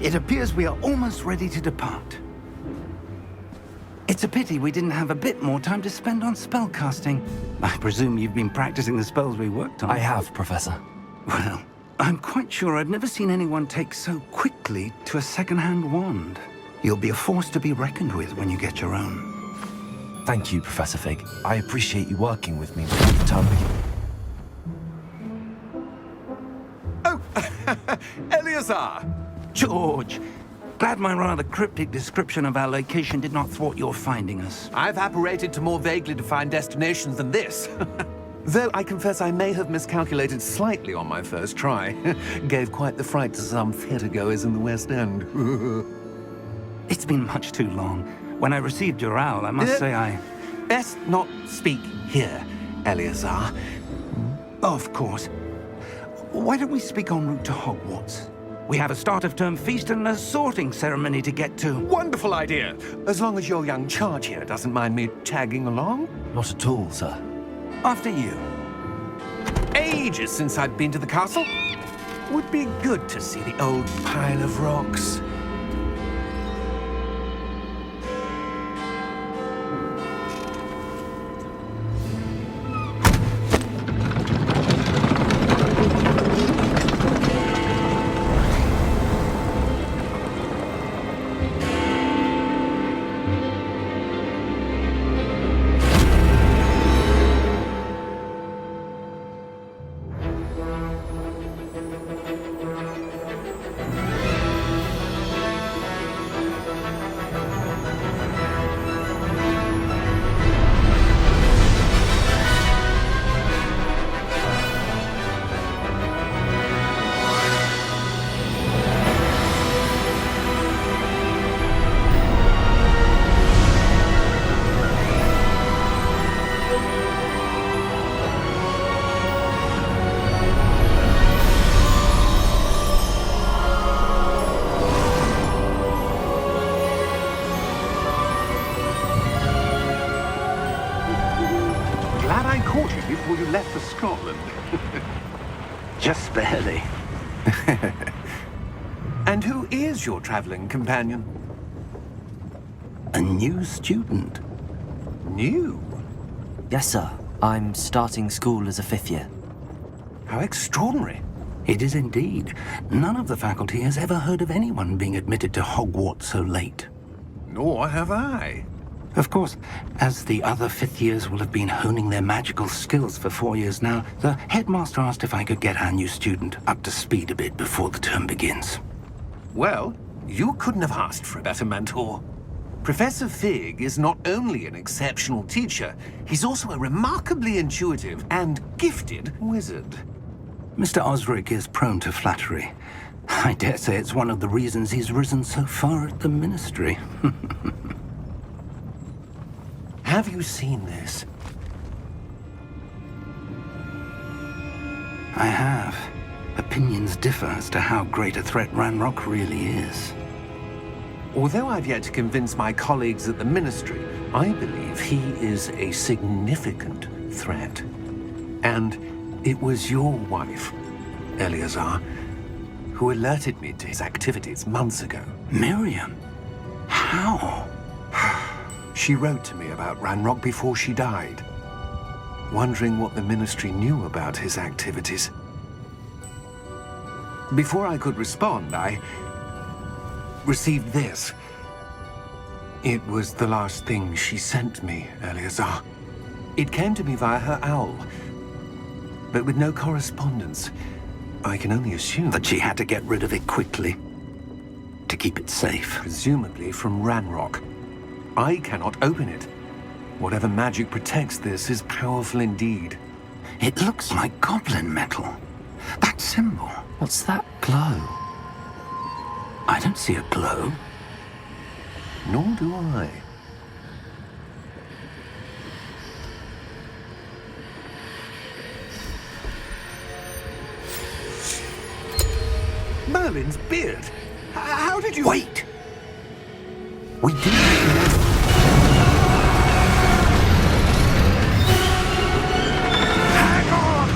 It appears we are almost ready to depart. It's a pity we didn't have a bit more time to spend on spellcasting. I presume you've been practicing the spells we worked on. I have, Professor. Well, I'm quite sure I've never seen anyone take so quickly to a second-hand wand. You'll be a force to be reckoned with when you get your own. Thank you, Professor Fig. I appreciate you working with me all the time. Oh, Eleazar! George! Glad my rather cryptic description of our location did not thwart your finding us. I've apparated to more vaguely defined destinations than this. Though I confess I may have miscalculated slightly on my first try. Gave quite the fright to some theatergoers in the West End. It's been much too long. When I received your owl, I must say I... Best not speak here, Eleazar. Of course. Why don't we speak en route to Hogwarts? We have a start-of-term feast and a sorting ceremony to get to. Wonderful idea! As long as your young charge here doesn't mind me tagging along. Not at all, sir. After you. Ages since I've been to the castle. Would be good to see the old pile of rocks. Before you left for Scotland. Just barely. And who is your traveling companion? A new student. New? Yes, sir. I'm starting school as a 5th year. How extraordinary. It is indeed. None of the faculty has ever heard of anyone being admitted to Hogwarts so late. Nor have I. Of course, as the other 5th years will have been honing their magical skills for 4 years now, the headmaster asked if I could get our new student up to speed a bit before the term begins. Well, you couldn't have asked for a better mentor. Professor Fig is not only an exceptional teacher, he's also a remarkably intuitive and gifted wizard. Mr. Osric is prone to flattery. I dare say it's one of the reasons he's risen so far at the ministry. Have you seen this? I have. Opinions differ as to how great a threat Ranrock really is. Although I've yet to convince my colleagues at the Ministry, I believe he is a significant threat. And it was your wife, Eleazar, who alerted me to his activities months ago. Miriam? How? She wrote to me about Ranrock before she died, wondering what the Ministry knew about his activities. Before I could respond, I received this. It was the last thing she sent me, Eleazar. It came to me via her owl, but with no correspondence. I can only assume That she had to get rid of it quickly, to keep it safe. presumably from Ranrock. I cannot open it. Whatever magic protects this is powerful indeed. It looks like goblin metal. That symbol. What's that glow? I don't see a glow. Nor do I. Merlin's beard. How did you... Wait! We didn't... Hang on!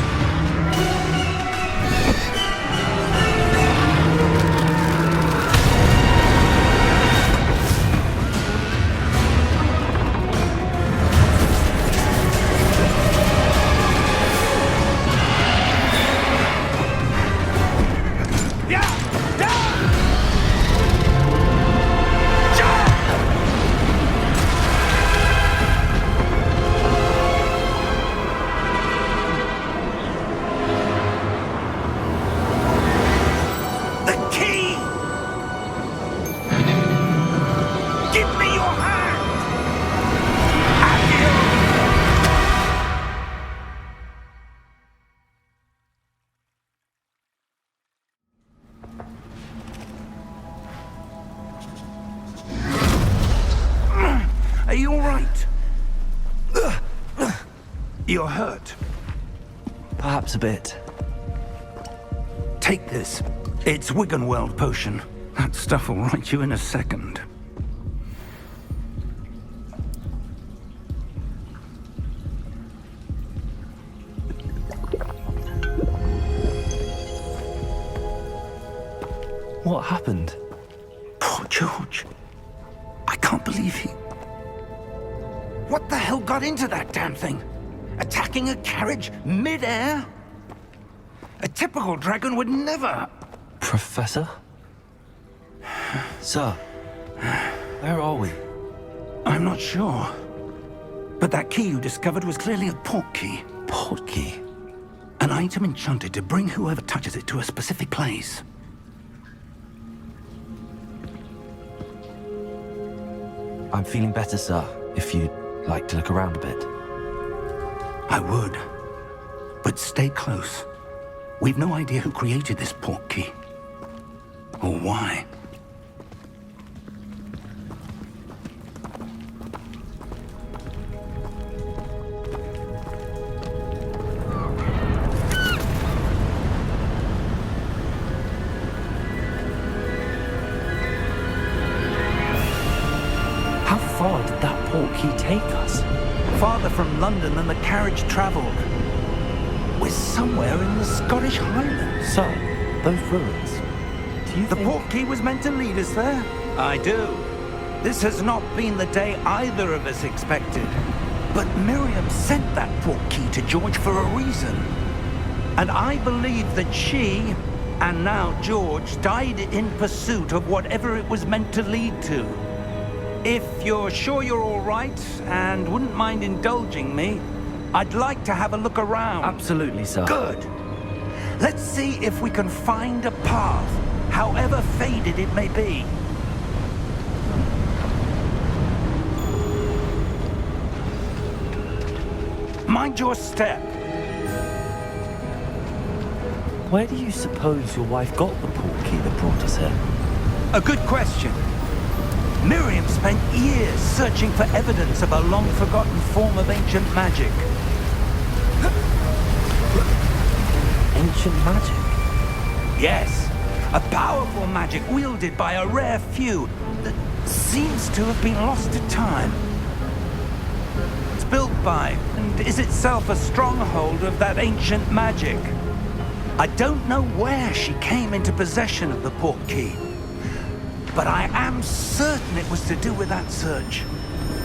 You're hurt. Perhaps a bit. Take this. It's Wiggenweld potion. That stuff will right you in a second. What happened? Poor George. I can't believe he... What the hell got into that damn thing? Attacking a carriage mid-air? A typical dragon would never... Professor? Sir, where are we? I'm not sure. But that key you discovered was clearly a portkey. Portkey? An item enchanted to bring whoever touches it to a specific place. I'm feeling better, sir, if you'd like to look around a bit. I would. But stay close. We've no idea who created this portkey. Or why. How far did that portkey take us? Farther from London than the carriage travelled. We're somewhere in the Scottish Highlands. Sir, those ruins. Do you The think... portkey was meant to lead us there? I do. This has not been the day either of us expected. But Miriam sent that portkey to George for a reason. And I believe that she, and now George, died in pursuit of whatever it was meant to lead to. If you're sure you're all right, and wouldn't mind indulging me, I'd like to have a look around. Absolutely, sir. Good. Let's see if we can find a path, however faded it may be. Mind your step. Where do you suppose your wife got the portkey that brought us here? A good question. Miriam spent years searching for evidence of a long-forgotten form of ancient magic. Ancient magic? Yes, a powerful magic wielded by a rare few that seems to have been lost to time. It's built by, and is itself a stronghold of that ancient magic. I don't know where she came into possession of the portkey, but I am certain it was to do with that search.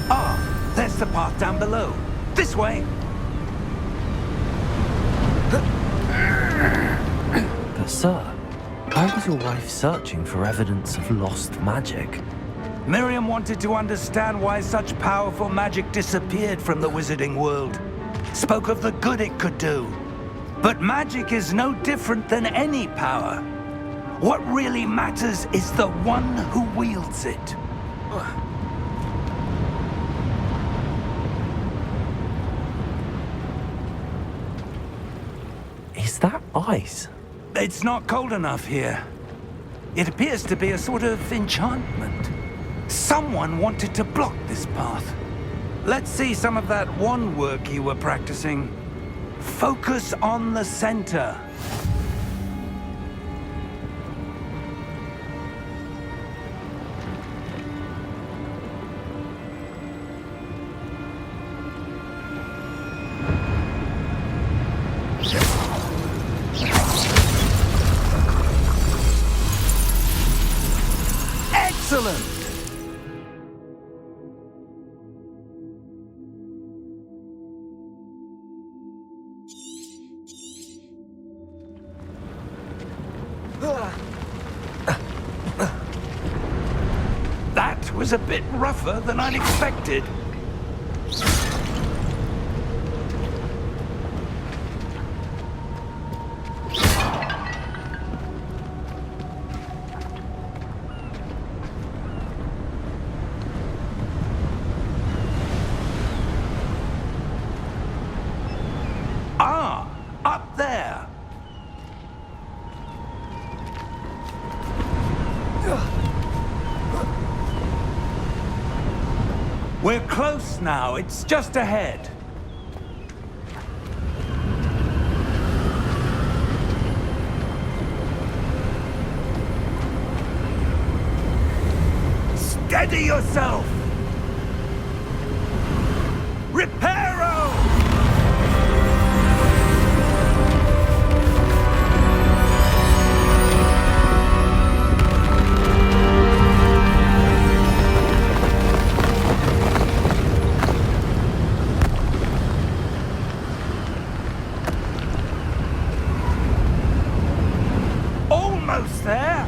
Ah, there's the path down below. This way. But sir, why was your wife searching for evidence of lost magic? Miriam wanted to understand why such powerful magic disappeared from the wizarding world. Spoke of the good it could do. But magic is no different than any power. What really matters is the one who wields it. Is that ice? It's not cold enough here. It appears to be a sort of enchantment. Someone wanted to block this path. Let's see some of that wand work you were practicing. Focus on the center. Excellent! That was a bit rougher than I'd expected. Ah, up there. We're close now. It's just ahead. Steady yourself! Reparo! Almost there!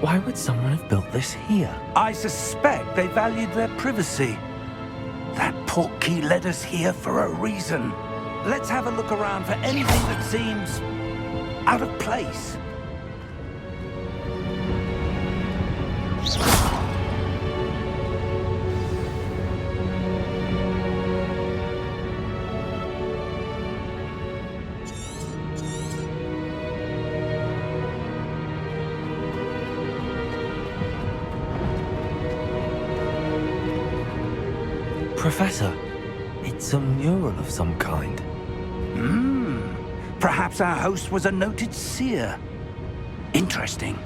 Why would someone have built this here? I suspect they valued their privacy. That portkey led us here for a reason. Let's have a look around for anything that seems out of place. Professor, it's a mural of some kind. Perhaps our host was a noted seer. Interesting.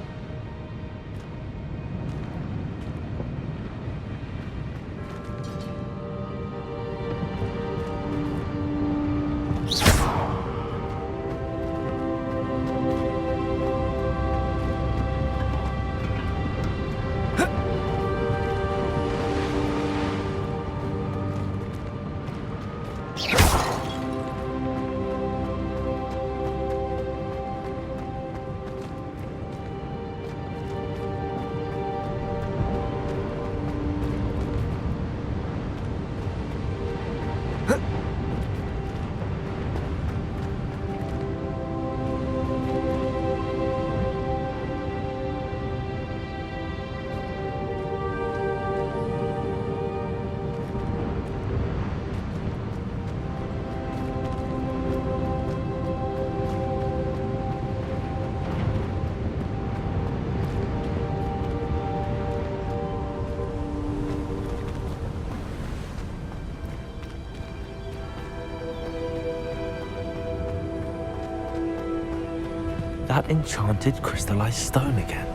That enchanted crystallized stone again.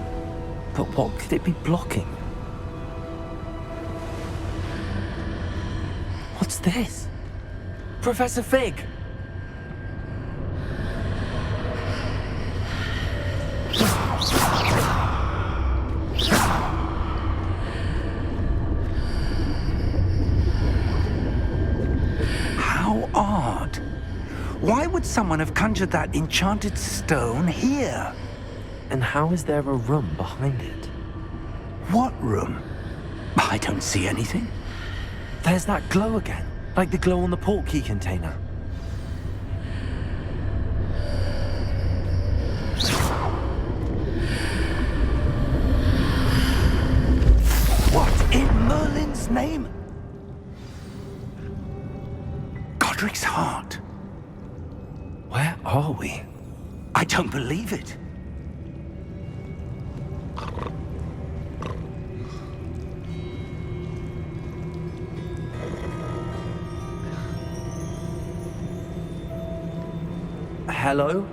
But what could it be blocking? What's this? Professor Fig! How odd. Why would someone have conjured that enchanted stone here? And how is there a room behind it? What room? I don't see anything. There's that glow again, like the glow on the portkey container. What in Merlin's name? Godric's heart. Where are we? I don't believe it. Hello?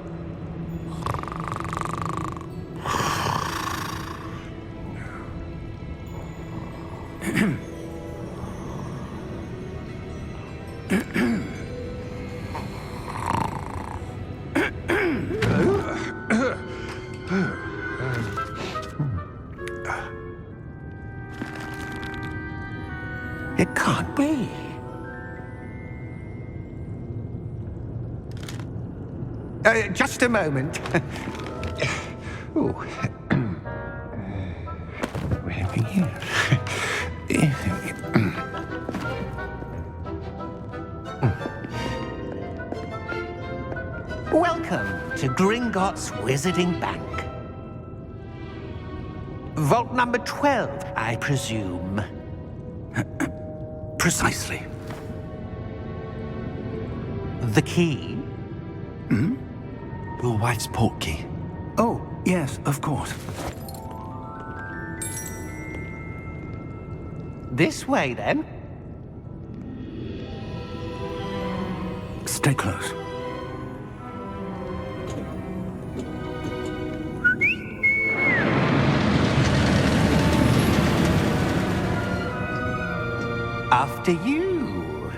It can't be. Just a moment. Ooh. Where are we here? Welcome to Gringotts Wizarding Bank. Vault number 12, I presume. Precisely. The key? Your wife's portkey. Oh, yes, of course. This way, then. Stay close. After you.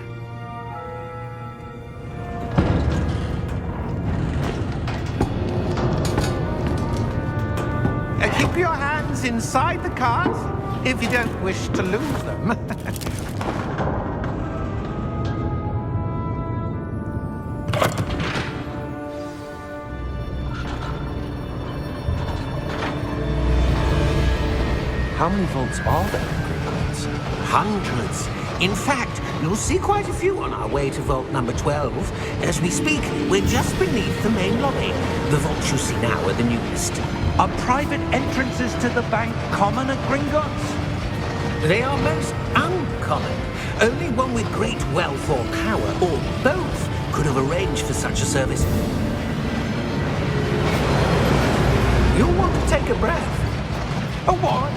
Keep your hands inside the cart if you don't wish to lose them. How many vaults are there in Gringotts? Hundreds. In fact, you'll see quite a few on our way to vault number 12. As we speak, we're just beneath the main lobby. The vaults you see now are the newest. Are private entrances to the bank common at Gringotts? They are most uncommon. Only one with great wealth or power, or both, could have arranged for such a service. You'll want to take a breath. A what?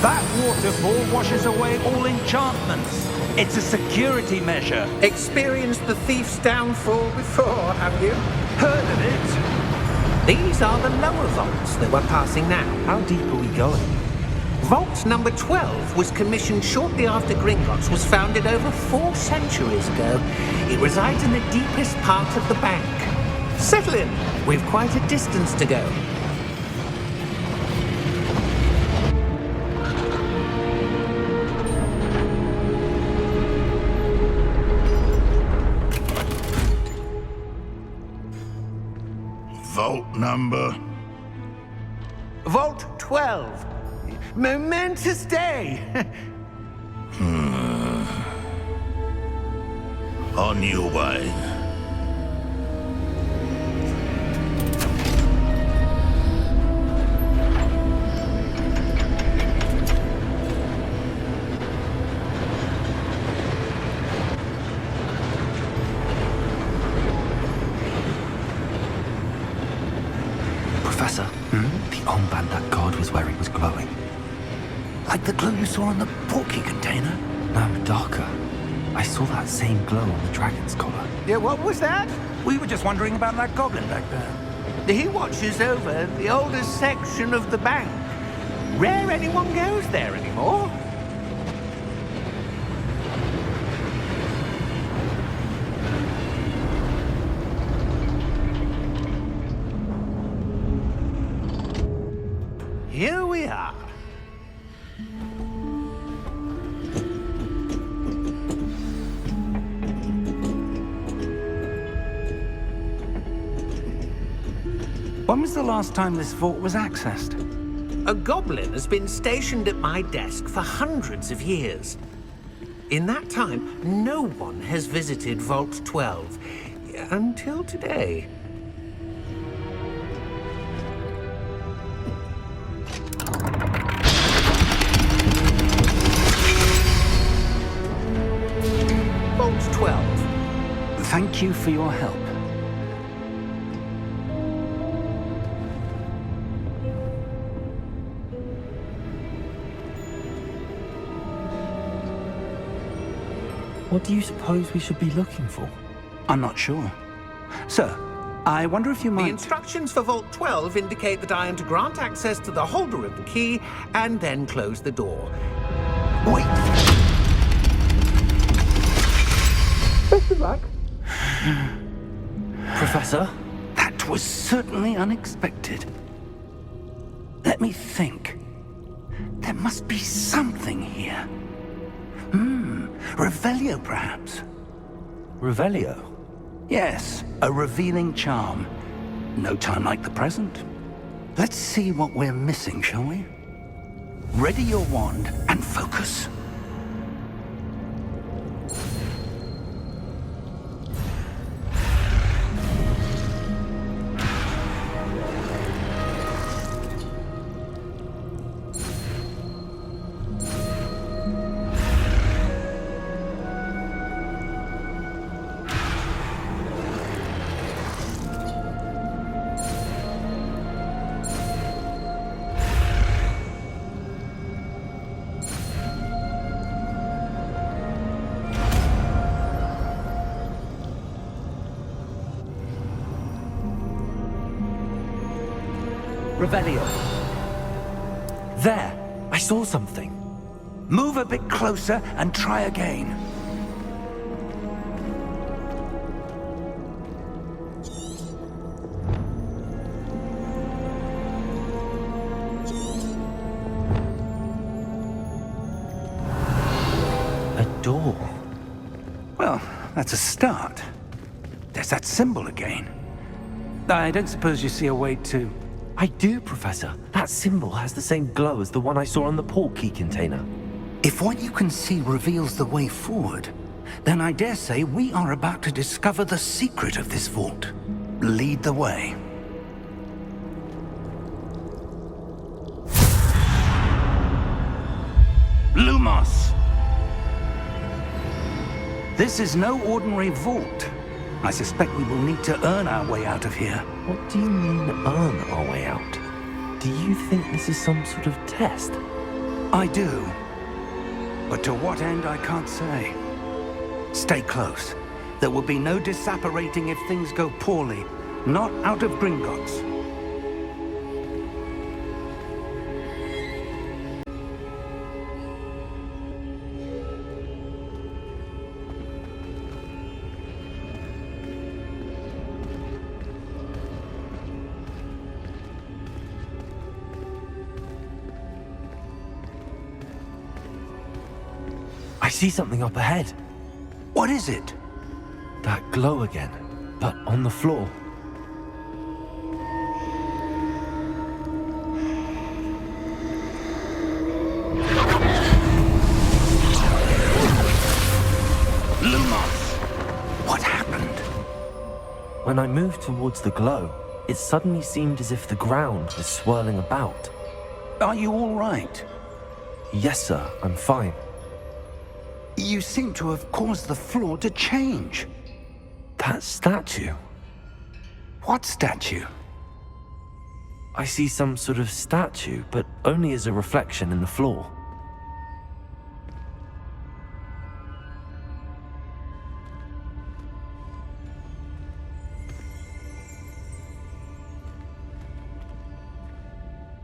That waterfall washes away all enchantments. It's a security measure. Experienced the thief's downfall before, have you? Heard of it? These are the lower vaults that we're passing now. How deep are we going? Vault number 12 was commissioned shortly after Gringotts was founded over 4 centuries ago. It resides in the deepest part of the bank. Settle in. We've quite a distance to go. Vault number? Vault 12. Momentous day. On your way. Professor, the armband that guard was wearing was glowing. Like the glow you saw on the porky container? No, darker. I saw that same glow on the dragon's collar. Yeah, what was that? We were just wondering about that goblin back there. He watches over the oldest section of the bank. Rare anyone goes there anymore. Here we are. When was the last time this vault was accessed? A goblin has been stationed at my desk for hundreds of years. In that time, no one has visited Vault 12 until today. Vault 12. Thank you for your help. What do you suppose we should be looking for? I'm not sure. Sir, I wonder if you The might... instructions for Vault 12 indicate that I am to grant access to the holder of the key and then close the door. Wait! Best of luck. Professor? That was certainly unexpected. Let me think. There must be something here. Revelio, perhaps? Revelio? Yes, a revealing charm. No time like the present. Let's see what we're missing, shall we? Ready your wand and focus. Revelio. There! I saw something. Move a bit closer and try again. A door. Well, that's a start. There's that symbol again. I don't suppose you see a way to... I do, Professor. That symbol has the same glow as the one I saw on the port key container. If what you can see reveals the way forward, then I dare say we are about to discover the secret of this vault. Lead the way. Lumos! This is no ordinary vault. I suspect we will need to earn our way out of here. What do you mean, earn our way out? Do you think this is some sort of test? I do. But to what end, I can't say. Stay close. There will be no disapparating if things go poorly. Not out of Gringotts. I see something up ahead. What is it? That glow again, but on the floor. Lumos! What happened? When I moved towards the glow, it suddenly seemed as if the ground was swirling about. Are you all right? Yes, sir, I'm fine. You seem to have caused the floor to change. That statue. What statue? I see some sort of statue, but only as a reflection in the floor.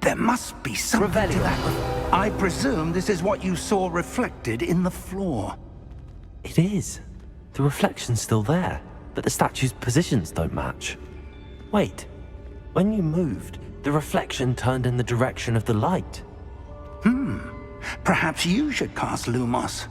There must be something to that. I presume this is what you saw reflected in the floor. It is. The reflection's still there, but the statue's positions don't match. Wait, when you moved, the reflection turned in the direction of the light. Perhaps you should cast Lumos.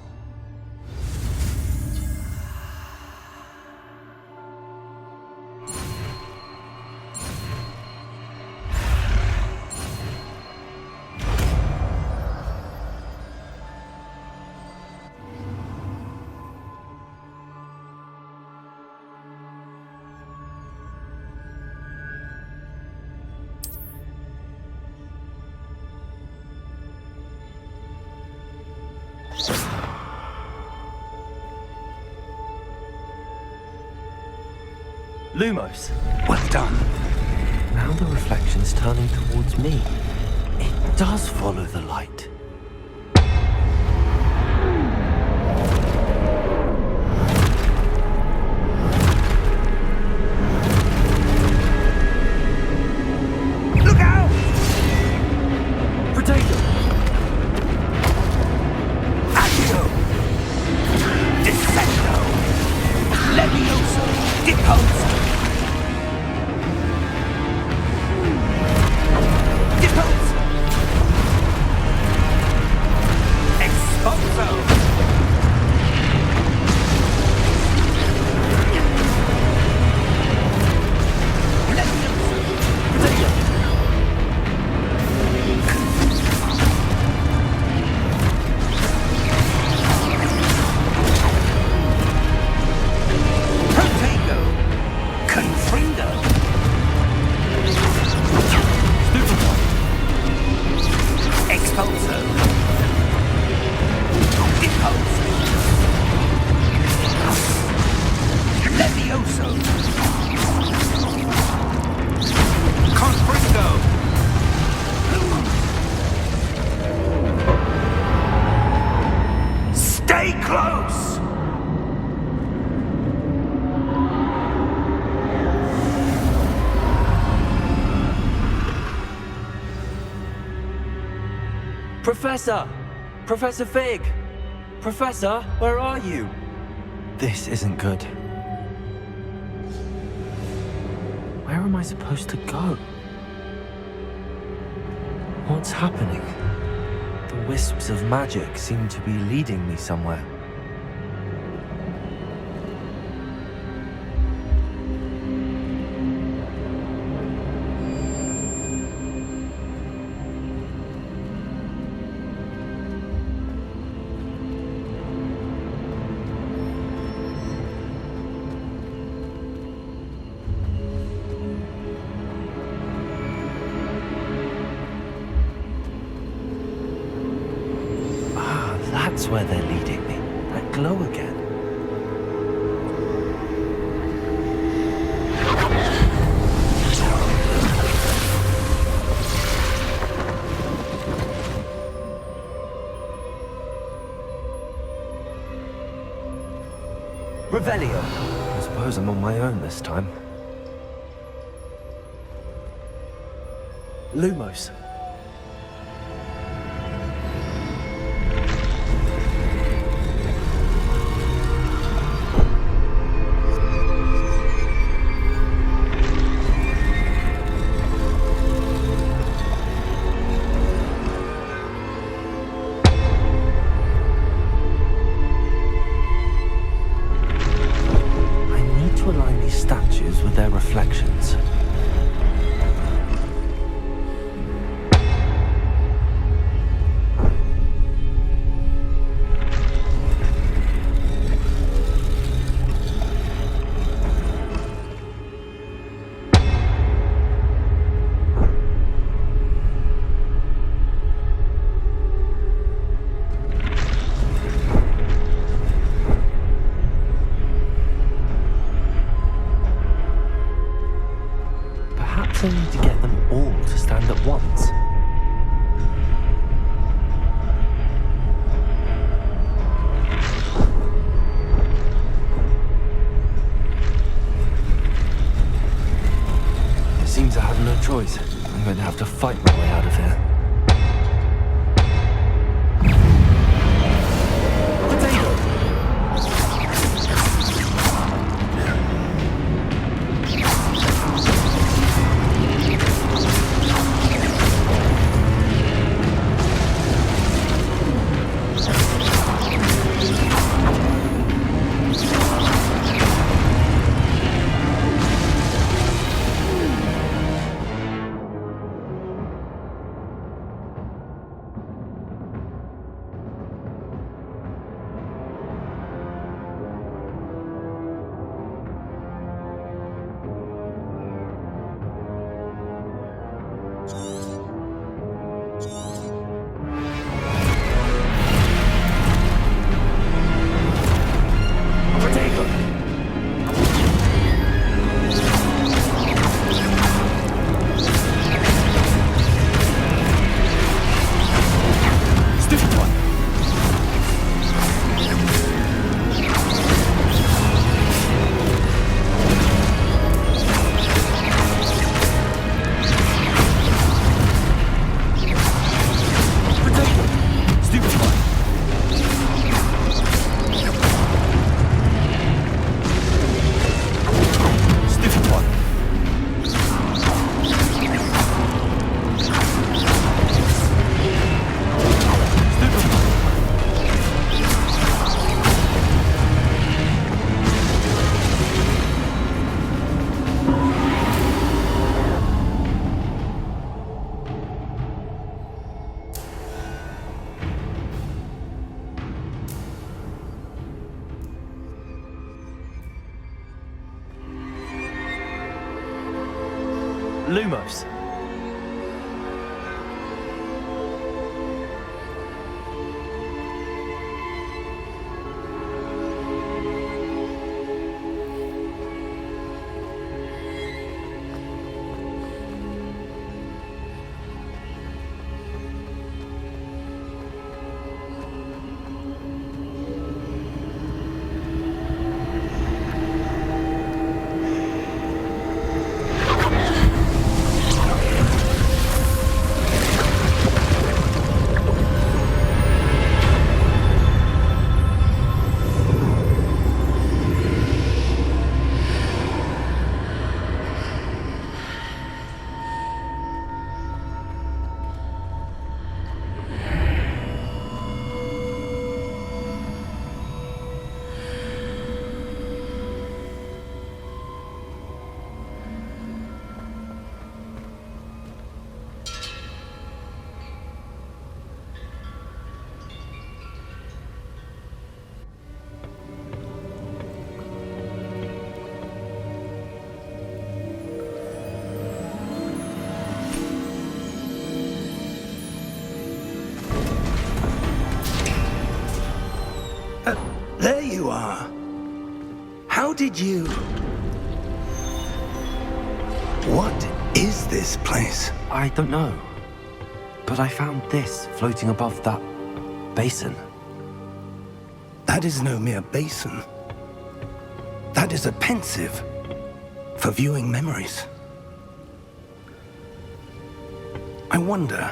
Lumos! Well done. Now the reflection's turning towards me. It does follow the light. Look out! Potato! Accio! Descendo! Levioso! Depost! Depost! Professor! Professor Fig! Professor, where are you? This isn't good. Where am I supposed to go? What's happening? The wisps of magic seem to be leading me somewhere. That's where they're leading me. That glow again. Revelio. I suppose I'm on my own this time. Lumos. Statues with their reflections. I need to get them all to stand at once. It seems I have no choice. I'm going to have to fight my way out of here. Lumos. you are. How did you... What is this place? I don't know. But I found this floating above that basin. That is no mere basin. That is a pensive for viewing memories. I wonder...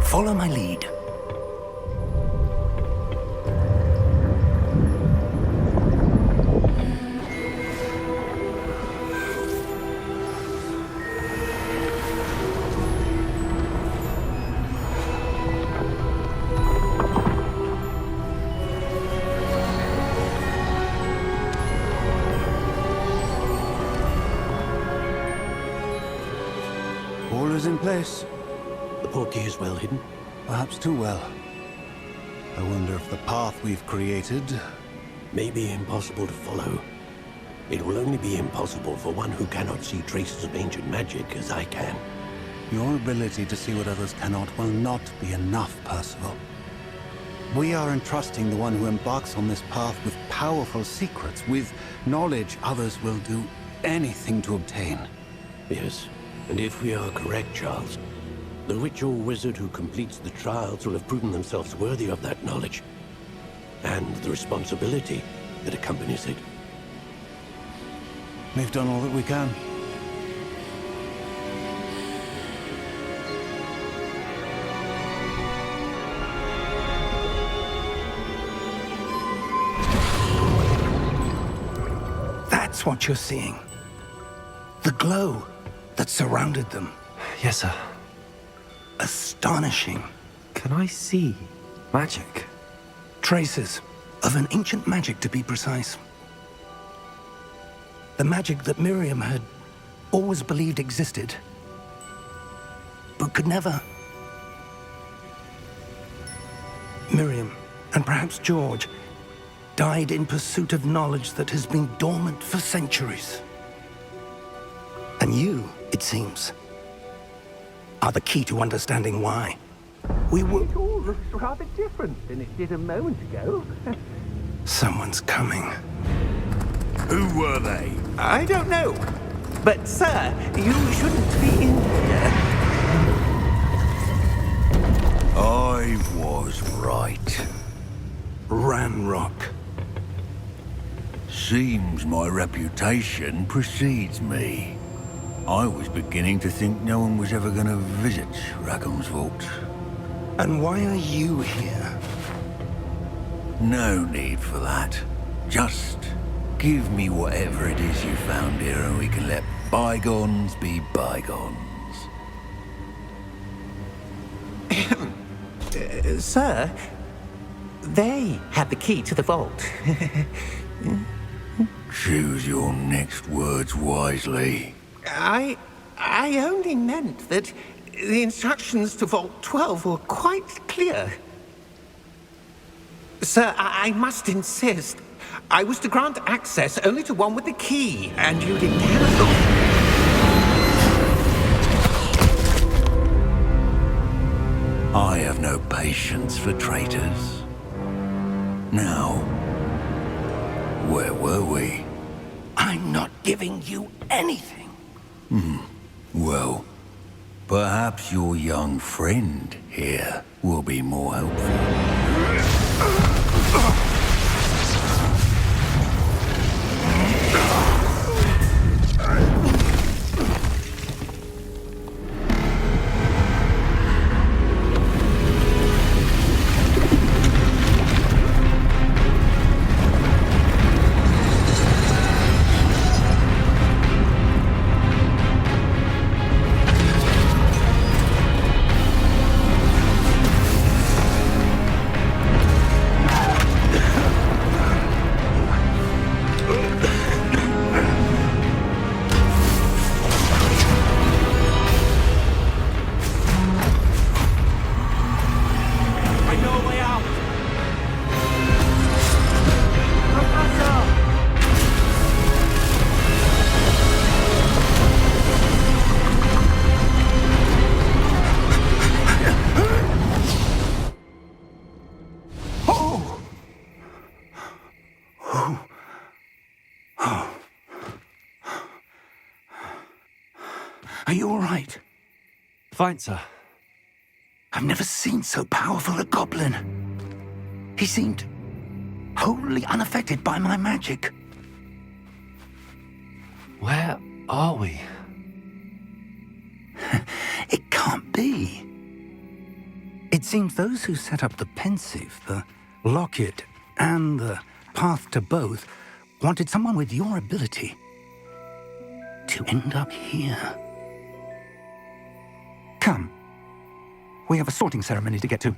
Follow my lead. All is in place. The portkey is well hidden. Perhaps too well. I wonder if the path we've created... May be impossible to follow. It will only be impossible for one who cannot see traces of ancient magic as I can. Your ability to see what others cannot will not be enough, Percival. We are entrusting the one who embarks on this path with powerful secrets, with knowledge others will do anything to obtain. Yes, and if we are correct, Charles, the witch or wizard who completes the trials will have proven themselves worthy of that knowledge, and the responsibility that accompanies it. We've done all that we can. That's what you're seeing. The glow that surrounded them. Yes, sir. Astonishing. Can I see magic? Traces of an ancient magic, to be precise. The magic that Miriam had always believed existed, but could never. Miriam, and perhaps George, died in pursuit of knowledge that has been dormant for centuries. And you, it seems, are the key to understanding why. We were... It all looks rather different than it did a moment ago. Someone's coming. Who were they? I don't know. But, sir, you shouldn't be in here. I was right. Ranrock. Seems my reputation precedes me. I was beginning to think no one was ever going to visit Rackham's vault. And why are you here? No need for that. Just give me whatever it is you found here and we can let bygones be bygones. Sir, they had the key to the vault. Choose your next words wisely. I only meant that the instructions to Vault 12 were quite clear. Sir, I must insist. I was to grant access only to one with the key, and you didn't have... I have no patience for traitors. Now, where were we? I'm not giving you anything. Well, perhaps your young friend here will be more helpful. Are you all right? Fine, sir. I've never seen so powerful a goblin. He seemed wholly unaffected by my magic. Where are we? It can't be. It seems those who set up the Pensive, the Locket, and the Path to both wanted someone with your ability to end up here. Come. We have a sorting ceremony to get to.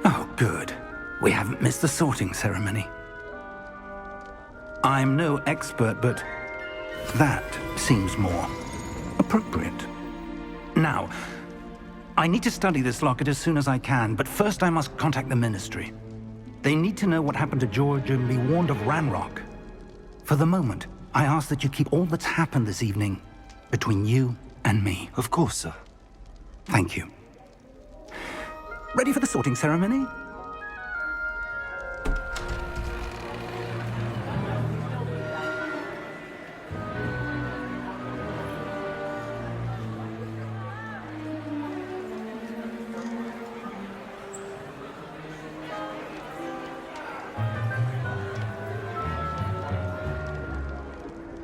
Oh, good. We haven't missed the sorting ceremony. I'm no expert, but that seems more appropriate. Now, I need to study this locket as soon as I can, but first I must contact the Ministry. They need to know what happened to George and be warned of Ranrock. For the moment, I ask that you keep all that's happened this evening between you and me. Of course, sir. Thank you. Ready for the sorting ceremony?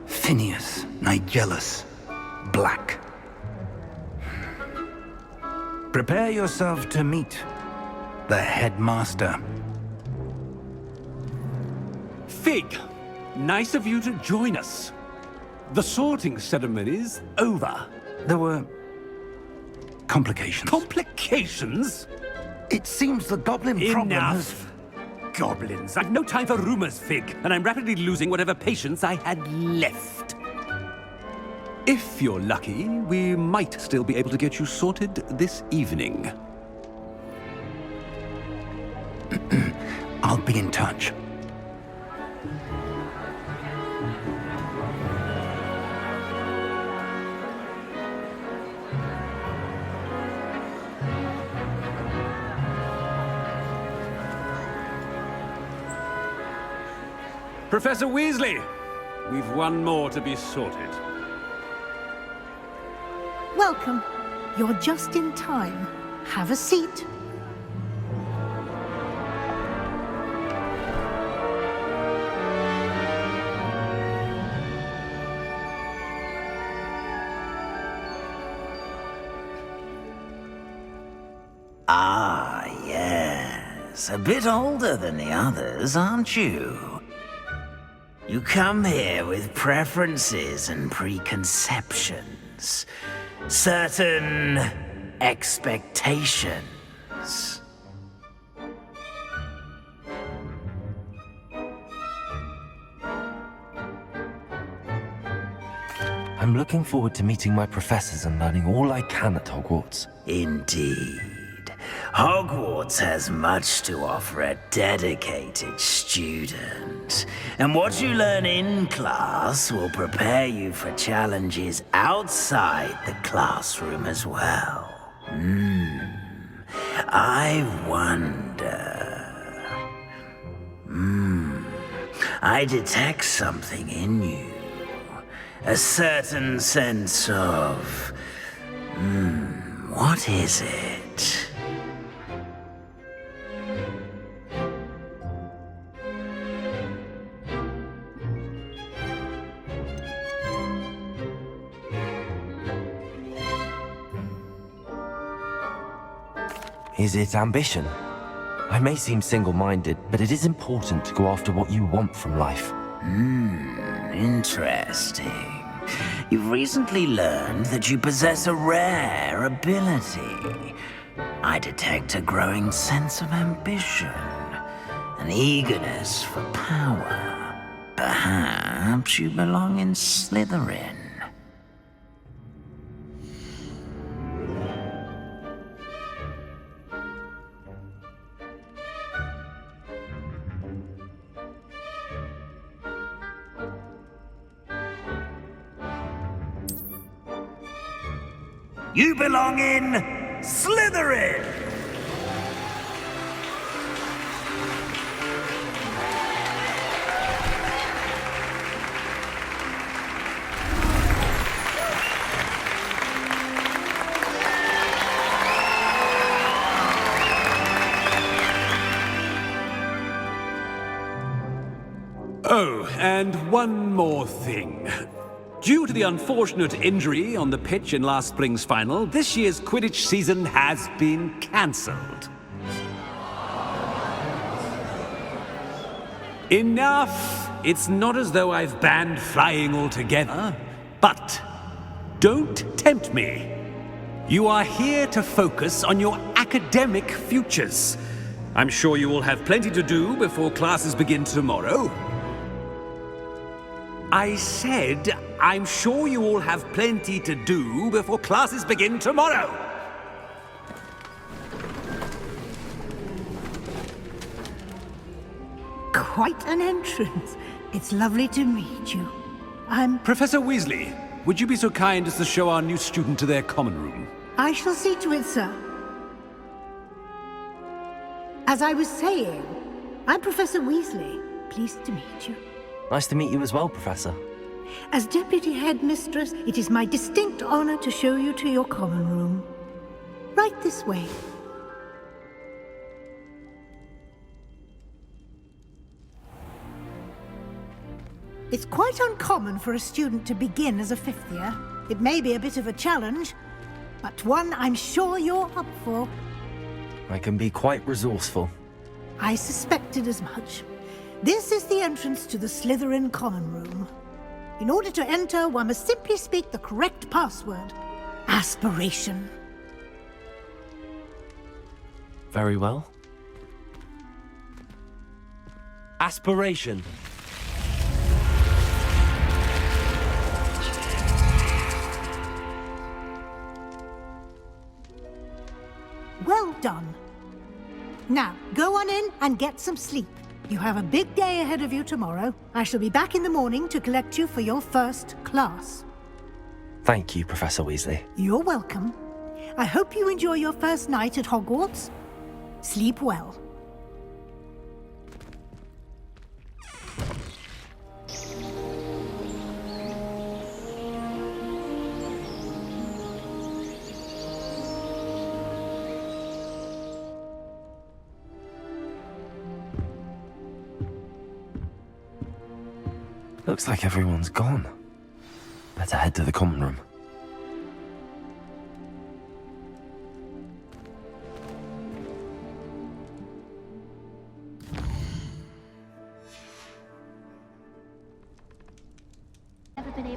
Phineas, Nigellus, Black. Prepare yourself to meet the headmaster. Fig, nice of you to join us. The sorting ceremony's over. There were complications. Complications? It seems the goblin problem has... Enough. Goblins. I've no time for rumors, Fig, and I'm rapidly losing whatever patience I had left. If you're lucky, we might still be able to get you sorted this evening. I'll be in touch. Professor Weasley, we've one more to be sorted. Welcome. You're just in time. Have a seat. Ah, yes. A bit older than the others, aren't you? You come here with preferences and preconceptions. Certain expectations. I'm looking forward to meeting my professors and learning all I can at Hogwarts. Indeed. Hogwarts has much to offer a dedicated student. And what you learn in class will prepare you for challenges outside the classroom as well. I wonder... I detect something in you. A certain sense of... what is it? Is it ambition? I may seem single-minded, but it is important to go after what you want from life. Interesting. You've recently learned that you possess a rare ability. I detect a growing sense of ambition, an eagerness for power. Perhaps you belong in Slytherin. You belong in Slytherin! Oh, and one more thing. Due to the unfortunate injury on the pitch in last spring's final, this year's Quidditch season has been cancelled. Enough! It's not as though I've banned flying altogether, but don't tempt me. You are here to focus on your academic futures. I'm sure you will have plenty to do before classes begin tomorrow. I said, I'm sure you all have plenty to do before classes begin tomorrow. Quite an entrance. It's lovely to meet you. I'm... Professor Weasley, would you be so kind as to show our new student to their common room? I shall see to it, sir. As I was saying, I'm Professor Weasley. Pleased to meet you. Nice to meet you as well, Professor. As Deputy Headmistress, it is my distinct honor to show you to your common room. Right this way. It's quite uncommon for a student to begin as a fifth year. It may be a bit of a challenge, but one I'm sure you're up for. I can be quite resourceful. I suspected as much. This is the entrance to the Slytherin common room. In order to enter, one must simply speak the correct password. Aspiration. Very well. Aspiration. Well done. Now, go on in and get some sleep. You have a big day ahead of you tomorrow. I shall be back in the morning to collect you for your first class. Thank you, Professor Weasley. You're welcome. I hope you enjoy your first night at Hogwarts. Sleep well. Looks like everyone's gone. Better head to the common room.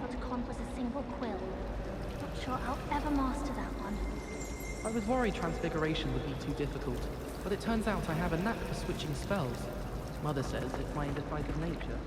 Articon was a single quill. Not sure I'll ever master that one. I was worried Transfiguration would be too difficult, but it turns out I have a knack for switching spells. Mother says it's my indecisive nature.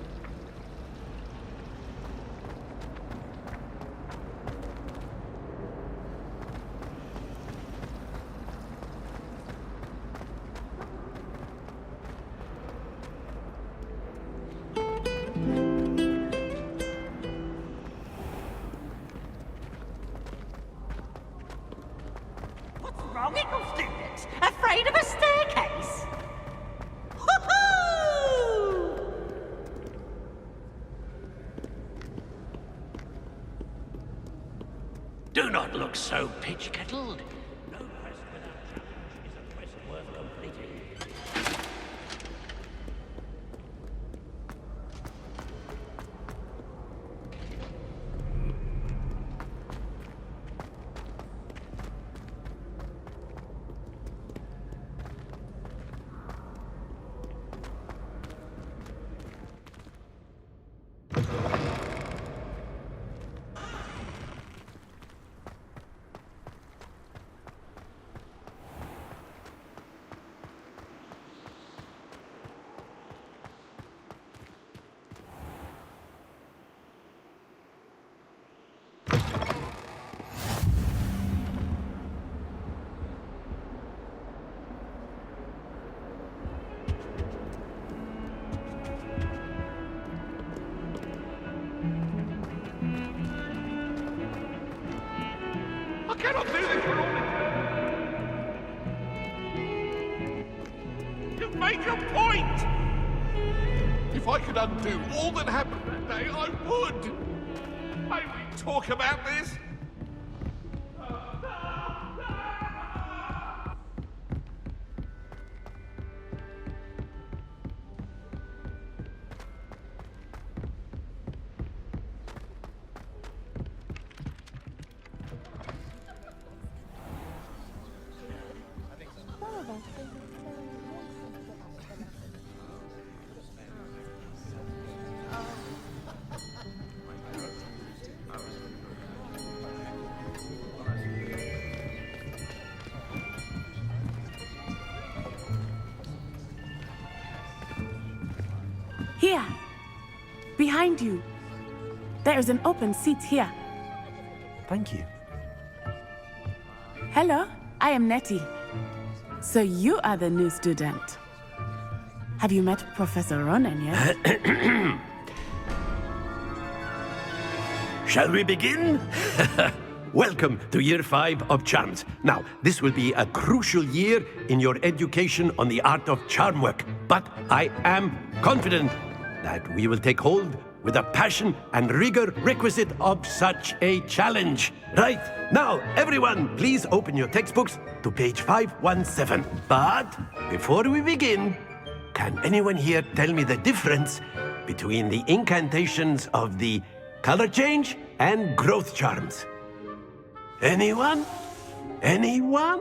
Students, afraid of a staircase? Woohoo! Do not look so pitch-kettled. No quest without challenge is a quest worth completing. cannot do this for all eternity. You make a point! If I could undo all that happened that day, I would! May we talk about this? Here! Behind you! There is an open seat here. Thank you. Hello, I am Nettie. So you are the new student. Have you met Professor Ronan yet? Shall we begin? Welcome to Year 5 of Charms. Now, this will be a crucial year in your education on the art of charm work, but I am confident that we will take hold with the passion and rigor requisite of such a challenge. Right, now, everyone, please open your textbooks to page 517. But before we begin, can anyone here tell me the difference between the incantations of the color change and growth charms? Anyone? Anyone?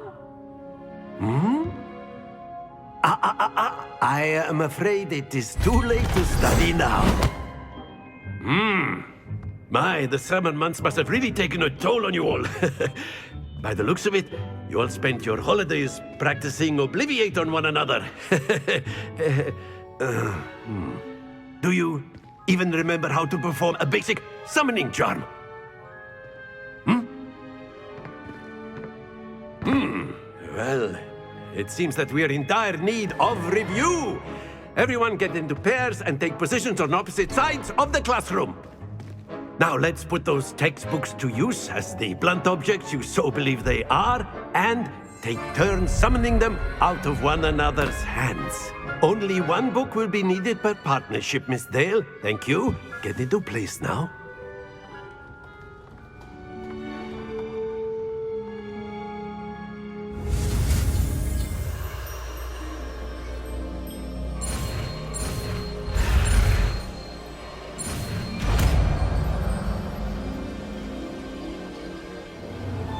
I am afraid it is too late to study now. My, the summer months must have really taken a toll on you all. By the looks of it, you all spent your holidays practicing Obliviate on one another. Do you even remember how to perform a basic summoning charm? Well, it seems that we are in dire need of review. Everyone get into pairs and take positions on opposite sides of the classroom. Now let's put those textbooks to use as the blunt objects you so believe they are, and take turns summoning them out of one another's hands. Only one book will be needed per partnership, Miss Dale. Thank you. Get into place now.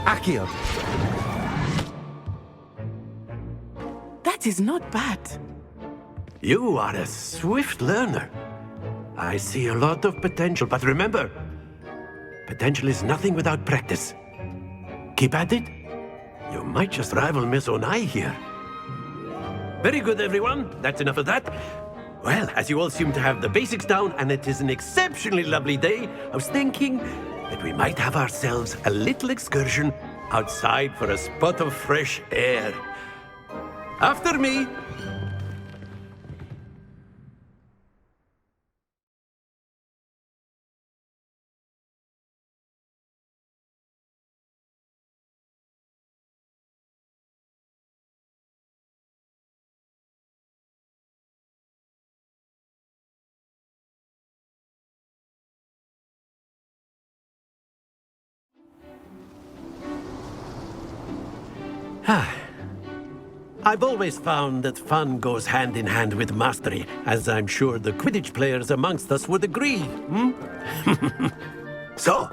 Accio. That is not bad. You are a swift learner. I see a lot of potential, but remember, Potential is nothing without practice. Keep at it. You might just rival Miss Onai here. Very good, everyone. That's enough of that. Well, as you all seem to have the basics down, and it is an exceptionally lovely day, I was thinking that we might have ourselves a little excursion outside for a spot of fresh air. After me. I've always found that fun goes hand in hand with mastery, as I'm sure the Quidditch players amongst us would agree, So,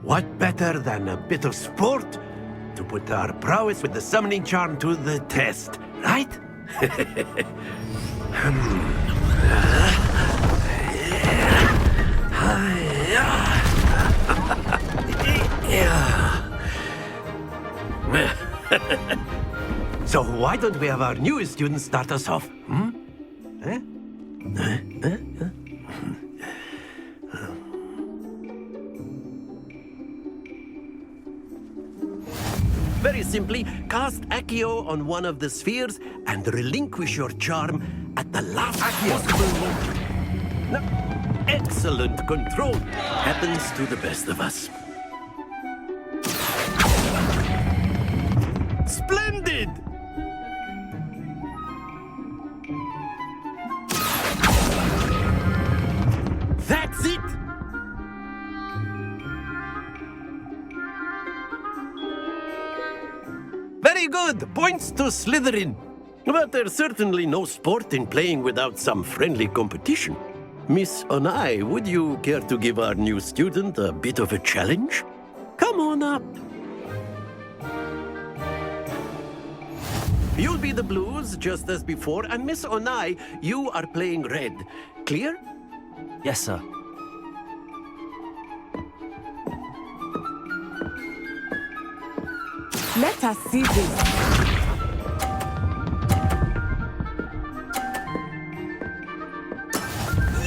what better than a bit of sport to put our prowess with the summoning charm to the test, right? So why don't we have our newest student start us off? Very simply, cast Accio on one of the spheres and relinquish your charm at the last possible moment. Now, excellent control. Happens to the best of us. Splendid! That's it! Very good! Points to Slytherin. But there's certainly no sport in playing without some friendly competition. Miss Onai, would you care to give our new student a bit of a challenge? Come on up. You'll be the blues, just as before, and Miss Onai, you are playing red. Clear? Yes, sir. Let us see this.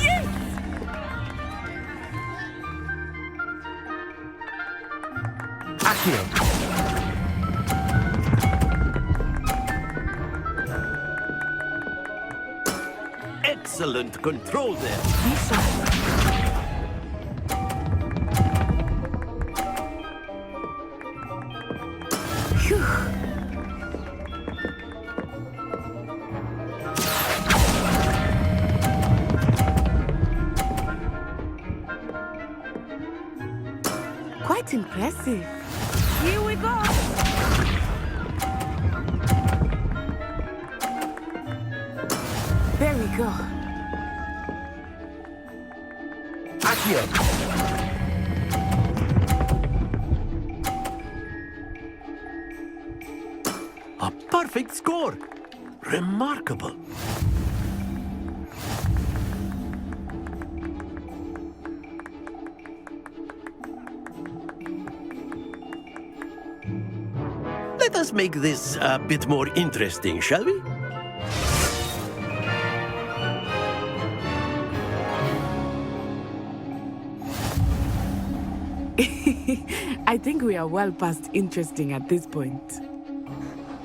Yes! Accio. Excellent control there. Quite impressive. Here we go. There we go. Accio. A perfect score. Remarkable. Let us make this a bit more interesting, shall we? I think we are well past interesting at this point.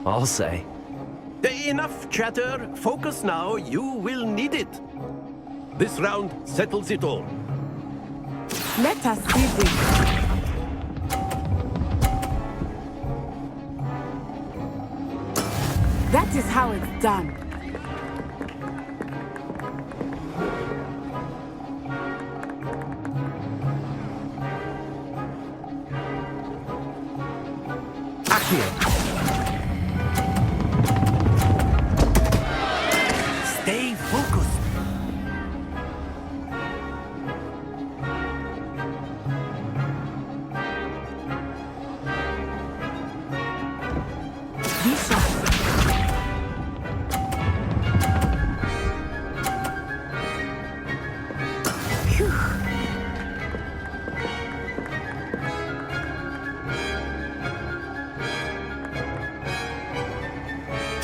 I'll say. Enough chatter. Focus now. You will need it. This round settles it all. Let us see this. That is how it's done. Stay focused.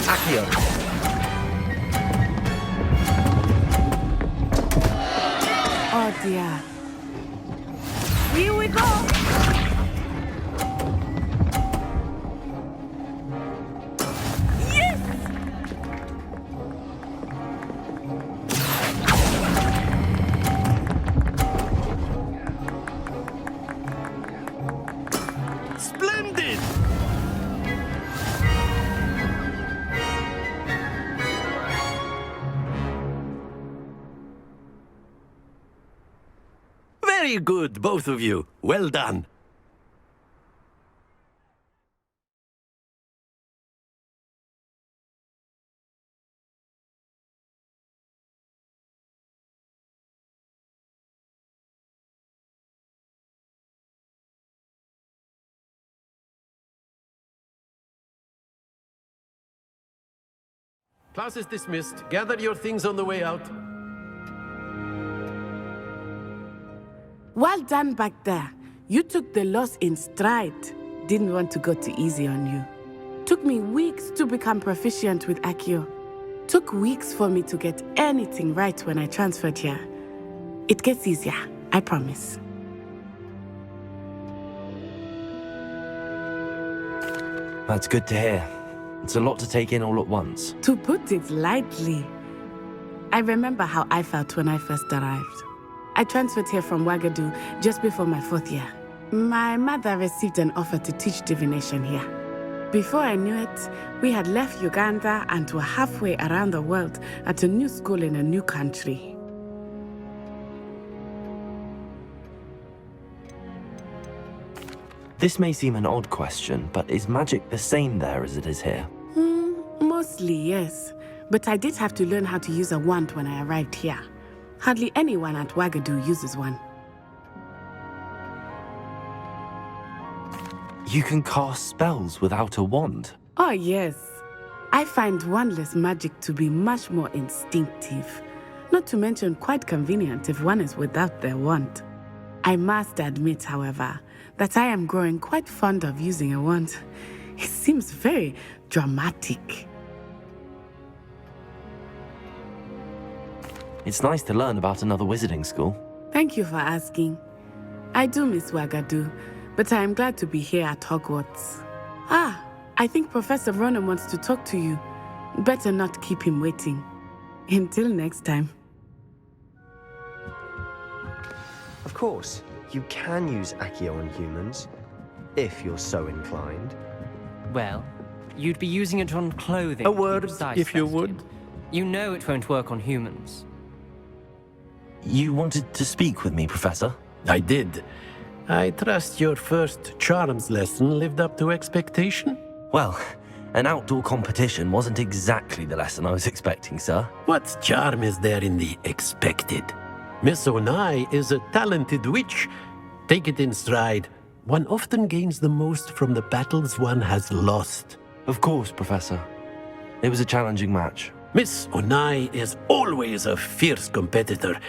Accio! Oh dear. Here we go! Yes! Splendid! Very good, both of you. Well done. Class is dismissed. Gather your things on the way out. Well done back there. You took the loss in stride. Didn't want to go too easy on you. Took me weeks to become proficient with Accio. Took weeks for me to get anything right when I transferred here. It gets easier, I promise. That's good to hear. It's a lot to take in all at once. To put it lightly, I remember how I felt when I first arrived. I transferred here from Ouagadougou just before my 4th year. My mother received an offer to teach divination here. Before I knew it, we had left Uganda and were halfway around the world at a new school in a new country. This may seem an odd question, but is magic the same there as it is here? Mostly, yes. But I did have to learn how to use a wand when I arrived here. Hardly anyone at Ouagadougou uses one. You can cast spells without a wand? Oh, yes. I find wandless magic to be much more instinctive. Not to mention quite convenient if one is without their wand. I must admit, however, that I am growing quite fond of using a wand. It seems very dramatic. It's nice to learn about another wizarding school. Thank you for asking. I do miss Ouagadougou, but I am glad to be here at Hogwarts. Ah, I think Professor Ronan wants to talk to you. Better not keep him waiting. Until next time. Of course, you can use Accio on humans, if you're so inclined. Well, you'd be using it on clothing. A word, if you would. You know it won't work on humans. You wanted to speak with me, Professor? I did. I trust your first charms lesson lived up to expectation? Well, an outdoor competition wasn't exactly the lesson I was expecting, sir. What charm is there in the expected? Miss Onai is a talented witch. Take it in stride. One often gains the most from the battles one has lost. Of course, Professor. It was a challenging match. Miss Onai is always a fierce competitor,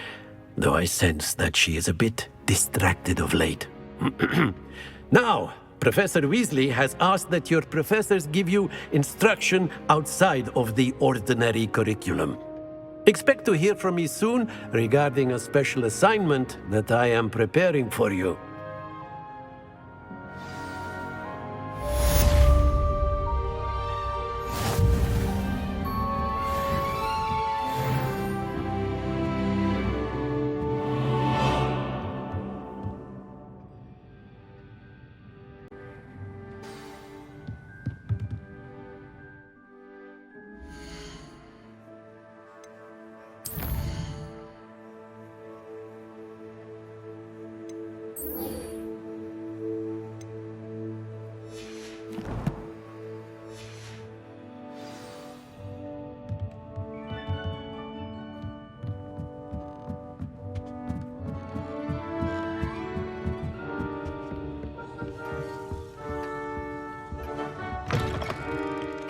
though I sense that she is a bit distracted of late. Now, Professor Weasley has asked that your professors give you instruction outside of the ordinary curriculum. Expect to hear from me soon regarding a special assignment that I am preparing for you.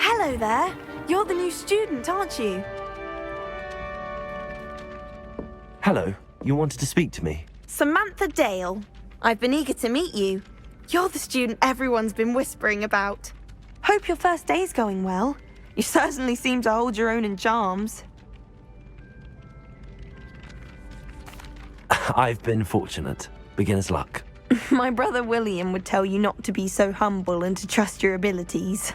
Hello there. You're the new student, aren't you? Hello. You wanted to speak to me? Samantha Dale. I've been eager to meet you. You're the student everyone's been whispering about. Hope your first day's going well. You certainly seem to hold your own in charms. I've been fortunate. Beginner's luck. My brother William would tell you not to be so humble and to trust your abilities.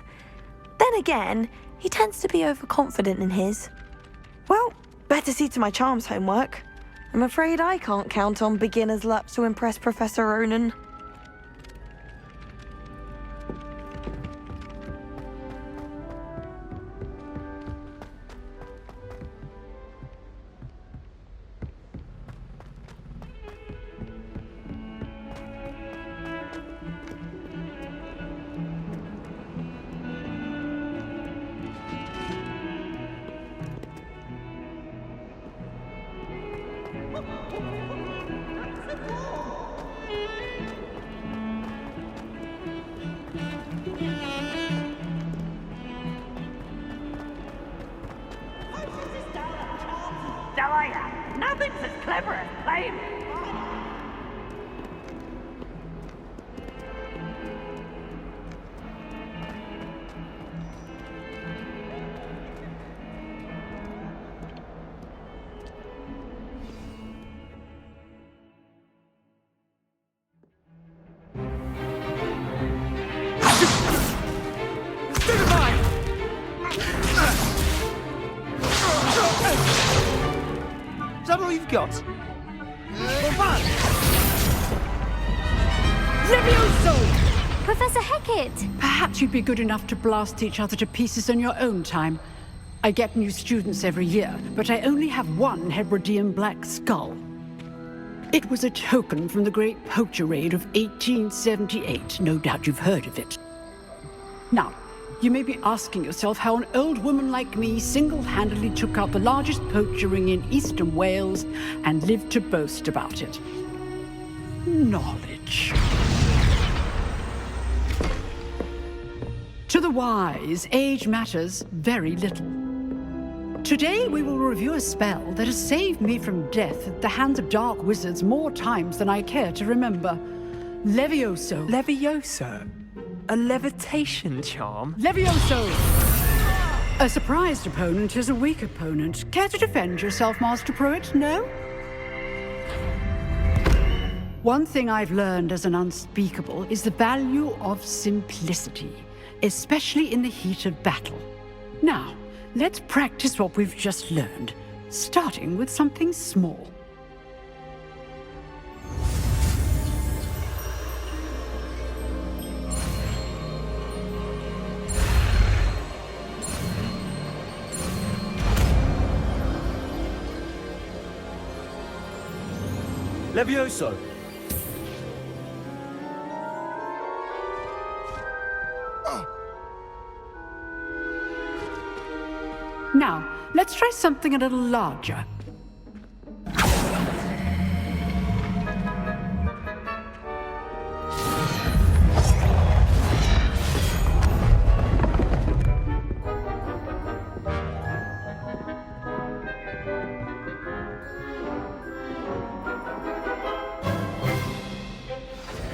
Then again, he tends to be overconfident in his. Well, better see to my charms homework. I'm afraid I can't count on beginner's luck to impress Professor Ronan. Nothing's as clever as playing. Is that all you've got? Levioso! Professor Hackett! Perhaps you'd be good enough to blast each other to pieces in your own time. I get new students every year, but I only have one Hebridean black skull. It was a token from the Great Poacher Raid of 1878. No doubt you've heard of it. Now, you may be asking yourself how an old woman like me single-handedly took out the largest poacher ring in eastern Wales and lived to boast about it. Knowledge. To the wise, age matters very little. Today we will review a spell that has saved me from death at the hands of dark wizards more times than I care to remember. Levioso. Levioso? A levitation charm? Levioso! A surprised opponent is a weak opponent. Care to defend yourself, Master Pruitt? No? One thing I've learned as an unspeakable is the value of simplicity, especially in the heat of battle. Now, let's practice what we've just learned, starting with something small. Levioso! Now, let's try something a little larger.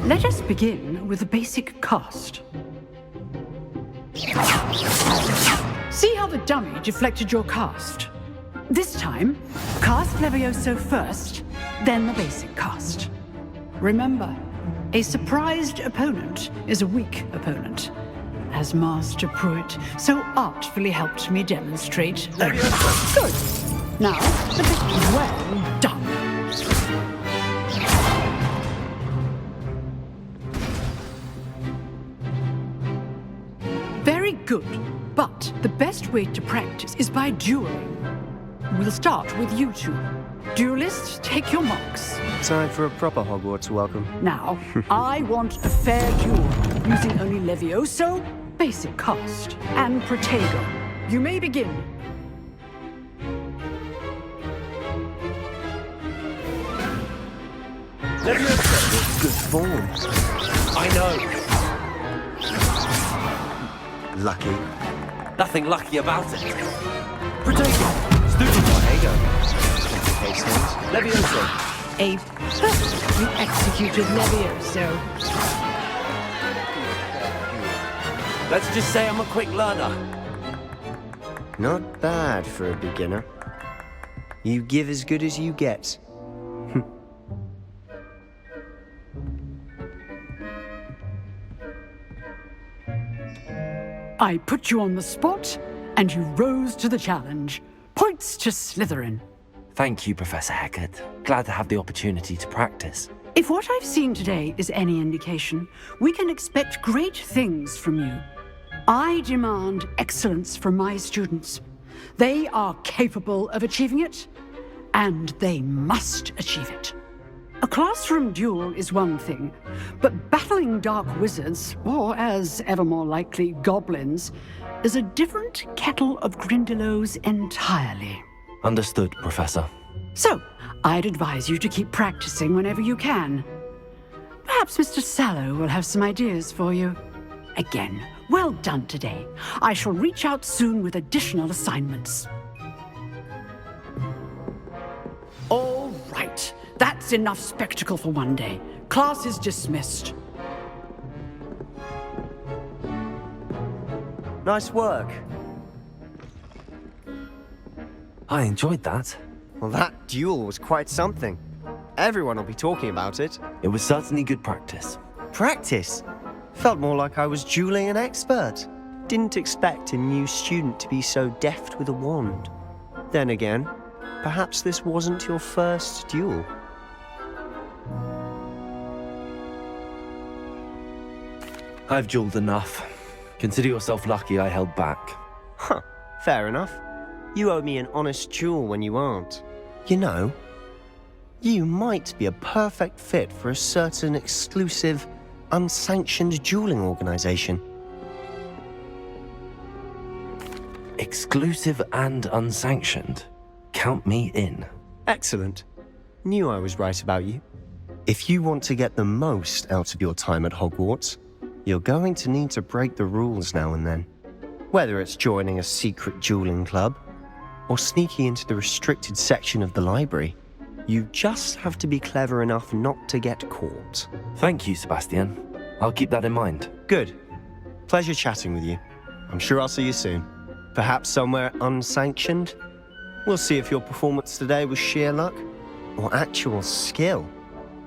Let us begin with the basic cast. See how the dummy deflected your cast? This time, cast Levioso first, then the basic cast. Remember, a surprised opponent is a weak opponent, as Master Pruitt so artfully helped me demonstrate. Good. Now, the bit well done. Very good. But the best way to practice is by dueling. We'll start with you two. Duelists, take your marks. Time for a proper Hogwarts welcome. Now, I want a fair duel, using only Levioso, basic cast, and Protego. You may begin. Levioso! Good form. I know. Lucky. Nothing lucky about it. Protego! Stupid Protego. Complicates things. Levioso! A perfectly executed Levioso. Let's just say I'm a quick learner. Not bad for a beginner. You give as good as you get. I put you on the spot, and you rose to the challenge. Points to Slytherin. Thank you, Professor Hecat. Glad to have the opportunity to practice. If what I've seen today is any indication, we can expect great things from you. I demand excellence from my students. They are capable of achieving it, and they must achieve it. A classroom duel is one thing, but battling dark wizards, or as ever more likely, goblins, is a different kettle of Grindylows entirely. Understood, Professor. So, I'd advise you to keep practicing whenever you can. Perhaps Mr. Sallow will have some ideas for you. Again, well done today. I shall reach out soon with additional assignments. All right. That's enough spectacle for one day. Class is dismissed. Nice work. I enjoyed that. Well, that duel was quite something. Everyone will be talking about it. It was certainly good practice. Practice? Felt more like I was dueling an expert. Didn't expect a new student to be so deft with a wand. Then again, perhaps this wasn't your first duel. I've dueled enough. Consider yourself lucky I held back. Huh, fair enough. You owe me an honest duel when you aren't. You know, you might be a perfect fit for a certain exclusive, unsanctioned dueling organization. Exclusive and unsanctioned? Count me in. Excellent. Knew I was right about you. If you want to get the most out of your time at Hogwarts, you're going to need to break the rules now and then. Whether it's joining a secret dueling club, or sneaking into the restricted section of the library, you just have to be clever enough not to get caught. Thank you, Sebastian. I'll keep that in mind. Good. Pleasure chatting with you. I'm sure I'll see you soon. Perhaps somewhere unsanctioned? We'll see if your performance today was sheer luck, or actual skill.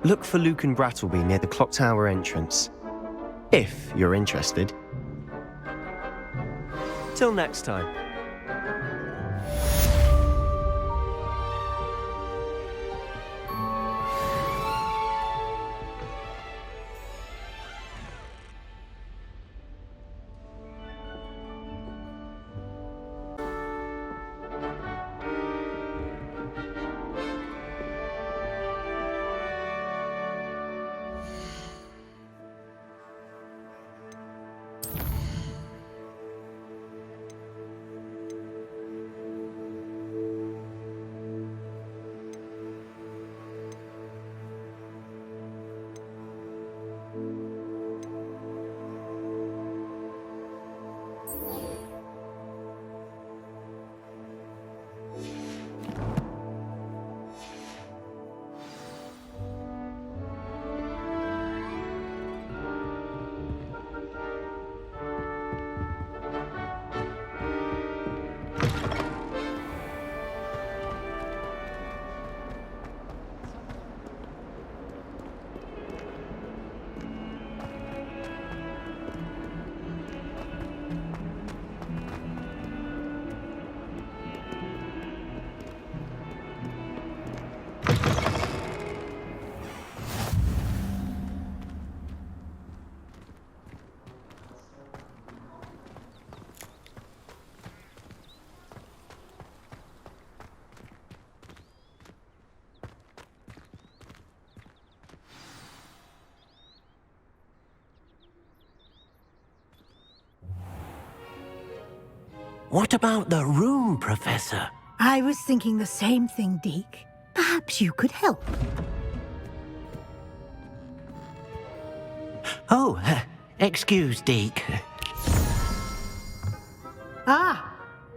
Look for Luke and Brattleby near the clock tower entrance. If you're interested. Till next time. What about the room, Professor? I was thinking the same thing, Deke. Perhaps you could help. Oh, excuse, Deke. Ah,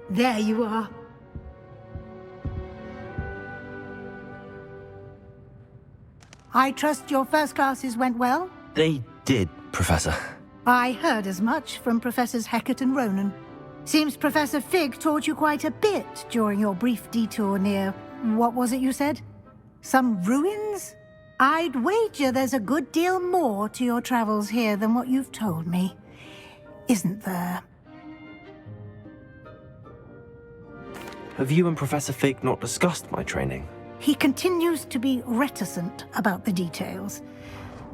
there you are. I trust your first classes went well? They did, Professor. I heard as much from Professors Hecat and Ronan. Seems Professor Fig taught you quite a bit during your brief detour near... what was it you said? Some ruins? I'd wager there's a good deal more to your travels here than what you've told me. Isn't there? Have you and Professor Fig not discussed my training? He continues to be reticent about the details,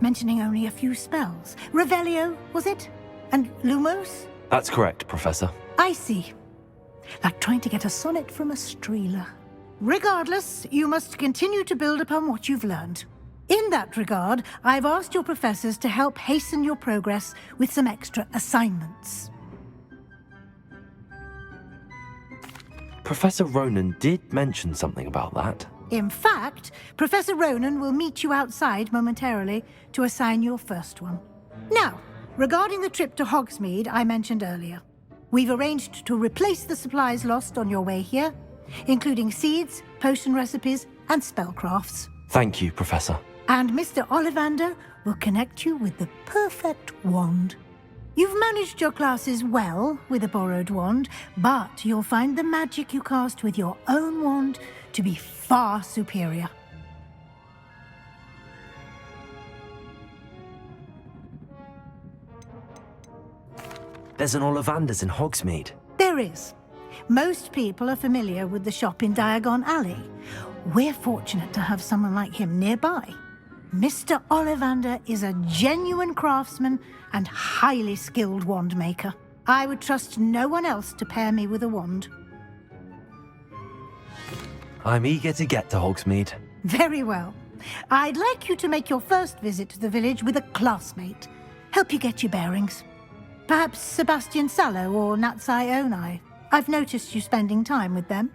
mentioning only a few spells. Revelio, was it? And Lumos? That's correct, Professor. I see. Like trying to get a sonnet from a streeler. Regardless, you must continue to build upon what you've learned. In that regard, I've asked your professors to help hasten your progress with some extra assignments. Professor Ronan did mention something about that. In fact, Professor Ronan will meet you outside momentarily to assign your first one. Now, regarding the trip to Hogsmeade I mentioned earlier, we've arranged to replace the supplies lost on your way here, including seeds, potion recipes, and spellcrafts. Thank you, Professor. And Mr. Ollivander will connect you with the perfect wand. You've managed your classes well with a borrowed wand, but you'll find the magic you cast with your own wand to be far superior. There's an Ollivander's in Hogsmeade. There is. Most people are familiar with the shop in Diagon Alley. We're fortunate to have someone like him nearby. Mr. Ollivander is a genuine craftsman and highly skilled wand maker. I would trust no one else to pair me with a wand. I'm eager to get to Hogsmeade. Very well. I'd like you to make your first visit to the village with a classmate. Help you get your bearings. Perhaps Sebastian Sallow or Natsai Onai. I've noticed you spending time with them.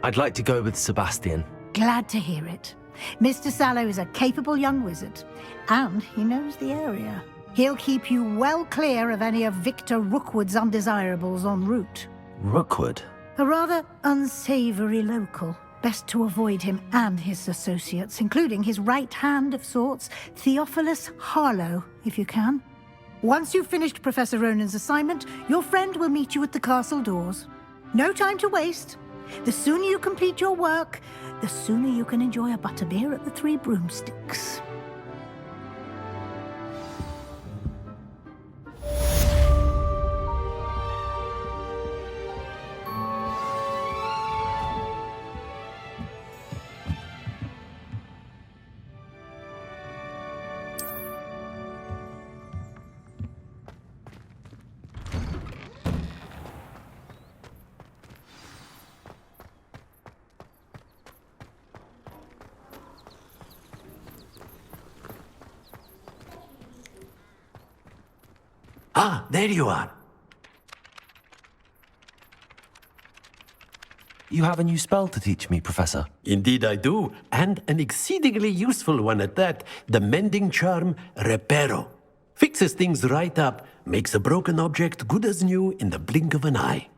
I'd like to go with Sebastian. Glad to hear it. Mr. Sallow is a capable young wizard, and he knows the area. He'll keep you well clear of any of Victor Rookwood's undesirables en route. Rookwood? A rather unsavory local. Best to avoid him and his associates, including his right hand of sorts, Theophilus Harlow, if you can. Once you've finished Professor Ronan's assignment, your friend will meet you at the castle doors. No time to waste. The sooner you complete your work, the sooner you can enjoy a butterbeer at the Three Broomsticks. Ah, there you are. You have a new spell to teach me, Professor. Indeed I do, and an exceedingly useful one at that. The mending charm, Reparo. Fixes things right up, makes a broken object good as new in the blink of an eye.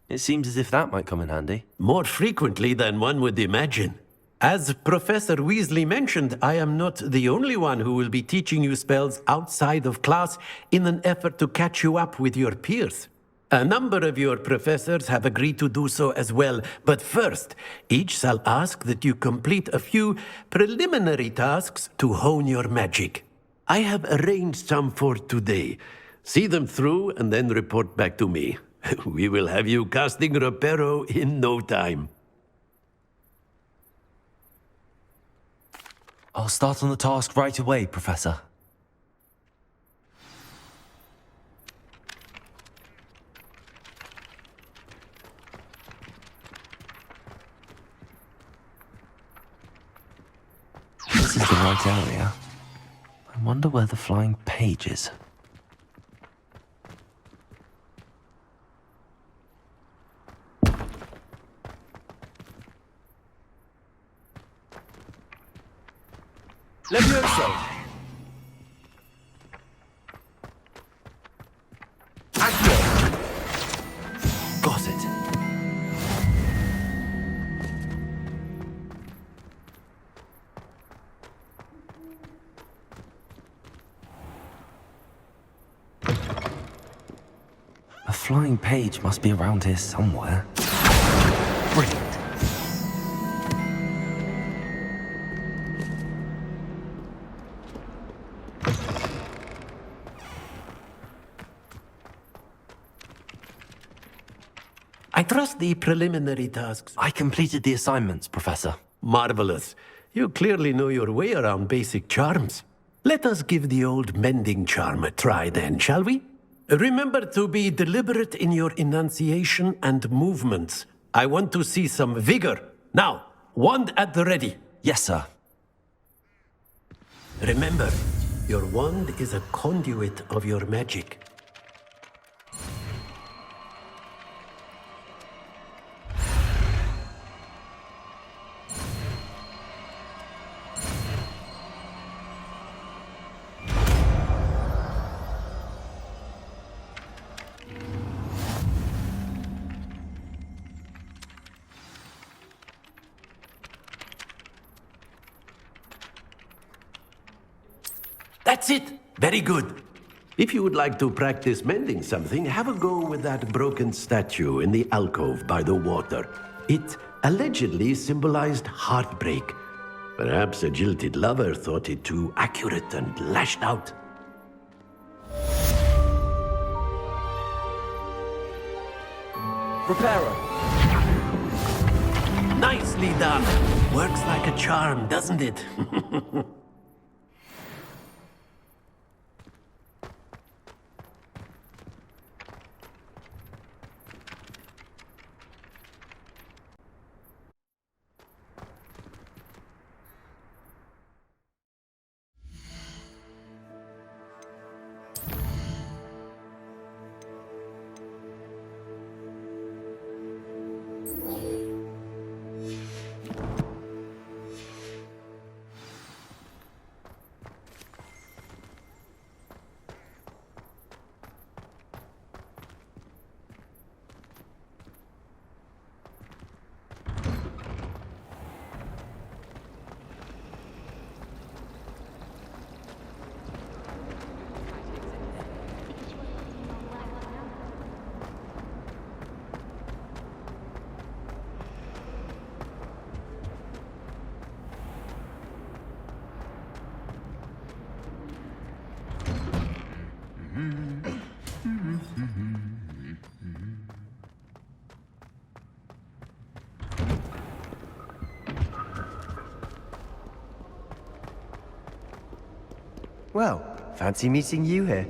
It seems as if that might come in handy. More frequently than one would imagine. As Professor Weasley mentioned, I am not the only one who will be teaching you spells outside of class in an effort to catch you up with your peers. A number of your professors have agreed to do so as well, but first, each shall ask that you complete a few preliminary tasks to hone your magic. I have arranged some for today. See them through and then report back to me. We will have you casting Reparo in no time. I'll start on the task right away, Professor. This is the right area. I wonder where the flying page is. Levioso! Got it. A flying page must be around here somewhere. Brilliant. I trust the preliminary tasks. I completed the assignments, Professor. Marvelous. You clearly know your way around basic charms. Let us give the old mending charm a try then, shall we? Remember to be deliberate in your enunciation and movements. I want to see some vigor. Now, wand at the ready. Yes, sir. Remember, your wand is a conduit of your magic. That's it! Very good. If you would like to practice mending something, have a go with that broken statue in the alcove by the water. It allegedly symbolized heartbreak. Perhaps a jilted lover thought it too accurate and lashed out. Reparo. Nicely done. Works like a charm, doesn't it? Well, fancy meeting you here.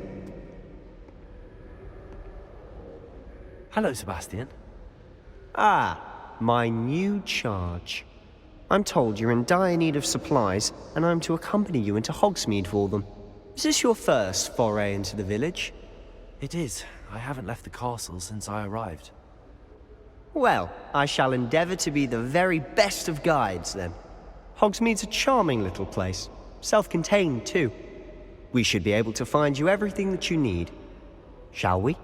Hello, Sebastian. Ah, my new charge. I'm told you're in dire need of supplies, and I'm to accompany you into Hogsmeade for them. Is this your first foray into the village? It is. I haven't left the castle since I arrived. Well, I shall endeavor to be the very best of guides, then. Hogsmeade's a charming little place. Self-contained, too. We should be able to find you everything that you need. Shall we?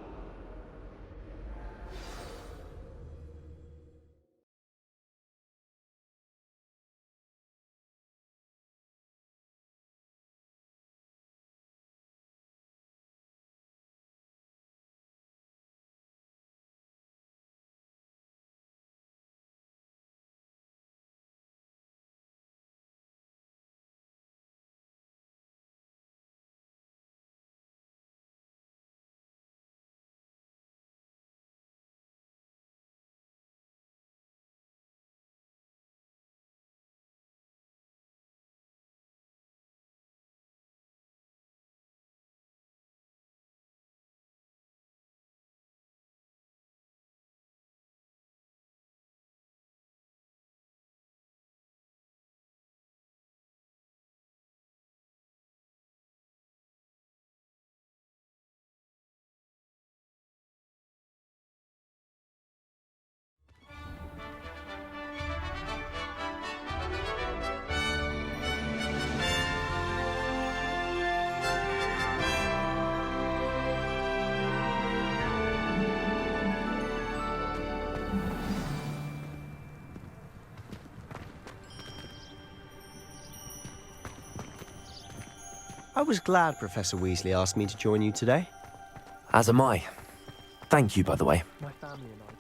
I was glad Professor Weasley asked me to join you today. As am I. Thank you, by the way.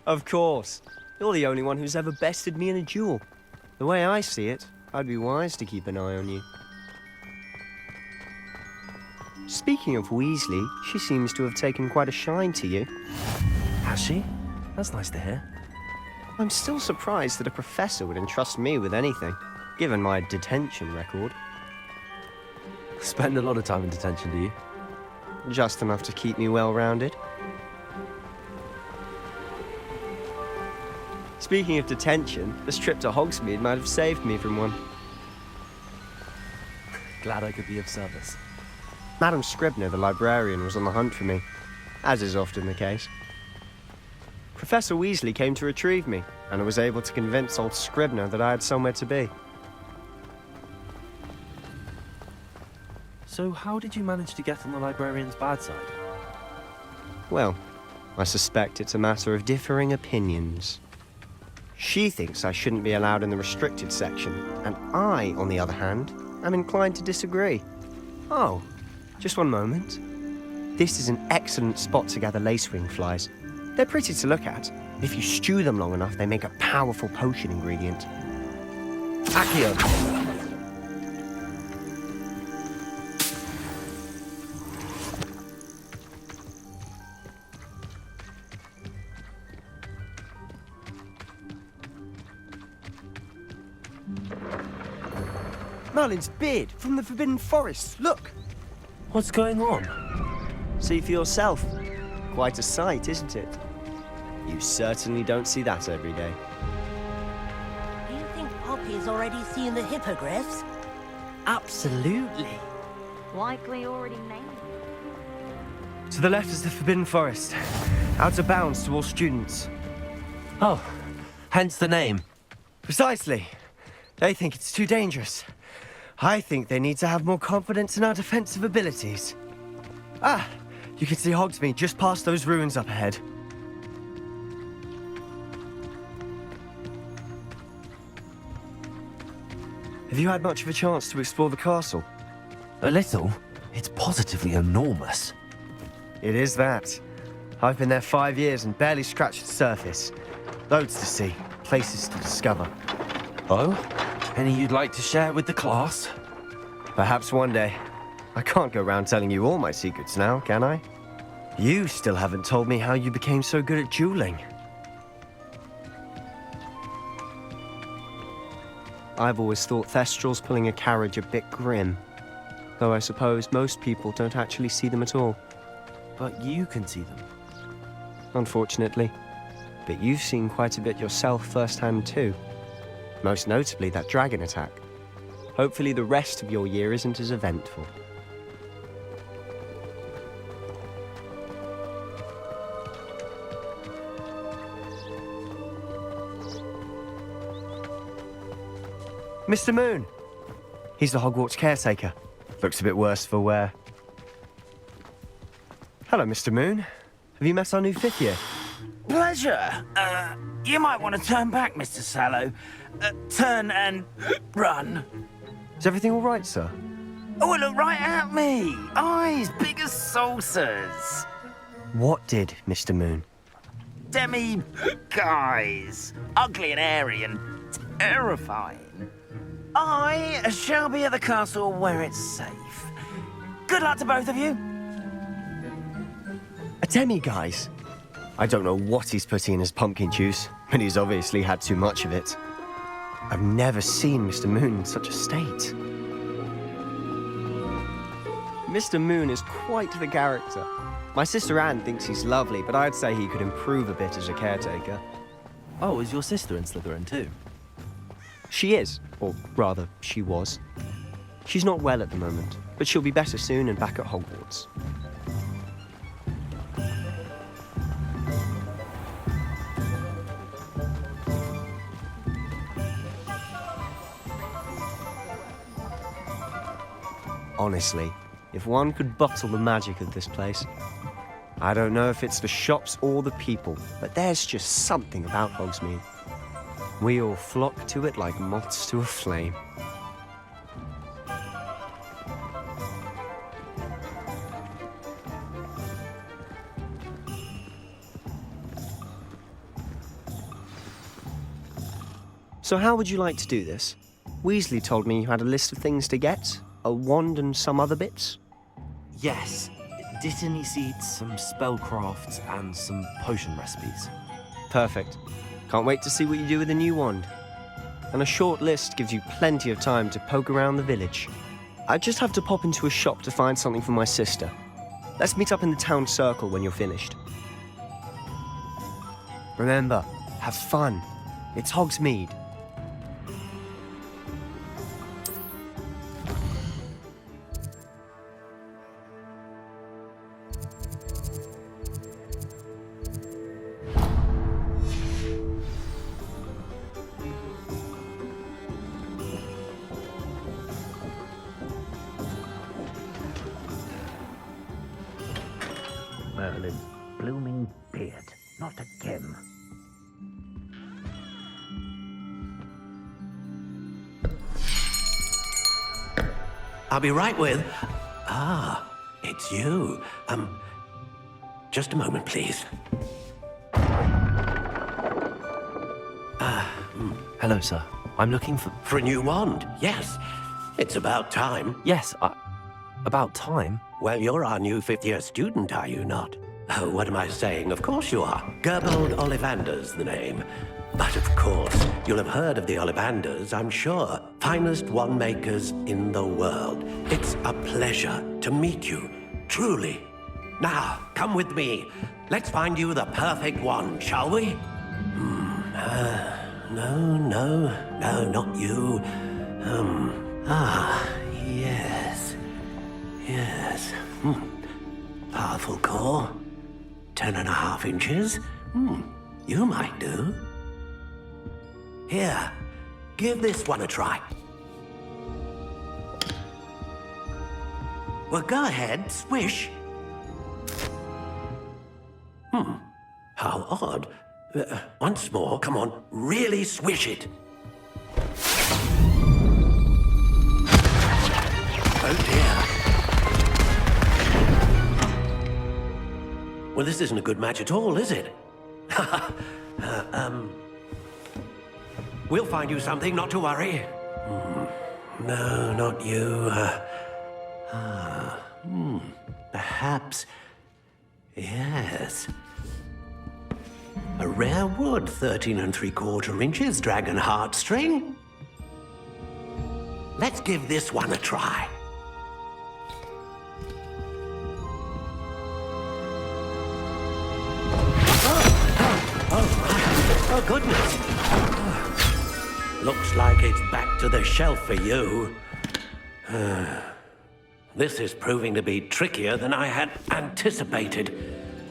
Of course. You're the only one who's ever bested me in a duel. The way I see it, I'd be wise to keep an eye on you. Speaking of Weasley, she seems to have taken quite a shine to you. Has she? That's nice to hear. I'm still surprised that a professor would entrust me with anything, given my detention record. Spend a lot of time in detention, do you? Just enough to keep me well-rounded. Speaking of detention, this trip to Hogsmeade might have saved me from one. Glad I could be of service. Madam Scribner, the librarian, was on the hunt for me, as is often the case. Professor Weasley came to retrieve me, and I was able to convince old Scribner that I had somewhere to be. So how did you manage to get on the librarian's bad side? Well, I suspect it's a matter of differing opinions. She thinks I shouldn't be allowed in the restricted section, and I, on the other hand, am inclined to disagree. Oh, just one moment. This is an excellent spot to gather lacewing flies. They're pretty to look at. If you stew them long enough, they make a powerful potion ingredient. Accio! Merlin's beard from the Forbidden Forest, look! What's going on? See for yourself. Quite a sight, isn't it? You certainly don't see that every day. Do you think Poppy's already seen the hippogriffs? Absolutely. Likely already named. To the left is the Forbidden Forest. Out of bounds to all students. Oh, hence the name. Precisely. They think it's too dangerous. I think they need to have more confidence in our defensive abilities. Ah, you can see Hogsmeade just past those ruins up ahead. Have you had much of a chance to explore the castle? A little. It's positively enormous. It is that. I've been there 5 years and barely scratched the surface. Loads to see, places to discover. Oh? Any you'd like to share with the class? Perhaps one day. I can't go around telling you all my secrets now, can I? You still haven't told me how you became so good at dueling. I've always thought Thestrals pulling a carriage a bit grim. Though I suppose most people don't actually see them at all. But you can see them. Unfortunately. But you've seen quite a bit yourself firsthand too. Most notably that dragon attack. Hopefully the rest of your year isn't as eventful. Mr. Moon! He's the Hogwarts caretaker. Looks a bit worse for wear. Hello, Mr. Moon. Have you met our new 5th year? Pleasure. You might want to turn back, Mr. Sallow. Turn and run. Is everything all right, sir? Oh, look right at me. Eyes big as saucers. What did, Mr. Moon? Guys. Ugly and airy and terrifying. I shall be at the castle where it's safe. Good luck to both of you. A demi-guise? I don't know what he's putting in his pumpkin juice, but he's obviously had too much of it. I've never seen Mr. Moon in such a state. Mr. Moon is quite the character. My sister Anne thinks he's lovely, but I'd say he could improve a bit as a caretaker. Oh, is your sister in Slytherin too? She is, or rather, she was. She's not well at the moment, but she'll be better soon and back at Hogwarts. Honestly, if one could bottle the magic of this place. I don't know if it's the shops or the people, but there's just something about Hogsmeade. We all flock to it like moths to a flame. So how would you like to do this? Weasley told me you had a list of things to get, a wand and some other bits. Yes, Dittany seeds, some spellcrafts, and some potion recipes. Perfect. Can't wait to see what you do with the new wand. And a short list gives you plenty of time to poke around the village. I just have to pop into a shop to find something for my sister. Let's meet up in the town circle when you're finished. Remember, have fun. It's Hogsmeade. Merlin's blooming beard, not again. I'll be right with... Ah, it's you. Just a moment, please. Hello, sir. I'm looking for... For a new wand, yes. It's about time. Yes, about time? Well, you're our new fifth-year student, are you not? Oh, what am I saying? Of course you are. Gerbold Ollivander's the name. But of course, you'll have heard of the Ollivanders, I'm sure. Finest wand makers in the world. It's a pleasure to meet you, truly. Now, come with me. Let's find you the perfect wand, shall we? No, not you. Yes. Powerful core. 10.5 inches. You might do. Here, give this one a try. Well, go ahead, swish. How odd. Once more, come on, really swish it. Oh dear. Well, this isn't a good match at all, is it? We'll find you something, not to worry. No, not you. Perhaps... Yes. A rare wood, 13 3/4 inches, dragon heartstring. Let's give this one a try. Oh, goodness. Looks like it's back to the shelf for you. This is proving to be trickier than I had anticipated.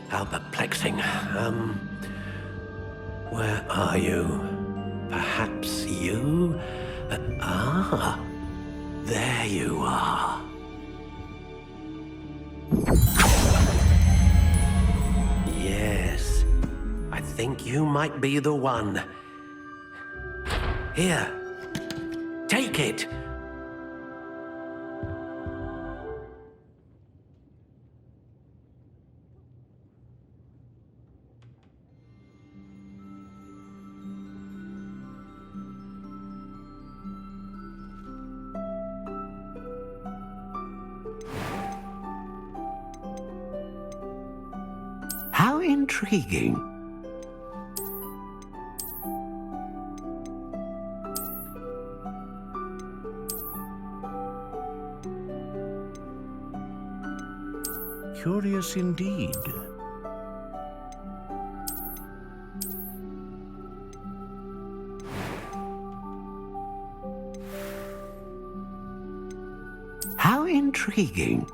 How perplexing. Where are you? Perhaps you? There you are. Yes, I think you might be the one. Here, take it. How intriguing. Curious indeed. How intriguing.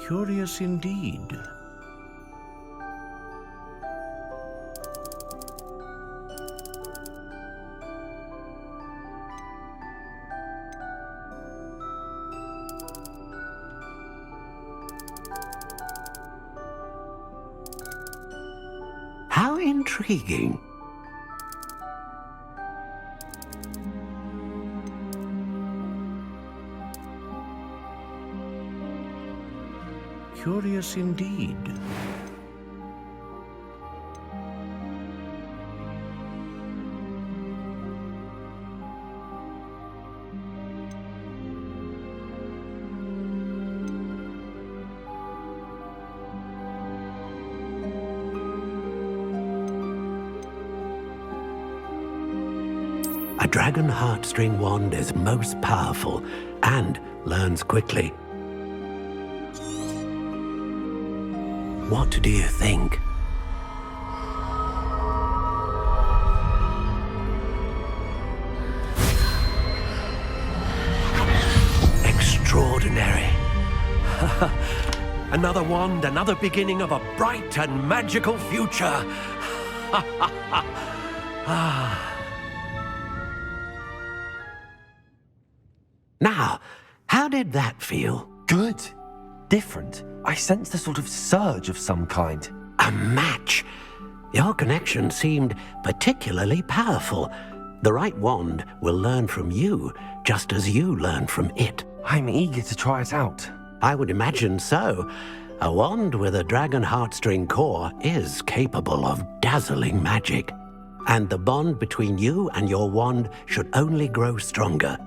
Curious indeed. How intriguing. curious indeed. A dragon heartstring wand is most powerful and learns quickly. What do you think? Extraordinary. Another wand, another beginning of a bright and magical future. Now, how did that feel? Good. Different. I sensed a sort of surge of some kind. A match. Your connection seemed particularly powerful. The right wand will learn from you, just as you learn from it. I'm eager to try it out. I would imagine so. A wand with a dragon heartstring core is capable of dazzling magic. And the bond between you and your wand should only grow stronger.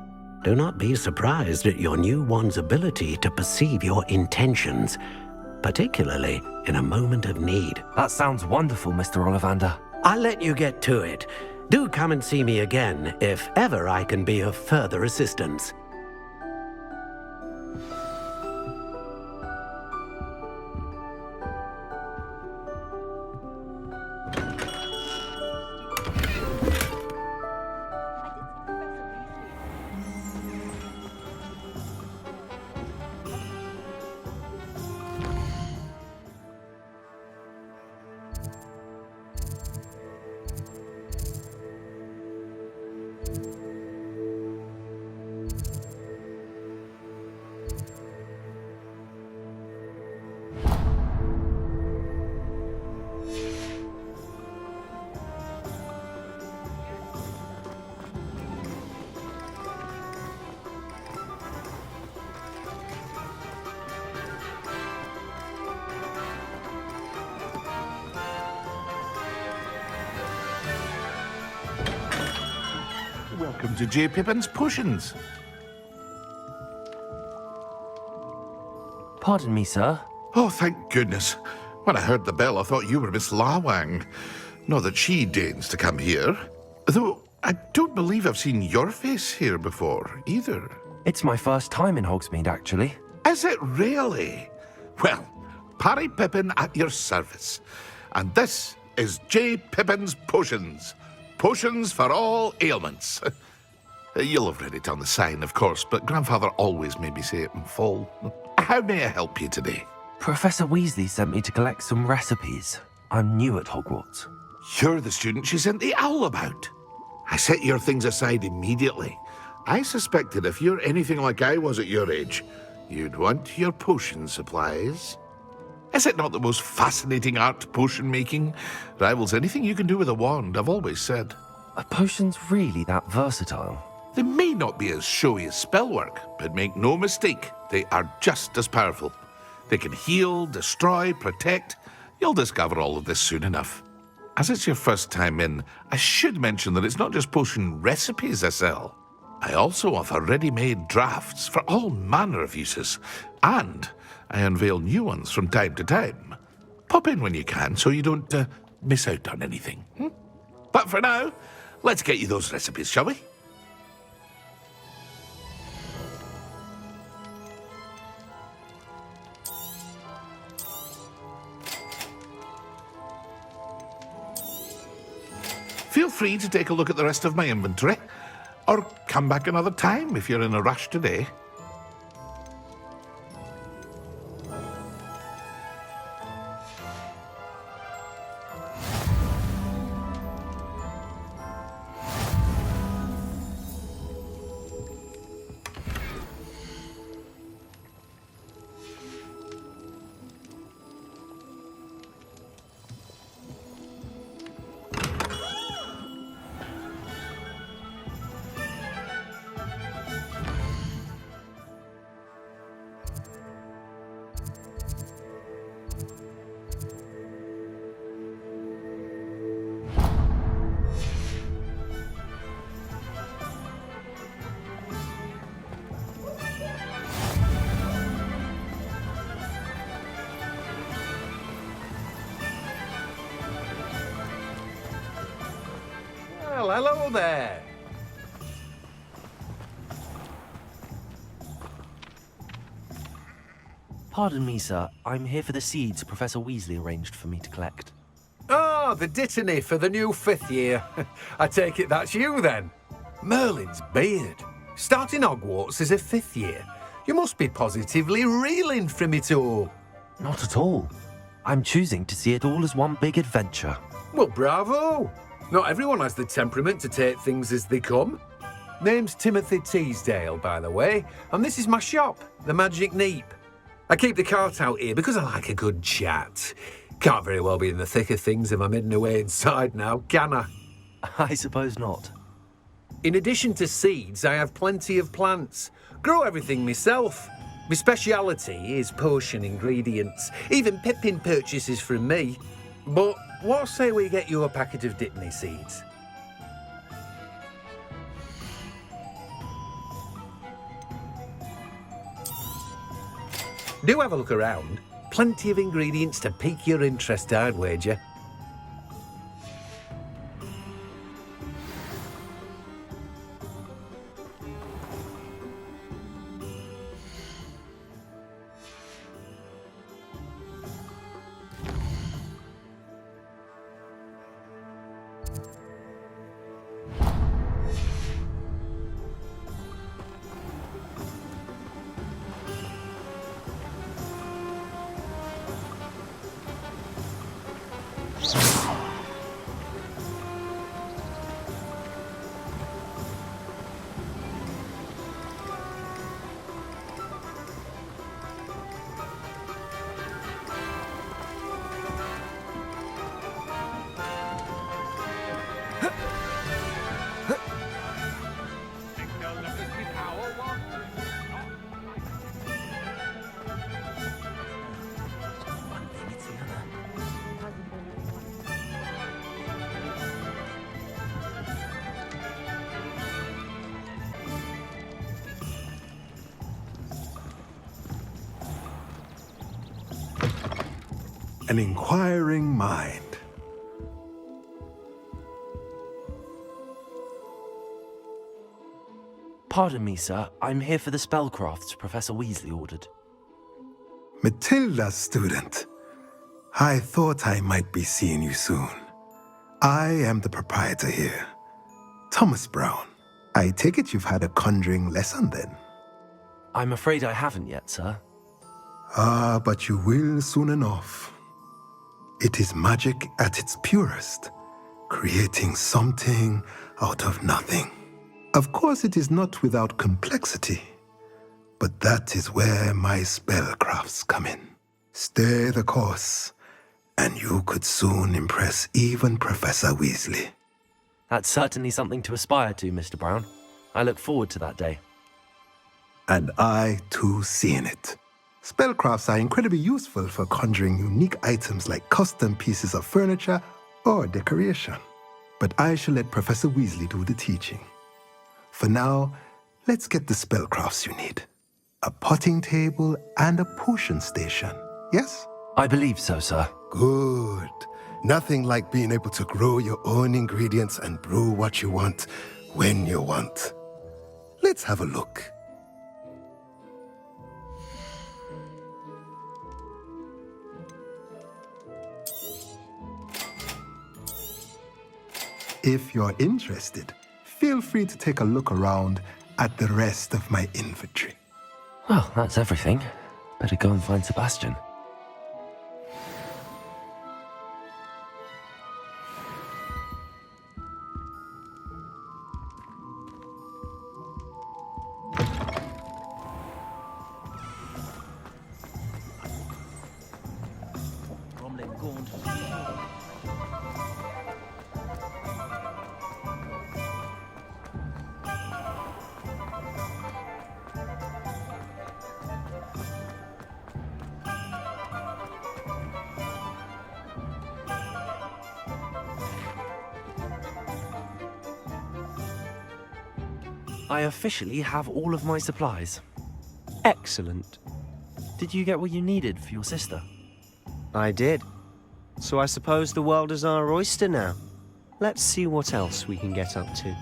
Do not be surprised at your new wand's ability to perceive your intentions, particularly in a moment of need. That sounds wonderful, Mr. Ollivander. I'll let you get to it. Do come and see me again if ever I can be of further assistance. Welcome to J. Pippin's Potions. Pardon me, sir. Oh, thank goodness. When I heard the bell, I thought you were Miss Lawang. Not that she deigns to come here. Though I don't believe I've seen your face here before, either. It's my first time in Hogsmeade, actually. Is it really? Well, Parry Pippin at your service. And this is J. Pippin's Potions. Potions for all ailments. You'll have read it on the sign, of course, but Grandfather always made me say it in full. How may I help you today? Professor Weasley sent me to collect some recipes. I'm new at Hogwarts. You're the student she sent the owl about. I set your things aside immediately. I suspected if you're anything like I was at your age, you'd want your potion supplies. Is it not the most fascinating art, potion making? Rivals anything you can do with a wand, I've always said. Are potions really that versatile? They may not be as showy as spellwork, but make no mistake, they are just as powerful. They can heal, destroy, protect. You'll discover all of this soon enough. As it's your first time in, I should mention that it's not just potion recipes I sell. I also offer ready-made drafts for all manner of uses, and I unveil new ones from time to time. Pop in when you can so you don't miss out on anything. But for now, let's get you those recipes, shall we? Feel free to take a look at the rest of my inventory, or come back another time if you're in a rush today. Well, hello there. Pardon me, sir. I'm here for the seeds Professor Weasley arranged for me to collect. Oh, the dittany for the new 5th year. I take it that's you, then. Merlin's beard. Starting Hogwarts as a 5th year. You must be positively reeling from it all. Not at all. I'm choosing to see it all as one big adventure. Well, bravo. Not everyone has the temperament to take things as they come. Name's Timothy Teasdale, by the way, and this is my shop, the Magic Neep. I keep the cart out here because I like a good chat. Can't very well be in the thick of things if I'm hidden away inside now, can I? I suppose not. In addition to seeds, I have plenty of plants. Grow everything myself. My speciality is potion ingredients. Even Pippin purchases from me. But what say we get you a packet of Dittany seeds? Do have a look around. Plenty of ingredients to pique your interest, I'd wager. An inquiring mind. Pardon me, sir. I'm here for the spellcrafts Professor Weasley ordered. Matilda's student. I thought I might be seeing you soon. I am the proprietor here, Thomas Brown. I take it you've had a conjuring lesson then? I'm afraid I haven't yet, sir. Ah, but you will soon enough. It is magic at its purest, creating something out of nothing. Of course, it is not without complexity, but that is where my spellcrafts come in. Stay the course, and you could soon impress even Professor Weasley. That's certainly something to aspire to, Mr. Brown. I look forward to that day. And I, too, seeing it. Spellcrafts are incredibly useful for conjuring unique items like custom pieces of furniture or decoration. But I shall let Professor Weasley do the teaching. For now, let's get the spellcrafts you need. A potting table and a potion station, yes? I believe so, sir. Good. Nothing like being able to grow your own ingredients and brew what you want when you want. Let's have a look. If you're interested, feel free to take a look around at the rest of my inventory. Well, that's everything. Better go and find Sebastian. I officially have all of my supplies. Excellent. Did you get what you needed for your sister? I did. So I suppose the world is our oyster now. let's see what else we can get up to.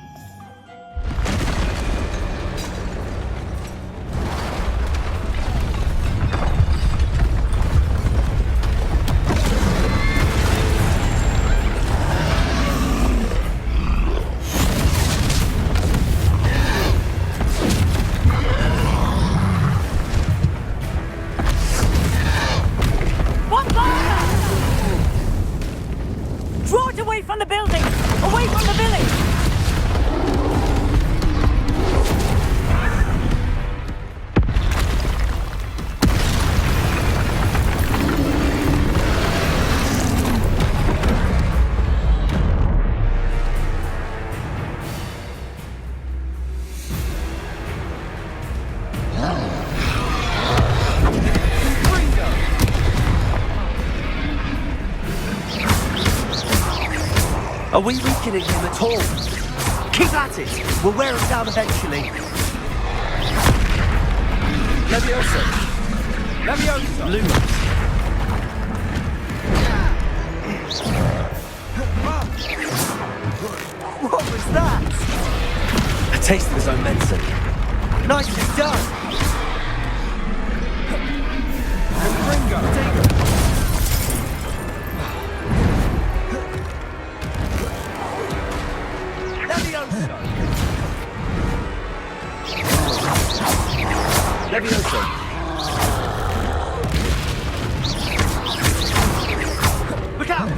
Draw it away from the building! Away from the village! Are we weakening him at all? Keep at it! We'll wear him down eventually. Levioso! Levioso! Luma. What was that? A taste of his own medicine. Nicely done! Ringo! Levioso! Look out!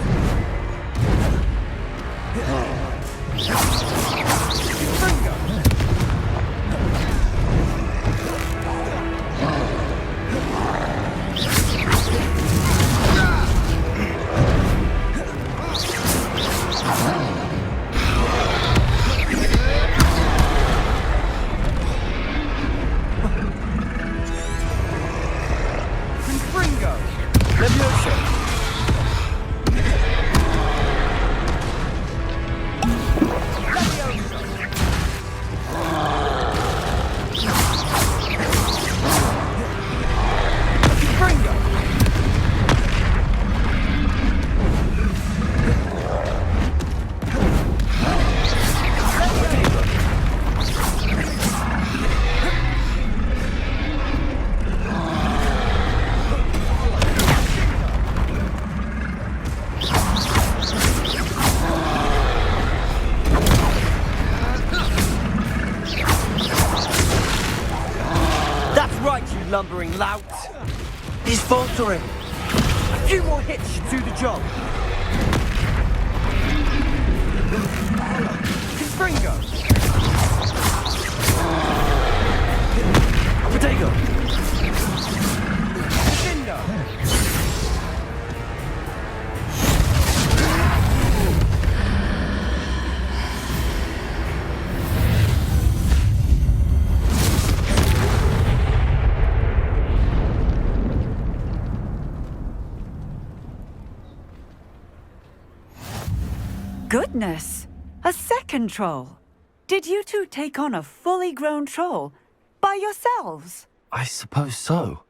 Lumbering lout. He's faltering. A few more hits should do the job. Confringo. Potato. Nintendo. Goodness! A second troll! Did you two take on a fully grown troll? By yourselves? I suppose so.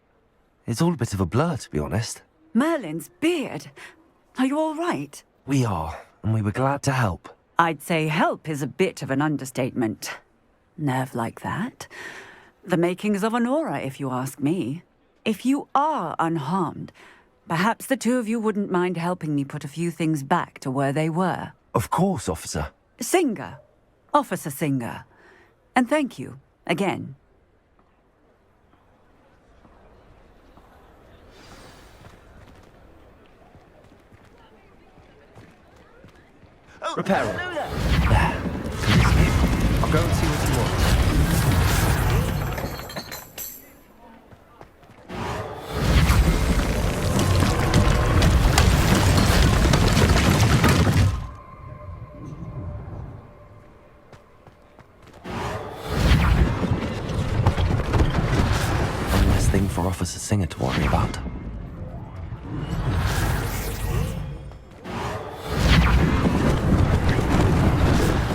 It's all a bit of a blur, to be honest. Merlin's beard. Are you all right? We are, and we were glad to help. I'd say help is a bit of an understatement. Nerve like that. The makings of an aura, if you ask me. If you are unharmed, perhaps the two of you wouldn't mind helping me put a few things back to where they were. Of course, officer. Singer. Officer Singer. And thank you, again. Reparo. There. I'll go and see what you want. For Officer Singer to worry about.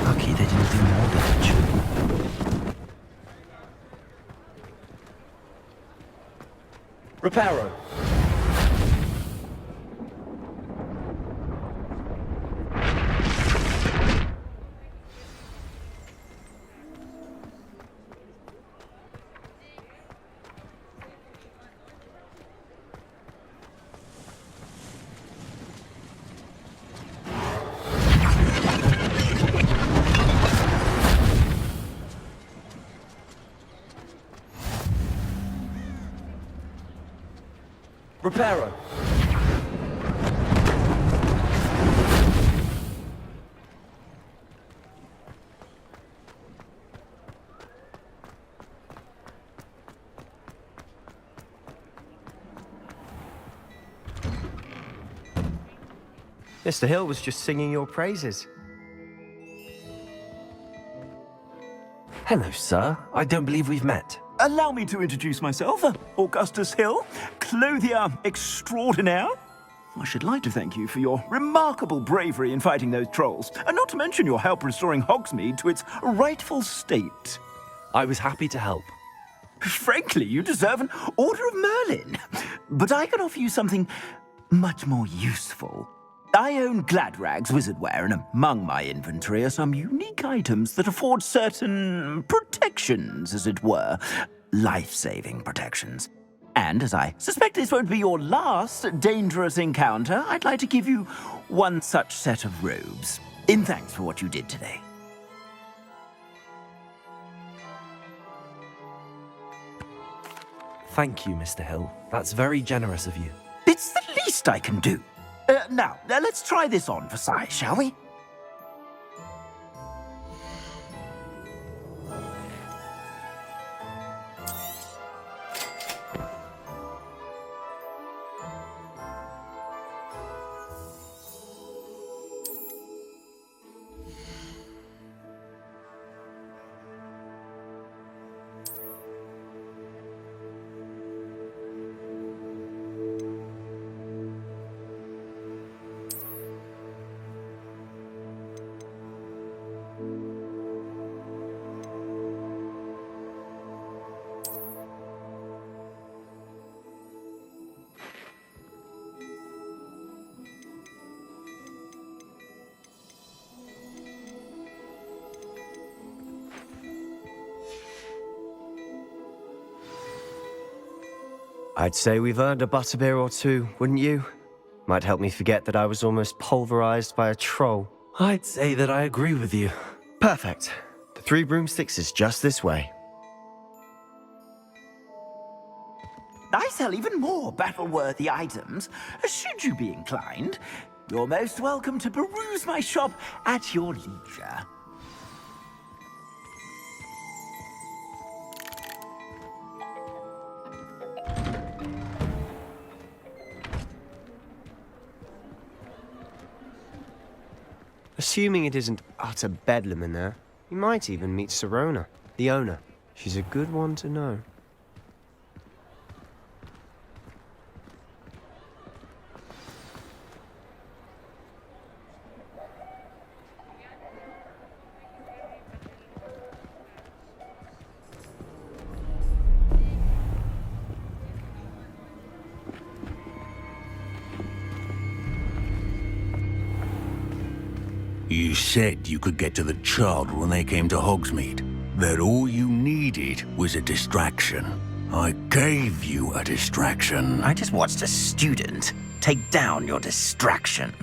Lucky they didn't do more damage. Reparo. Reparo. Mr. Hill was just singing your praises. Hello, sir. I don't believe we've met. Allow me to introduce myself, Augustus Hill, clothier extraordinaire. I should like to thank you for your remarkable bravery in fighting those trolls, and not to mention your help restoring Hogsmeade to its rightful state. I was happy to help. Frankly, you deserve an Order of Merlin. But I can offer you something much more useful. I own Gladrag's wizardware, and among my inventory are some unique items that afford certain protections, as it were. Life-saving protections. And as I suspect this won't be your last dangerous encounter, I'd like to give you one such set of robes, in thanks for what you did today. Thank you, Mr. Hill. That's very generous of you. It's the least I can do. Now, let's try this on for size, shall we? I'd say we've earned a butterbeer or two, wouldn't you? Might help me forget that I was almost pulverized by a troll. I'd say that I agree with you. Perfect. The 3 broomsticks is just this way. I sell even more battle-worthy items. Should you be inclined, you're most welcome to peruse my shop at your leisure. Assuming it isn't utter bedlam in there, you might even meet Sirona, the owner. She's a good one to know. You said you could get to the child when they came to Hogsmeade. That all you needed was a distraction. I gave you a distraction. I just watched a student take down your distraction.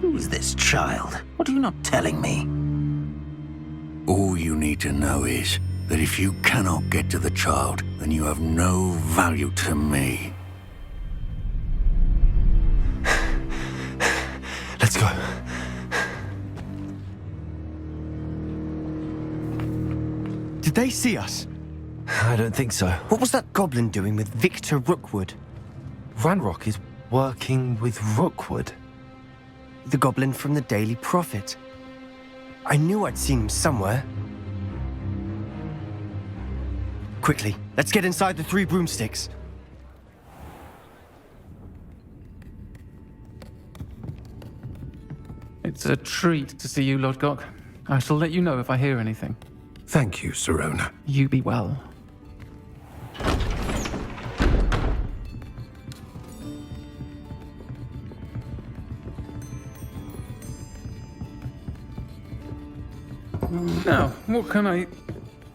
Who's this child? What are you not telling me? All you need to know is that if you cannot get to the child, then you have no value to me. Let's go. Did they see us? I don't think so. What was that goblin doing with Victor Rookwood? Ranrock is working with Rookwood. The goblin from the Daily Prophet. I knew I'd seen him somewhere. Quickly, let's get inside the 3 broomsticks. It's a treat to see you, Lodgok. I shall let you know if I hear anything. Thank you, Sirona. You be well. Now, what can I...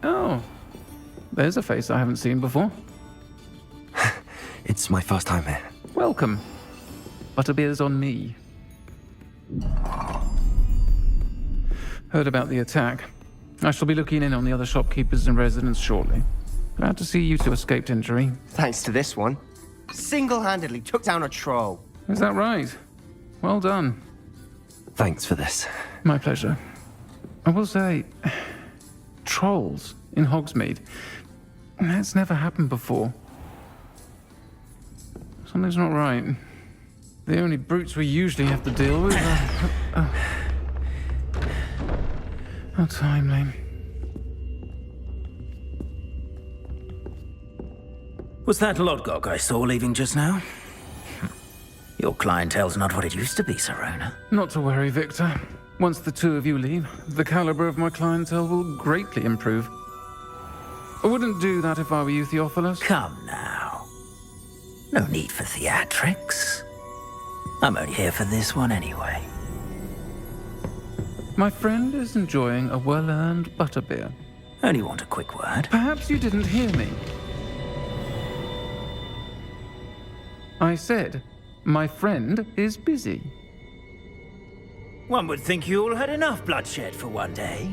Oh, there's a face I haven't seen before. It's my first time here. Welcome. Butterbeer's on me. Heard about the attack. I shall be looking in on the other shopkeepers and residents shortly. Glad to see you two escaped injury. Thanks to this one. Single-handedly took down a troll. Is that right? Well done. Thanks for this. My pleasure. I will say, trolls in Hogsmeade. That's never happened before. Something's not right. The only brutes we usually have to deal with are... How timely. Was that Lodgok I saw leaving just now? Your clientele's not what it used to be, Sirona. Not to worry, Victor. Once the two of you leave, the caliber of my clientele will greatly improve. I wouldn't do that if I were you, Theophilus. Come now. No need for theatrics. I'm only here for this one anyway. My friend is enjoying a well-earned butterbeer. Only want a quick word. Perhaps you didn't hear me. I said, my friend is busy. One would think you all had enough bloodshed for one day.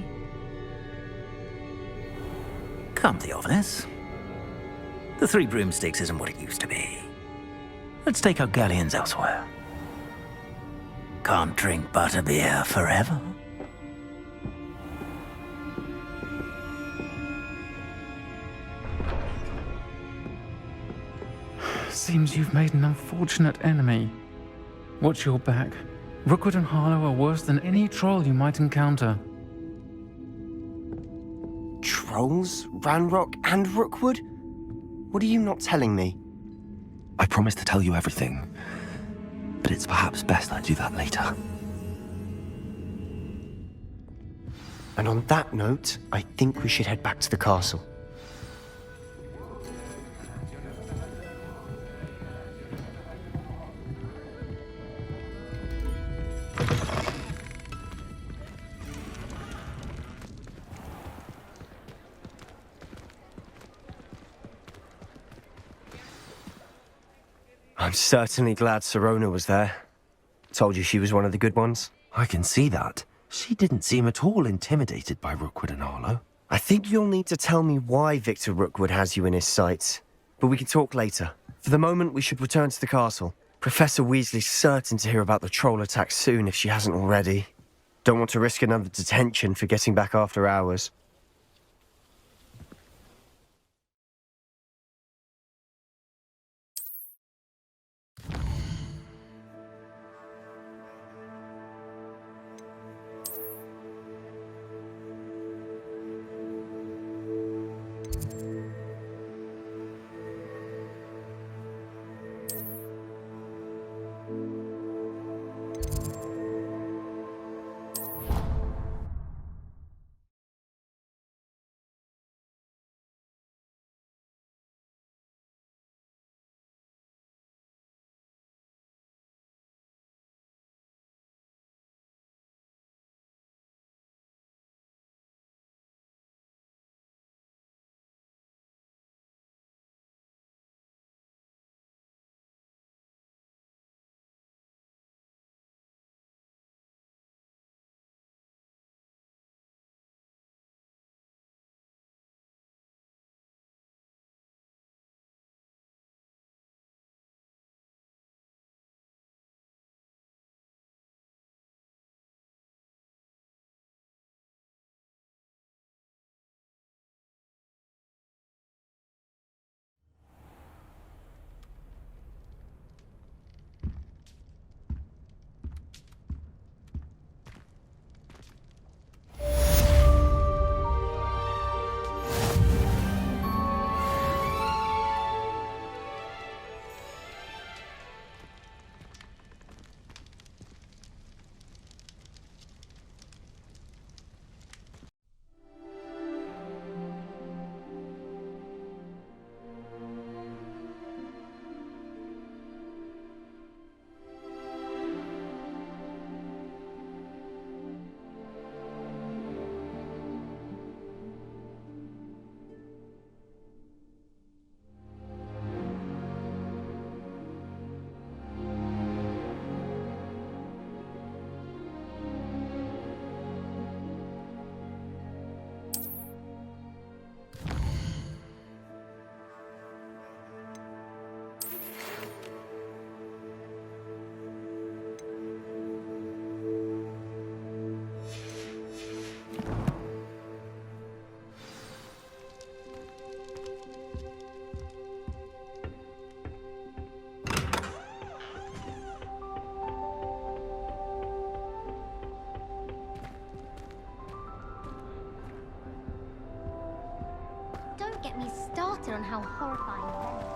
Come, Theophilus. The Three Broomsticks isn't what it used to be. Let's take our galleons elsewhere. Can't drink butterbeer forever. Seems you've made an unfortunate enemy. Watch your back. Rookwood and Harlow are worse than any troll you might encounter. Trolls? Ranrock and Rookwood? What are you not telling me? I promised to tell you everything, but it's perhaps best I do that later. And on that note, I think we should head back to the castle. I'm certainly glad Sirona was there. Told you she was one of the good ones. I can see that. She didn't seem at all intimidated by Rookwood and Harlow. I think you'll need to tell me why Victor Rookwood has you in his sights. But we can talk later. For the moment, we should return to the castle. Professor Weasley's certain to hear about the troll attack soon if she hasn't already. Don't want to risk another detention for getting back after hours. get me started on how horrifying it is.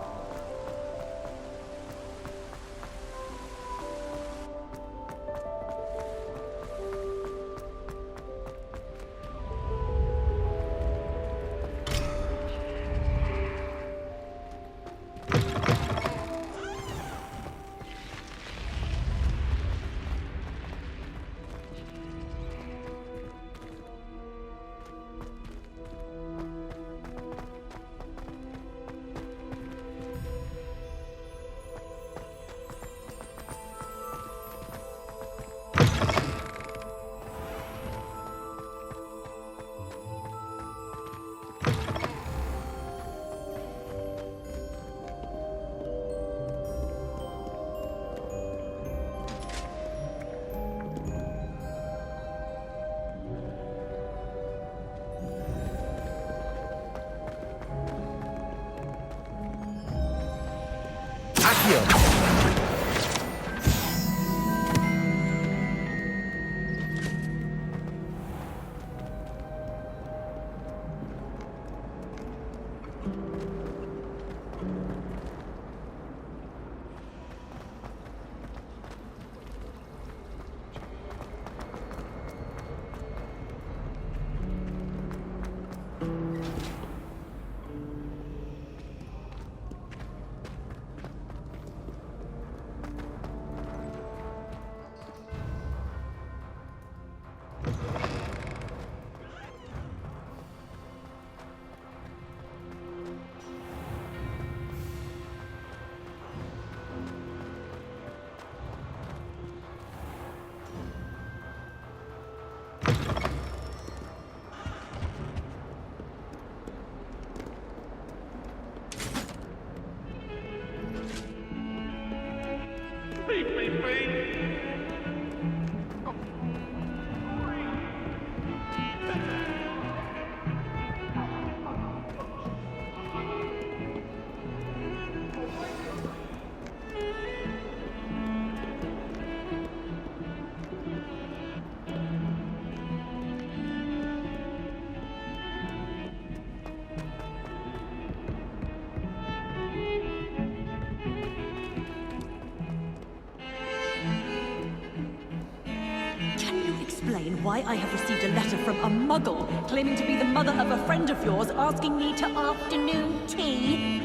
Why I have received a letter from a muggle claiming to be the mother of a friend of yours asking me to afternoon tea?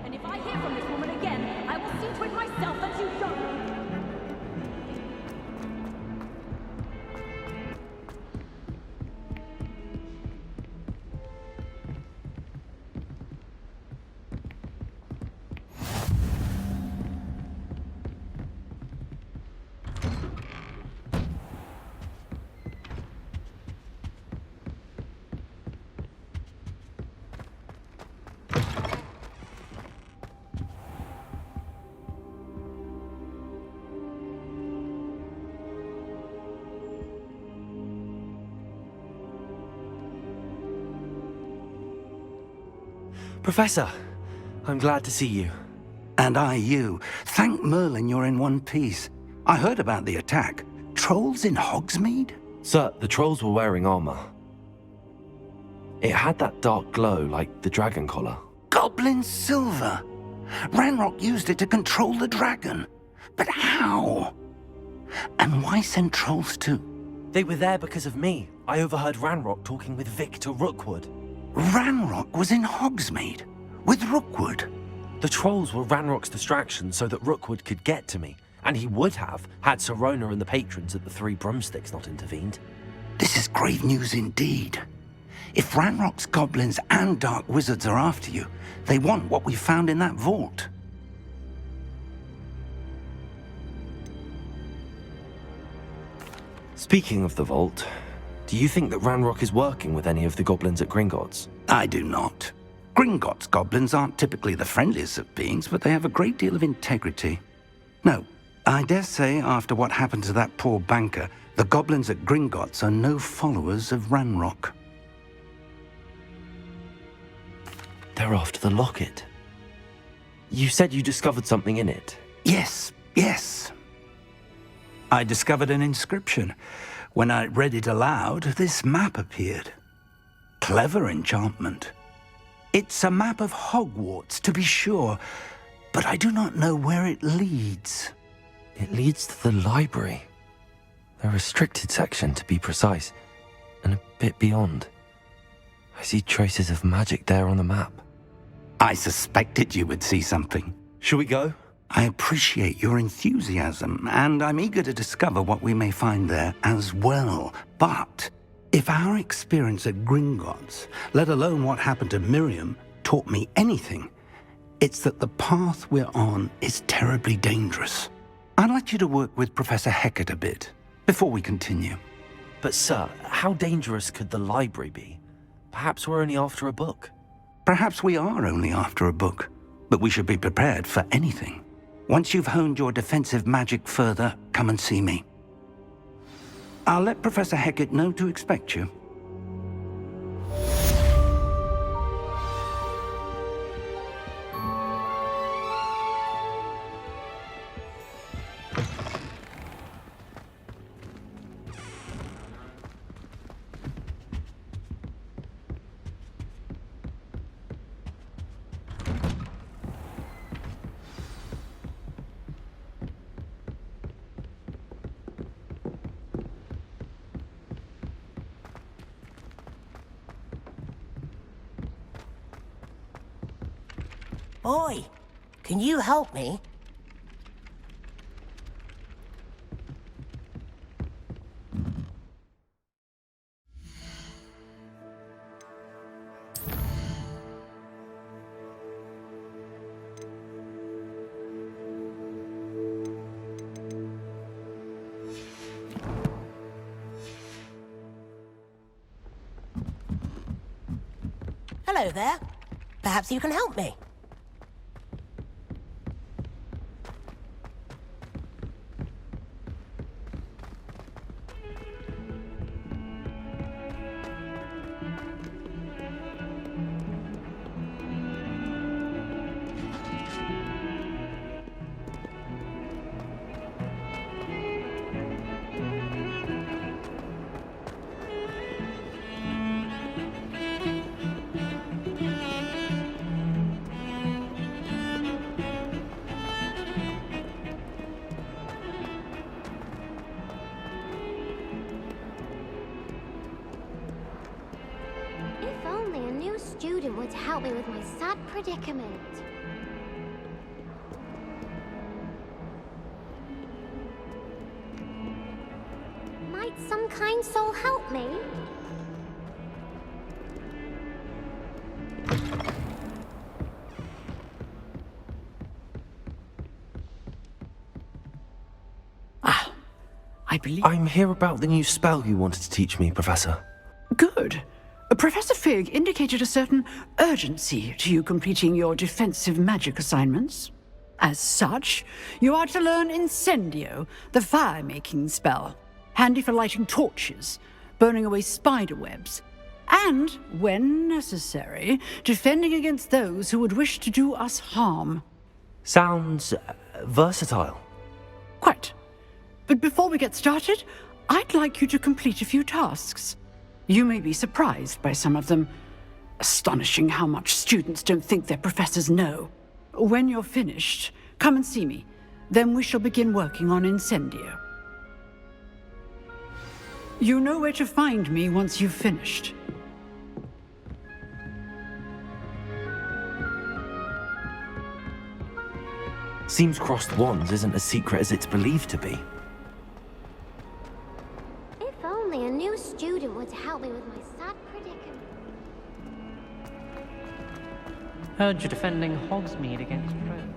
And if I hear from this woman again, I will see to it myself that you don't. Professor, I'm glad to see you. And I you. Thank Merlin you're in one piece. I heard about the attack. Trolls in Hogsmeade? Sir, the trolls were wearing armor. It had that dark glow like the dragon collar. Goblin silver! Ranrock used it to control the dragon. But how? And why send trolls too? They were there because of me. I overheard Ranrock talking with Victor Rookwood. Ranrock was in Hogsmeade? With Rookwood? The trolls were Ranrock's distraction so that Rookwood could get to me. And he would have, had Sirona and the patrons at the Three Broomsticks not intervened. This is grave news indeed. If Ranrock's goblins and dark wizards are after you, they want what we found in that vault. Speaking of the vault, do you think that Ranrock is working with any of the goblins at Gringotts? I do not. Gringotts goblins aren't typically the friendliest of beings, but they have a great deal of integrity. No, I dare say after what happened to that poor banker, the goblins at Gringotts are no followers of Ranrock. They're after the locket. You said you discovered something in it. Yes. I discovered an inscription. When I read it aloud, this map appeared. Clever enchantment. It's a map of Hogwarts, to be sure, but I do not know where it leads. It leads to the library. The restricted section, to be precise, and a bit beyond. I see traces of magic there on the map. I suspected you would see something. Shall we go? I appreciate your enthusiasm, and I'm eager to discover what we may find there as well. But if our experience at Gringotts, let alone what happened to Miriam, taught me anything, it's that the path we're on is terribly dangerous. I'd like you to work with Professor Hecat a bit before we continue. But sir, how dangerous could the library be? Perhaps we're only after a book. Perhaps we are only after a book, but we should be prepared for anything. Once you've honed your defensive magic further, come and see me. I'll let Professor Hecat know to expect you. Boy, can you help me? Hello there. Perhaps you can help me. Student would help me with my sad predicament. Might some kind soul help me? I believe... I'm here about the new spell you wanted to teach me, Professor. Good. Professor Fig indicated a certain urgency to you completing your defensive magic assignments. As such, you are to learn Incendio, the fire-making spell, handy for lighting torches, burning away spider webs, and, when necessary, defending against those who would wish to do us harm. Sounds versatile. Quite. But before we get started, I'd like you to complete a few tasks. You may be surprised by some of them. Astonishing how much students don't think their professors know. When you're finished, come and see me. Then we shall begin working on Incendio. You know where to find me once you've finished. Seems crossed wands isn't as secret as it's believed to be. If only a new student would help me with my sad predicament. Heard you're defending Hogsmeade against Tribulations.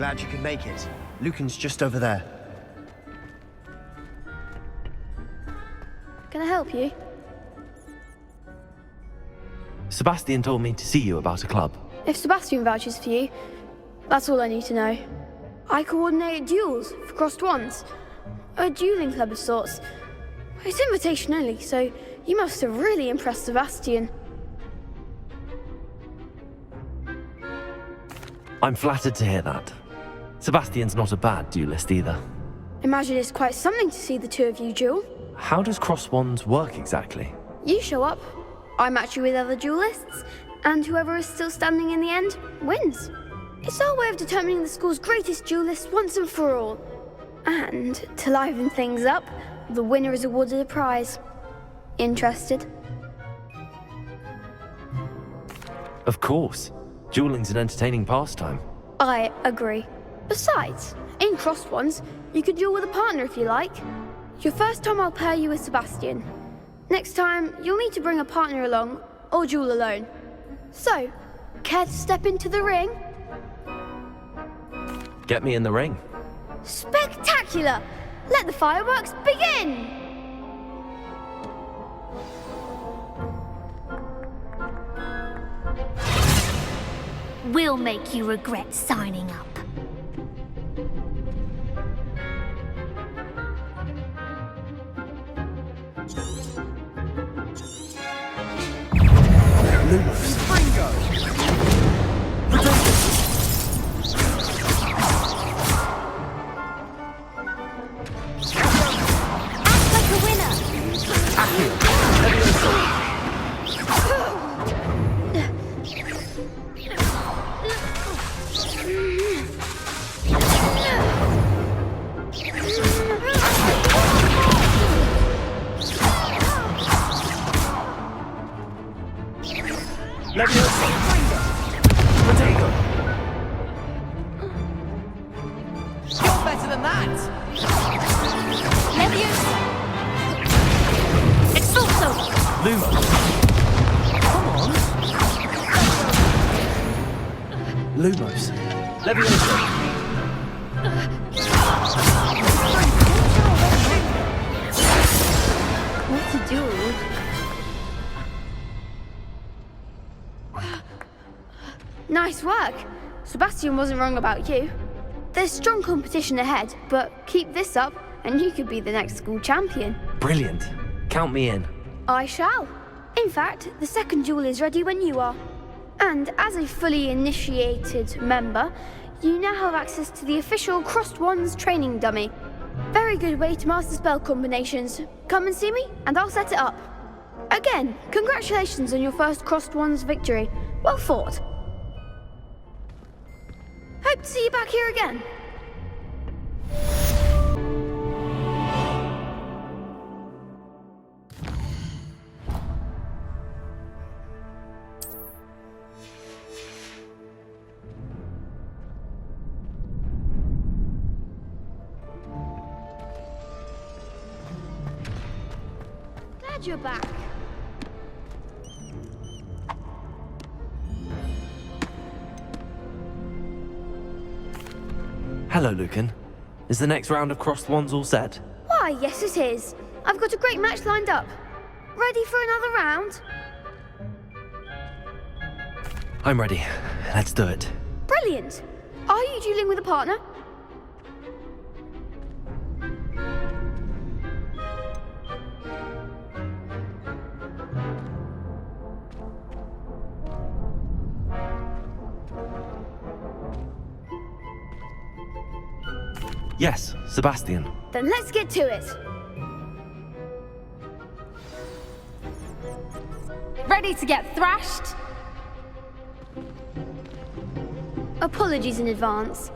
glad you could make it. Lucan's just over there. Can I help you? Sebastian told me to see you about a club. If Sebastian vouches for you, that's all I need to know. I coordinate duels for crossed wands. A dueling club of sorts. It's invitation only, so you must have really impressed Sebastian. I'm flattered to hear that. Sebastian's not a bad duelist either. Imagine it's quite something to see the two of you duel. How does cross wands work exactly? You show up, I match you with other duelists, and whoever is still standing in the end wins. It's our way of determining the school's greatest duelist once and for all. And to liven things up, the winner is awarded a prize. Interested? Of course. Dueling's an entertaining pastime. I agree. Besides, in crossed ones, you could duel with a partner if you like. Your first time I'll pair you with Sebastian. Next time, you'll need to bring a partner along, or duel alone. So, care to step into the ring? Get me in the ring. Spectacular! Let the fireworks begin! We'll make you regret signing up. You're better than that! Expulso! Luma! Come on! Lumos. Levioso. What to do? Nice work. Sebastian wasn't wrong about you. There's strong competition ahead, but keep this up and you could be the next school champion. Brilliant. Count me in. I shall. In fact, the second duel is ready when you are. And as a fully initiated member, you now have access to the official Crossed Wands training dummy. Very good way to master spell combinations. Come and see me, and I'll set it up. Again, congratulations on your first Crossed Wands victory. Well fought. Hope to see you back here again. Glad you're back. Hello, Lucan. Is the next round of crossed wands all set? Why, yes it is. I've got a great match lined up. Ready for another round? I'm ready. Let's do it. Brilliant. Are you dueling with a partner? Yes, Sebastian. Then let's get to it. Ready to get thrashed? Apologies in advance.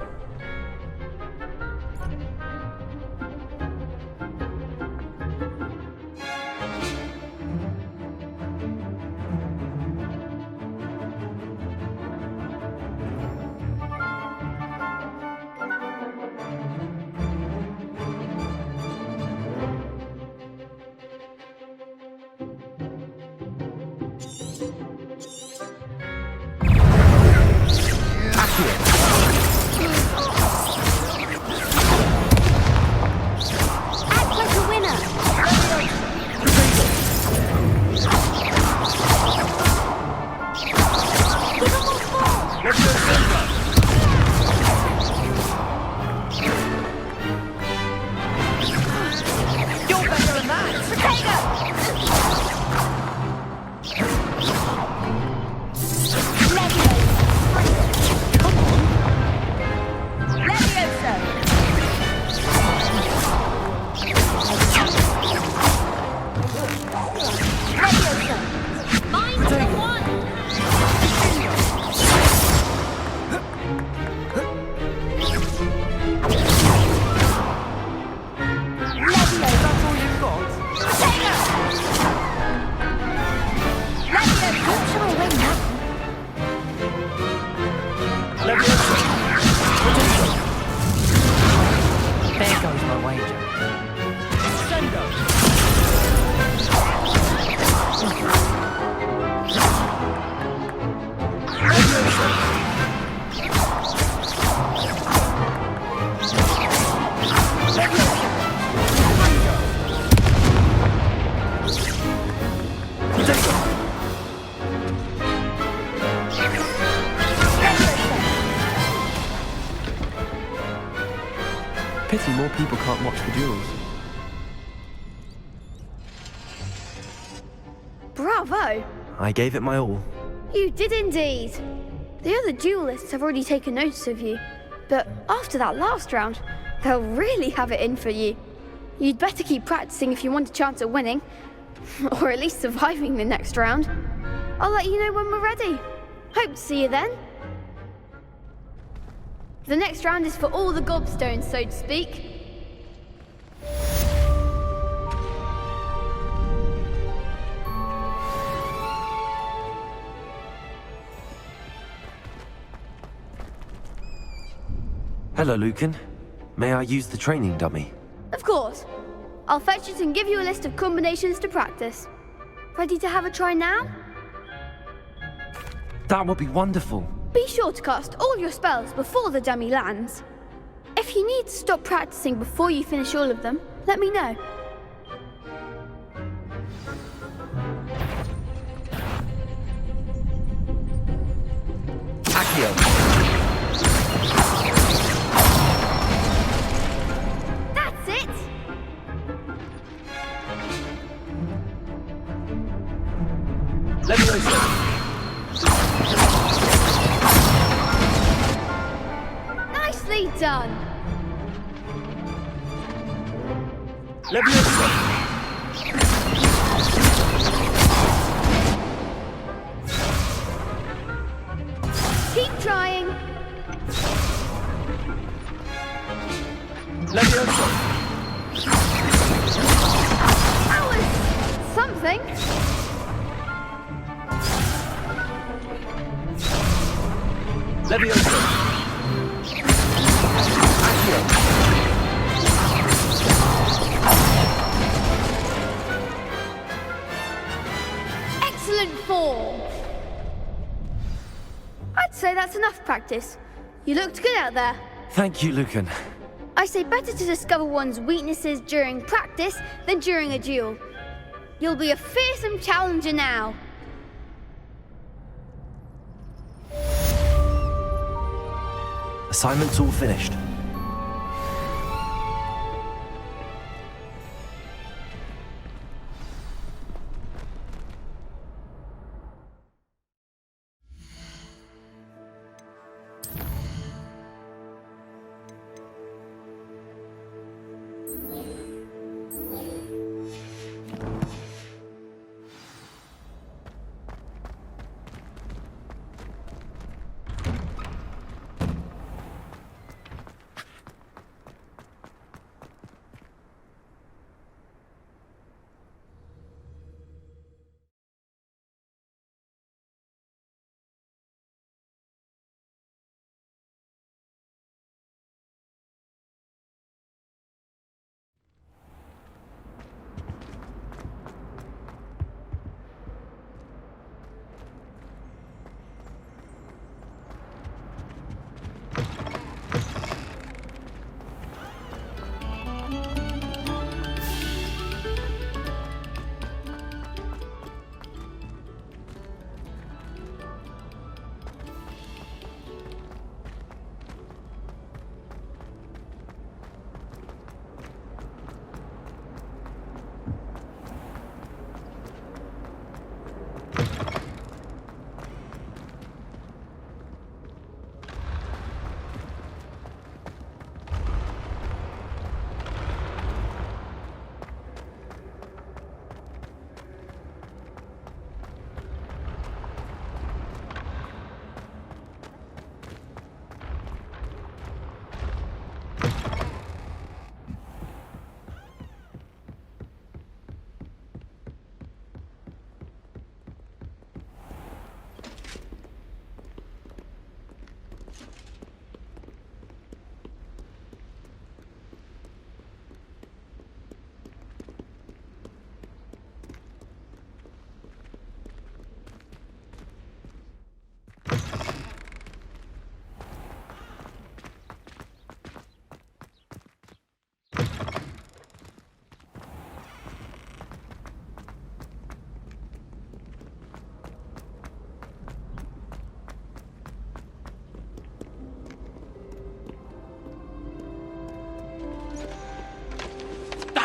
Pity more people can't watch the duels. Bravo! I gave it my all. You did indeed. The other duelists have already taken notice of you, but after that last round, they'll really have it in for you. You'd better keep practicing if you want a chance at winning, or at least surviving the next round. I'll let you know when we're ready. Hope to see you then. The next round is for all the gobstones, so to speak. Hello, Lucan. May I use the training dummy? Of course. I'll fetch it and give you a list of combinations to practice. Ready to have a try now? That would be wonderful. Be sure to cast all your spells before the dummy lands. If you need to stop practicing before you finish all of them, let me know. Accio. That's it! Leviosa. Nicely done! Leviosa. Keep trying! Leviosa. That was something. Leviosa. Accio. Excellent form! I'd say that's enough practice. You looked good out there. Thank you, Lucan. I say better to discover one's weaknesses during practice than during a duel. You'll be a fearsome challenger now. Assignment's all finished.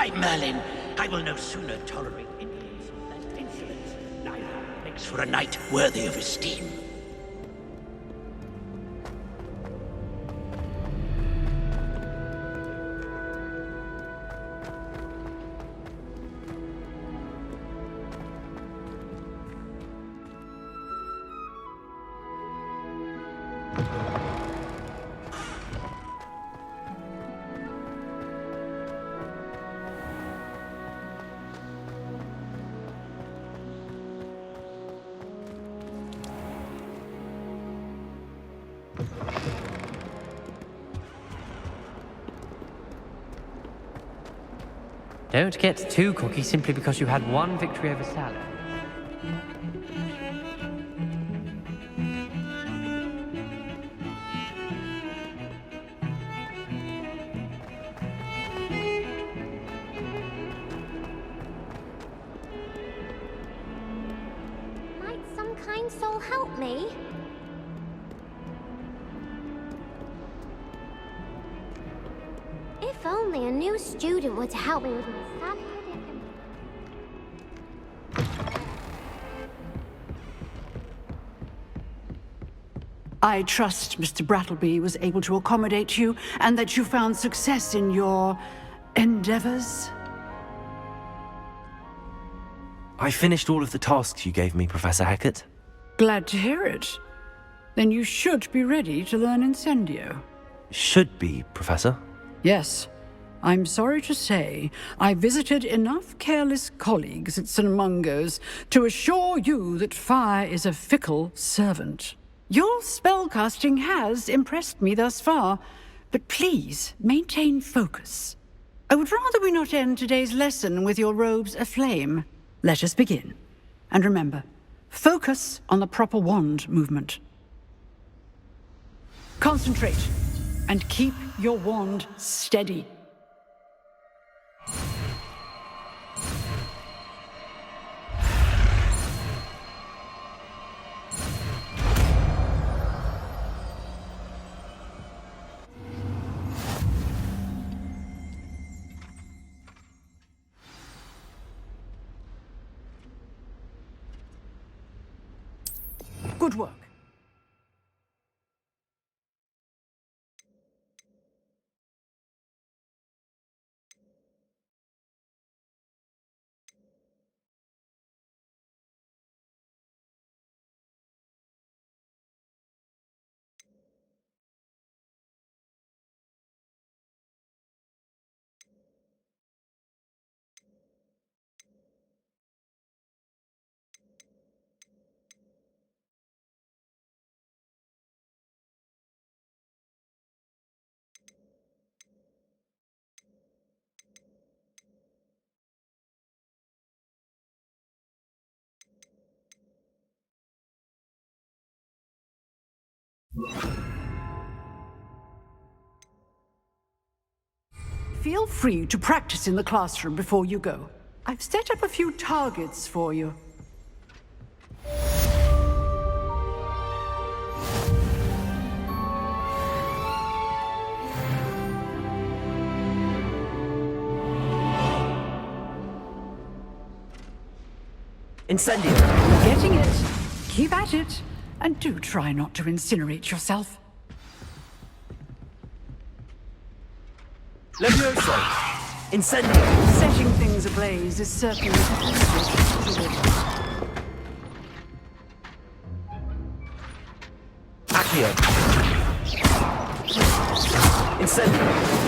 By Merlin, I will no sooner tolerate indolence than insolence. Neither makes for a knight worthy of esteem. Don't get too cocky simply because you had one victory over Sally. Might some kind soul help me? If only a new student were to help me with my sad predicament. I trust Mr. Brattleby was able to accommodate you and that you found success in your endeavors. I finished all of the tasks you gave me, Professor Hackett. Glad to hear it. Then you should be ready to learn Incendio. Should be, Professor. Yes. I'm sorry to say, I visited enough careless colleagues at St. Mungo's to assure you that fire is a fickle servant. Your spellcasting has impressed me thus far, but please maintain focus. I would rather we not end today's lesson with your robes aflame. Let us begin. And remember, focus on the proper wand movement. Concentrate, and keep your wand steady. Good work. Feel free to practice in the classroom before you go. I've set up a few targets for you. Incendio! Getting it. Keep at it. And do try not to incinerate yourself. Levioso! Incendio! Setting things ablaze is certainly easier. Accio! Incendio!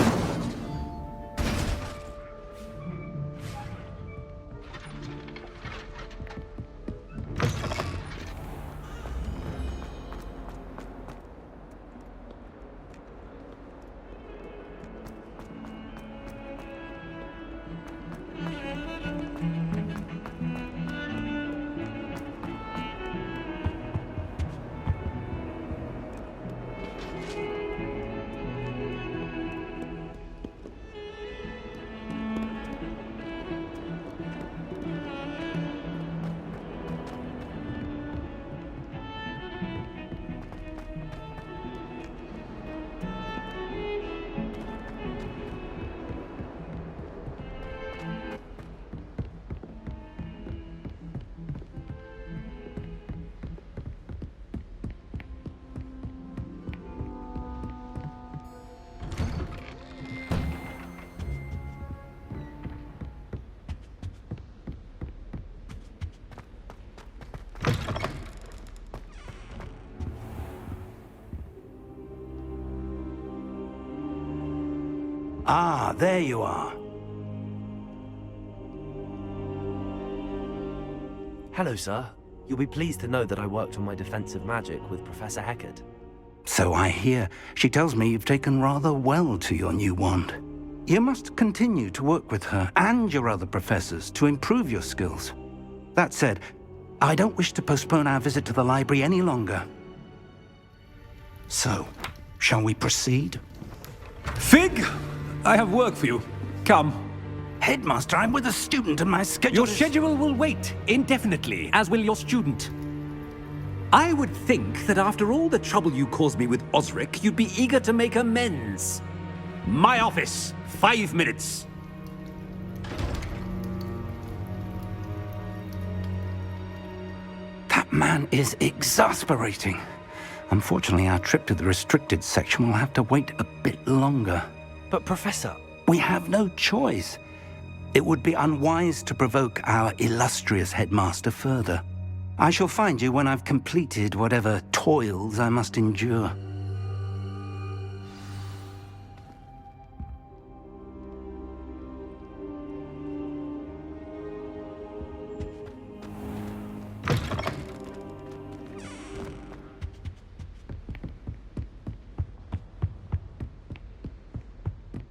Ah, there you are. Hello, sir. You'll be pleased to know that I worked on my defensive magic with Professor Heckard. So I hear. She tells me you've taken rather well to your new wand. You must continue to work with her and your other professors to improve your skills. That said, I don't wish to postpone our visit to the library any longer. So, shall we proceed? Fig! I have work for you. Come. Headmaster, I'm with a student and my schedule Your schedule will wait indefinitely, as will your student. I would think that after all the trouble you caused me with Osric, you'd be eager to make amends. My office, 5 minutes. That man is exasperating. Unfortunately, our trip to the restricted section will have to wait a bit longer. But Professor... We have no choice. It would be unwise to provoke our illustrious headmaster further. I shall find you when I've completed whatever toils I must endure.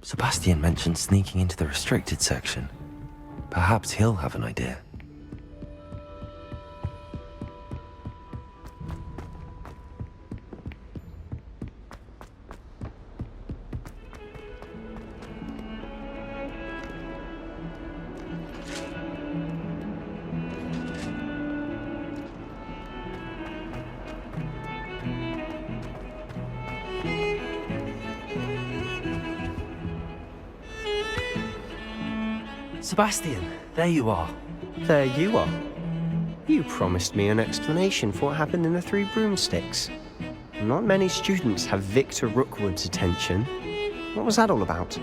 Sebastian mentioned sneaking into the restricted section. Perhaps he'll have an idea. Sebastian, there you are. There you are. You promised me an explanation for what happened in the Three Broomsticks. Not many students have Victor Rookwood's attention. What was that all about?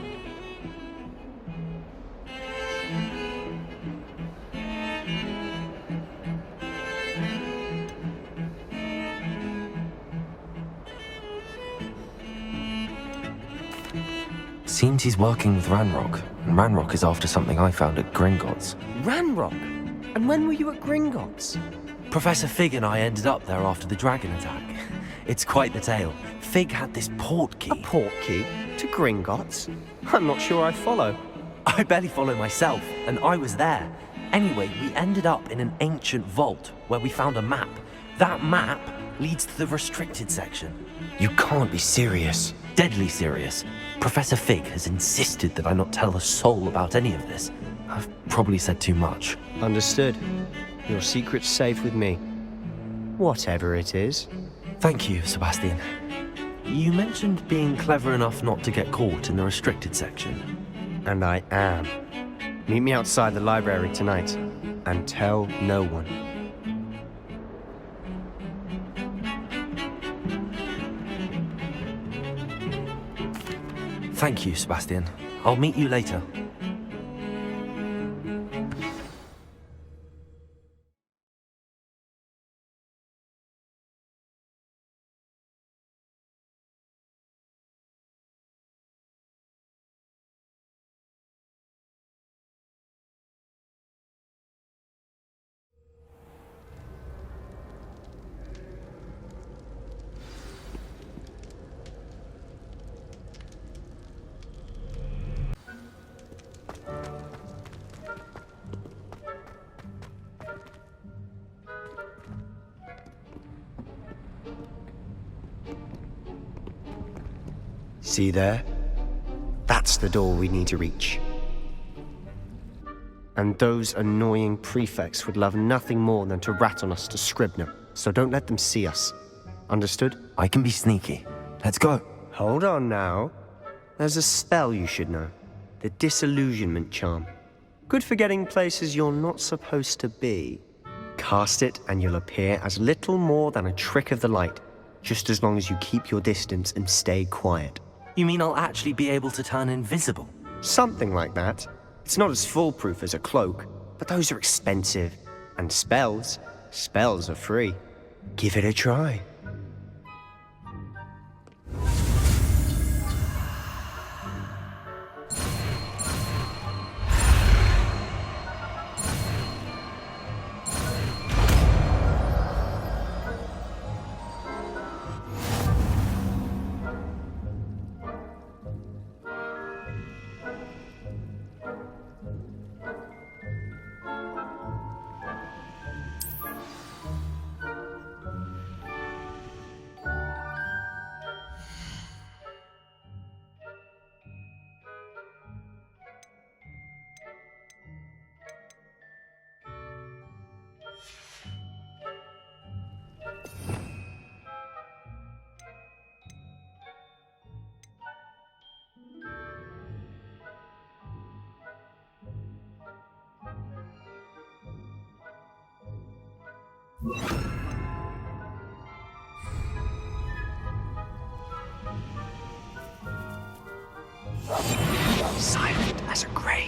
Seems he's working with Ranrock, and Ranrock is after something I found at Gringotts. Ranrock? And when were you at Gringotts? Professor Fig and I ended up there after the dragon attack. It's quite the tale. Fig had this port key. A port key? To Gringotts? I'm not sure I follow. I barely follow myself, and I was there. Anyway, we ended up in an ancient vault where we found a map. That map leads to the restricted section. You can't be serious. Deadly serious. Professor Fig has insisted that I not tell a soul about any of this. I've probably said too much. Understood. Your secret's safe with me. Whatever it is. Thank you, Sebastian. You mentioned being clever enough not to get caught in the restricted section. And I am. Meet me outside the library tonight, and tell no one. Thank you, Sebastian. I'll meet you later. See there? That's the door we need to reach. And those annoying prefects would love nothing more than to rat on us to Scribner, so don't let them see us. Understood? I can be sneaky. Let's go. Hold on now. There's a spell you should know. The Disillusionment Charm. Good for getting places you're not supposed to be. Cast it and you'll appear as little more than a trick of the light, just as long as you keep your distance and stay quiet. You mean I'll actually be able to turn invisible? Something like that. It's not as foolproof as a cloak, but those are expensive. And spells are free. Give it a try. Silent as a grave.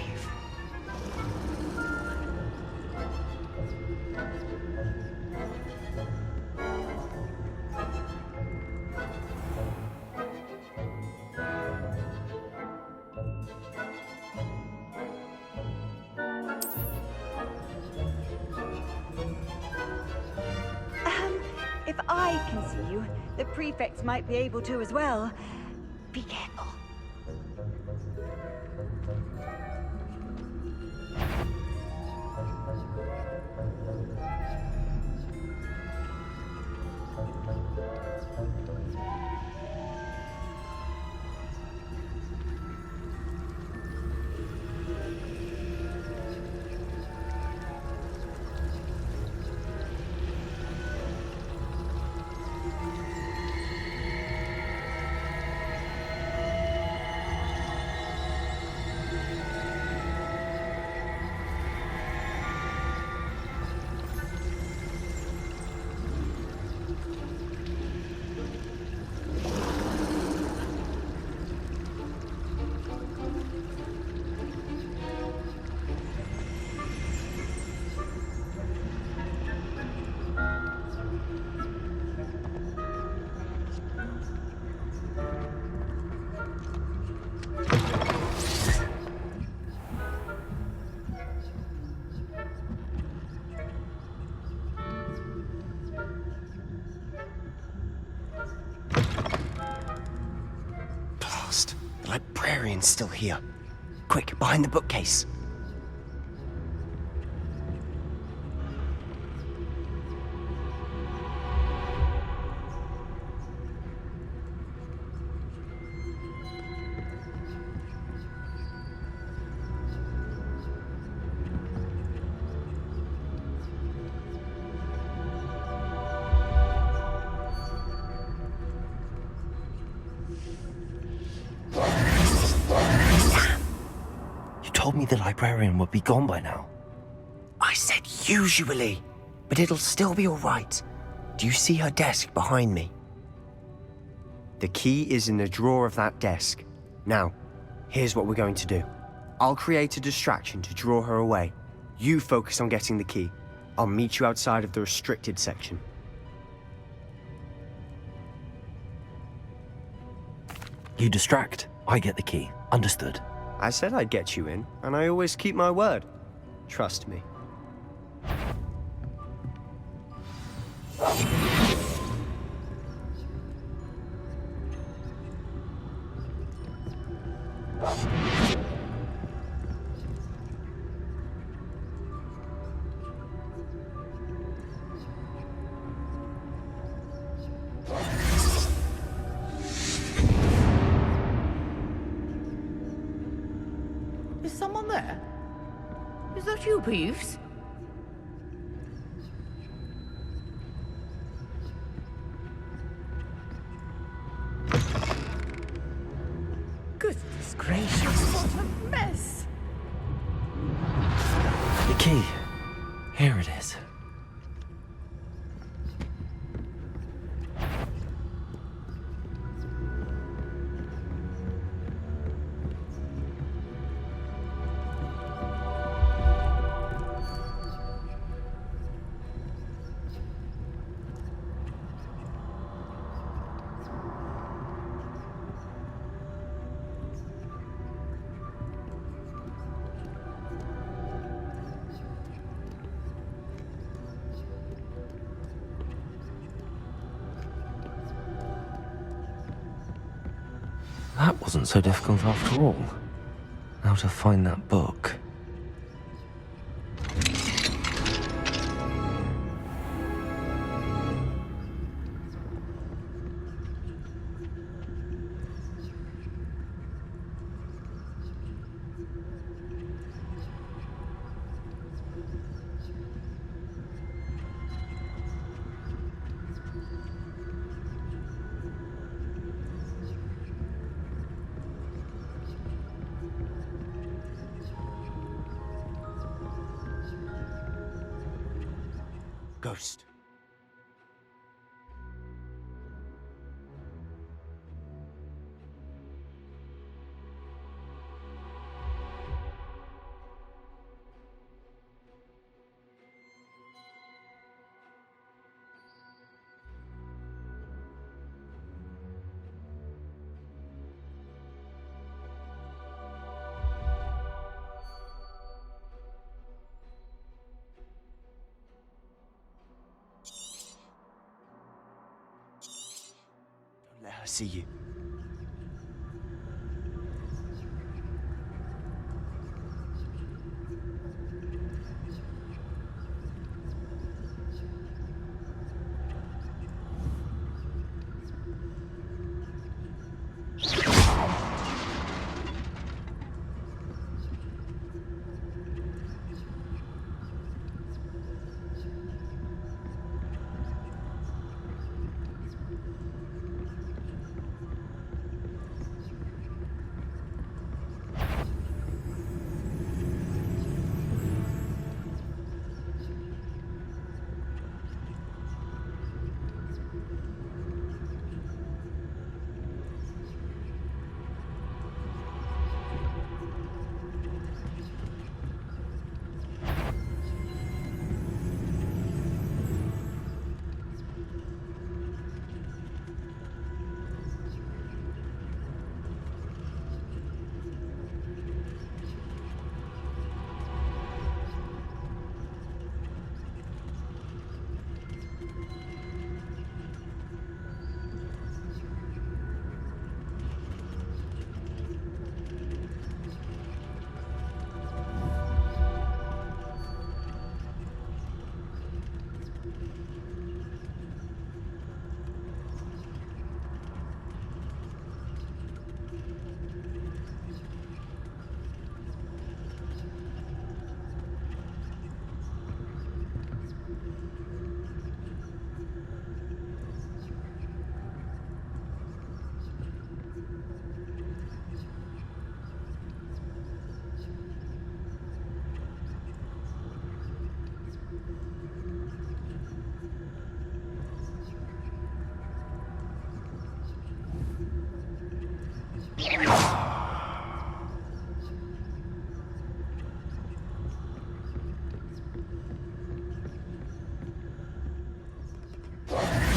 If I can see you, the prefects might be able to as well. Be careful. The librarian's still here. Quick, behind the bookcase. Told me the librarian would be gone by now. I said usually, but it'll still be all right. Do you see her desk behind me? The key is in the drawer of that desk. Now, here's what we're going to do. I'll create a distraction to draw her away. You focus on getting the key. I'll meet you outside of the restricted section. You distract, I get the key. Understood. I said I'd get you in, and I always keep my word. Trust me. Is someone there? Is that you, Peeves? Goodness gracious, what a mess! The key. Here it is. That wasn't so difficult after all. Now to find that book. Ghost, see you.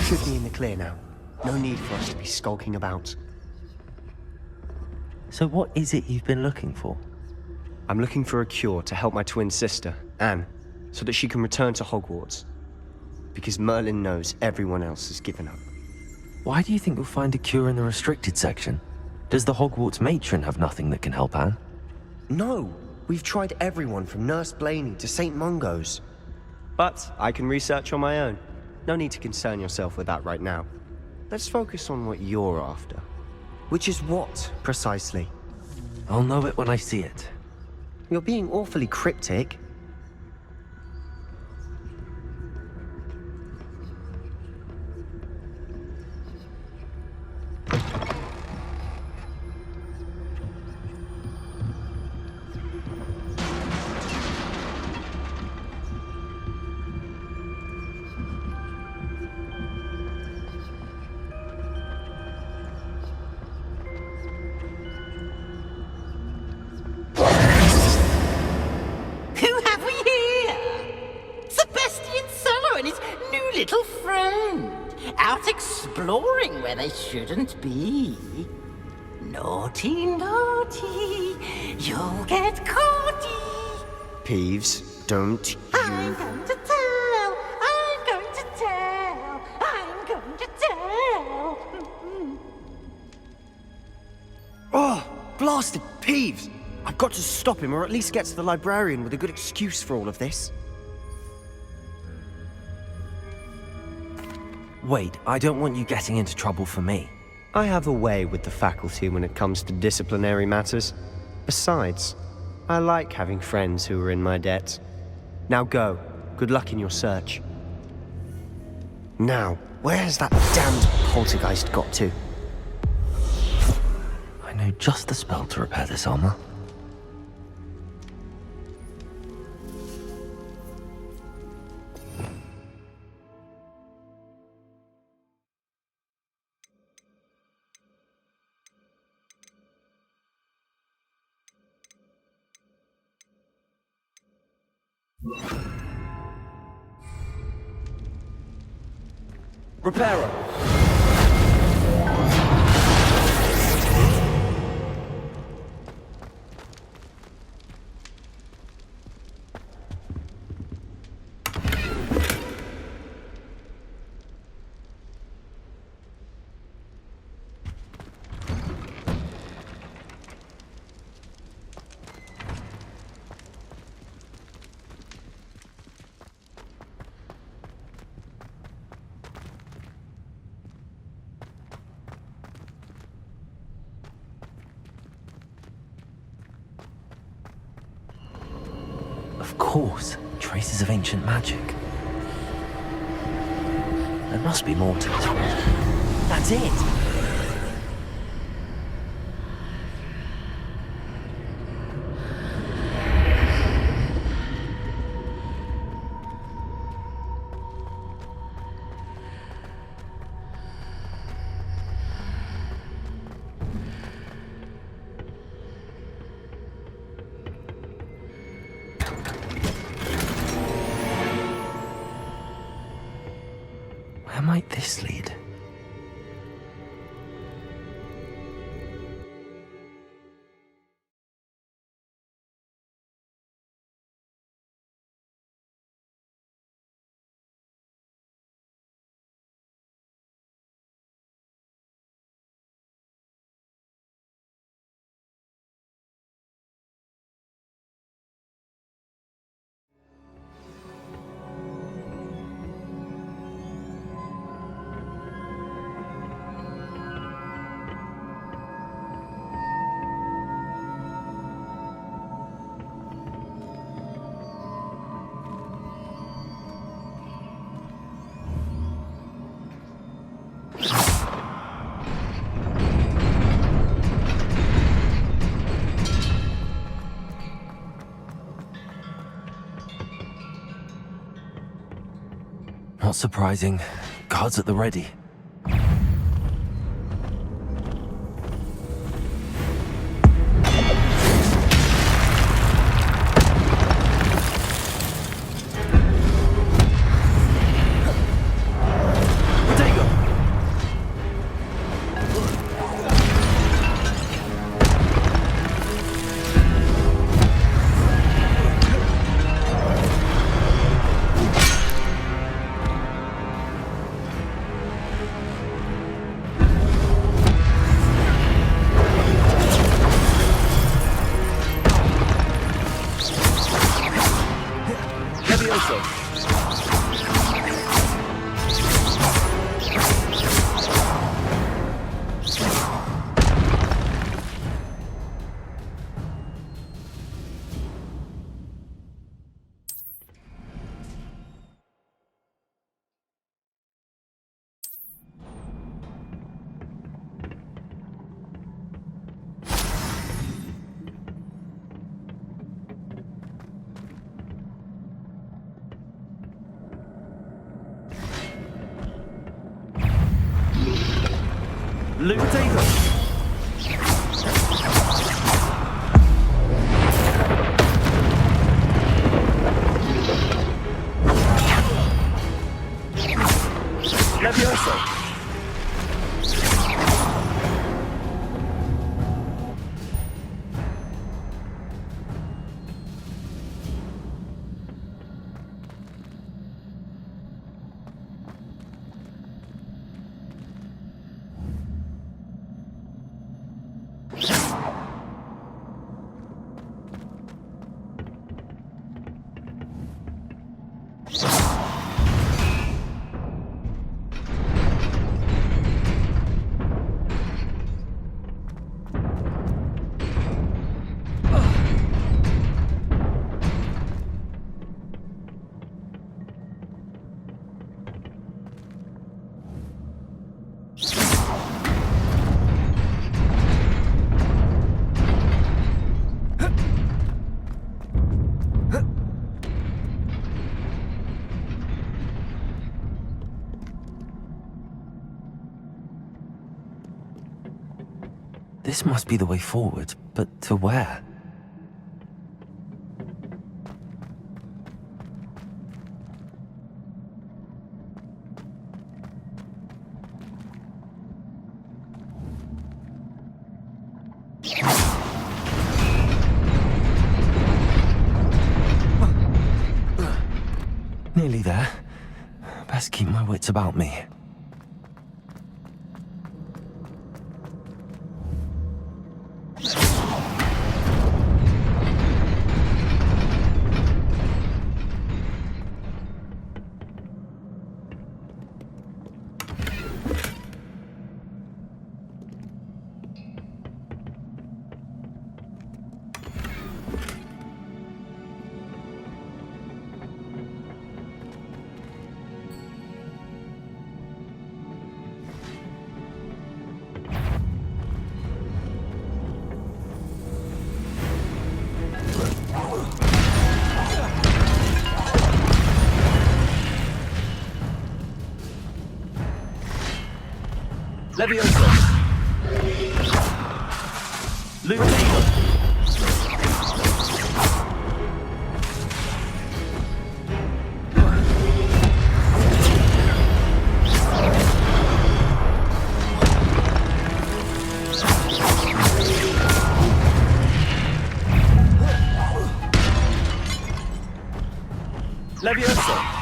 Should be in the clear now. No need for us to be skulking about. So what is it you've been looking for? I'm looking for a cure to help my twin sister, Anne, so that she can return to Hogwarts. Because Merlin knows everyone else has given up. Why do you think you'll find a cure in the restricted section? Does the Hogwarts matron have nothing that can help Anne? No! We've tried everyone from Nurse Blaney to St. Mungo's. But I can research on my own. No need to concern yourself with that right now. Let's focus on what you're after. Which is what, precisely? I'll know it when I see it. You're being awfully cryptic. Little friend, out exploring where they shouldn't be. Naughty, naughty, you'll get caughty. Peeves, don't you... I'm going to tell, I'm going to tell, I'm going to tell. Oh, blasted Peeves! I've got to stop him, or at least get to the librarian with a good excuse for all of this. Wait, I don't want you getting into trouble for me. I have a way with the faculty when it comes to disciplinary matters. Besides, I like having friends who are in my debt. Now go. Good luck in your search. Now, where has that damned poltergeist got to? I know just the spell to repair this armor. Repairer! Of course, traces of ancient magic. There must be more to this world. That's it! Where might this lead? Not surprising. Guards at the ready. This must be the way forward, but to where? Nearly there. Best keep my wits about me. Leviosa. Lutino. Leviosa.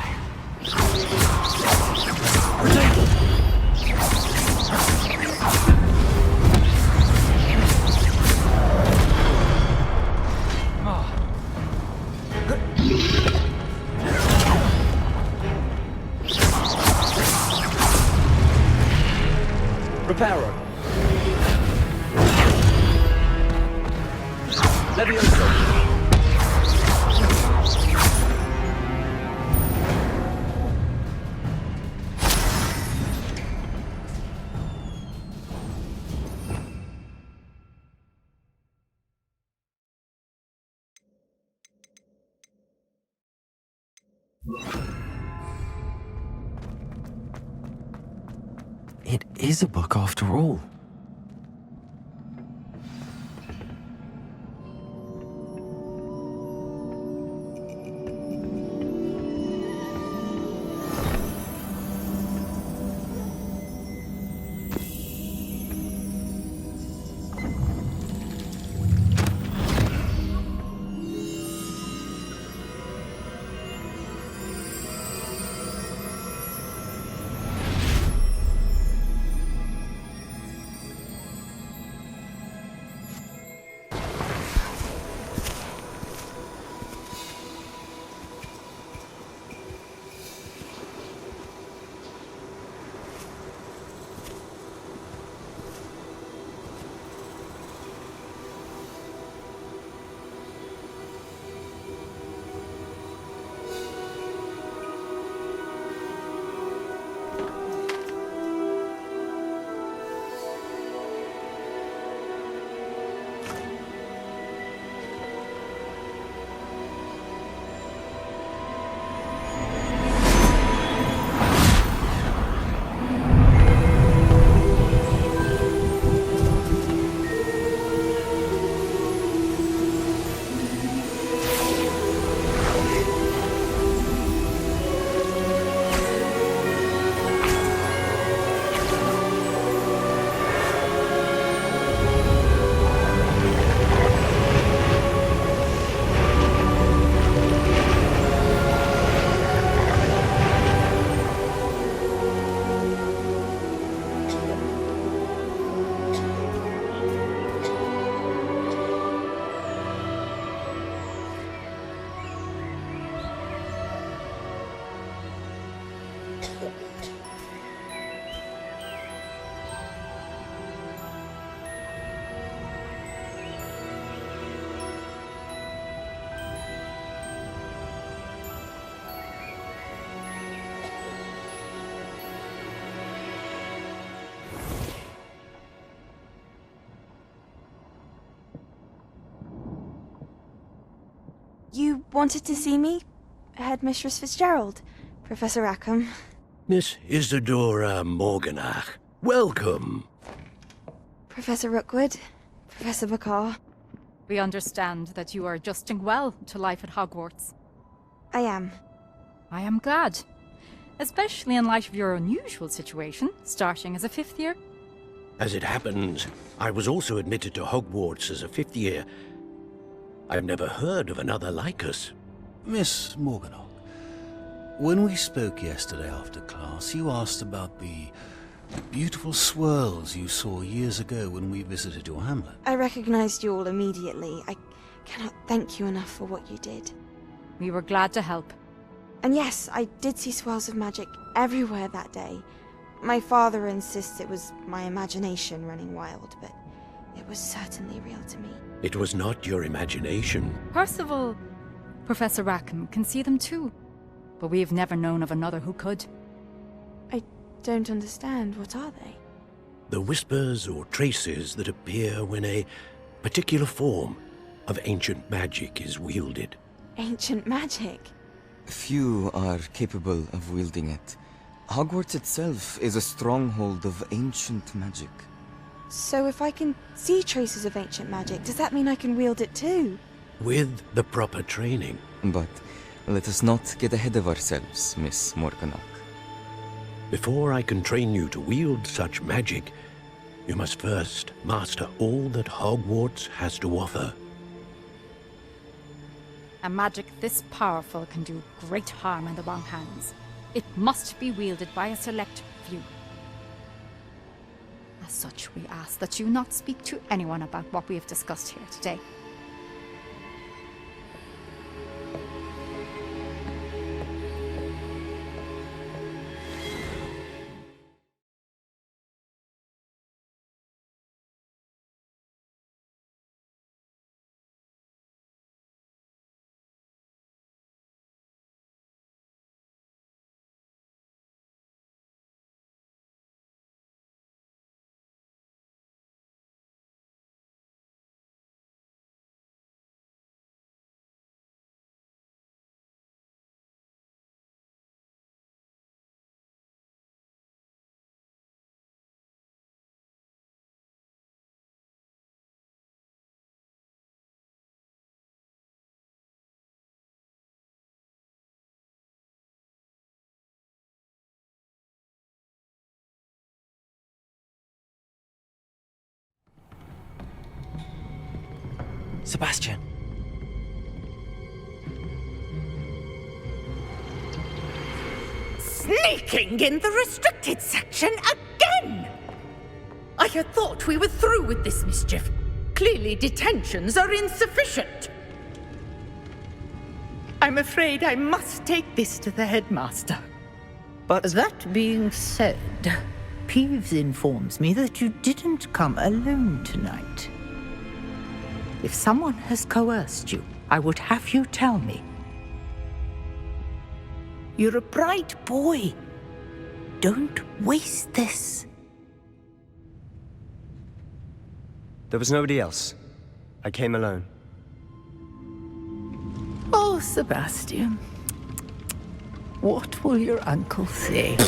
Reparo. Leviosa. It is a book after all. You wanted to see me? Headmistress Fitzgerald, Professor Rackham. Miss Isadora Morganach, welcome. Professor Rookwood, Professor Bakar. We understand that you are adjusting well to life at Hogwarts. I am. I am glad. Especially in light of your unusual situation, starting as a 5th year. As it happens, I was also admitted to Hogwarts as a 5th year. I've never heard of another like us. Miss Morganach, when we spoke yesterday after class, you asked about the beautiful swirls you saw years ago when we visited your hamlet. I recognized you all immediately. I cannot thank you enough for what you did. We were glad to help. And yes, I did see swirls of magic everywhere that day. My father insists it was my imagination running wild, but it was certainly real to me. It was not your imagination. Percival, Professor Rackham can see them too. But we have never known of another who could. I don't understand. What are they? The whispers or traces that appear when a particular form of ancient magic is wielded. Ancient magic? Few are capable of wielding it. Hogwarts itself is a stronghold of ancient magic. So if I can see traces of ancient magic, does that mean I can wield it too? With the proper training. But let us not get ahead of ourselves, Miss Morganach. Before I can train you to wield such magic, you must first master all that Hogwarts has to offer. A magic this powerful can do great harm in the wrong hands. It must be wielded by a select few. As such, we ask that you not speak to anyone about what we have discussed here today. Sebastian. Sneaking in the restricted section again! I had thought we were through with this mischief. Clearly detentions are insufficient. I'm afraid I must take this to the headmaster. But that being said, Peeves informs me that you didn't come alone tonight. If someone has coerced you, I would have you tell me. You're a bright boy. Don't waste this. There was nobody else. I came alone. Oh, Sebastian. What will your uncle say?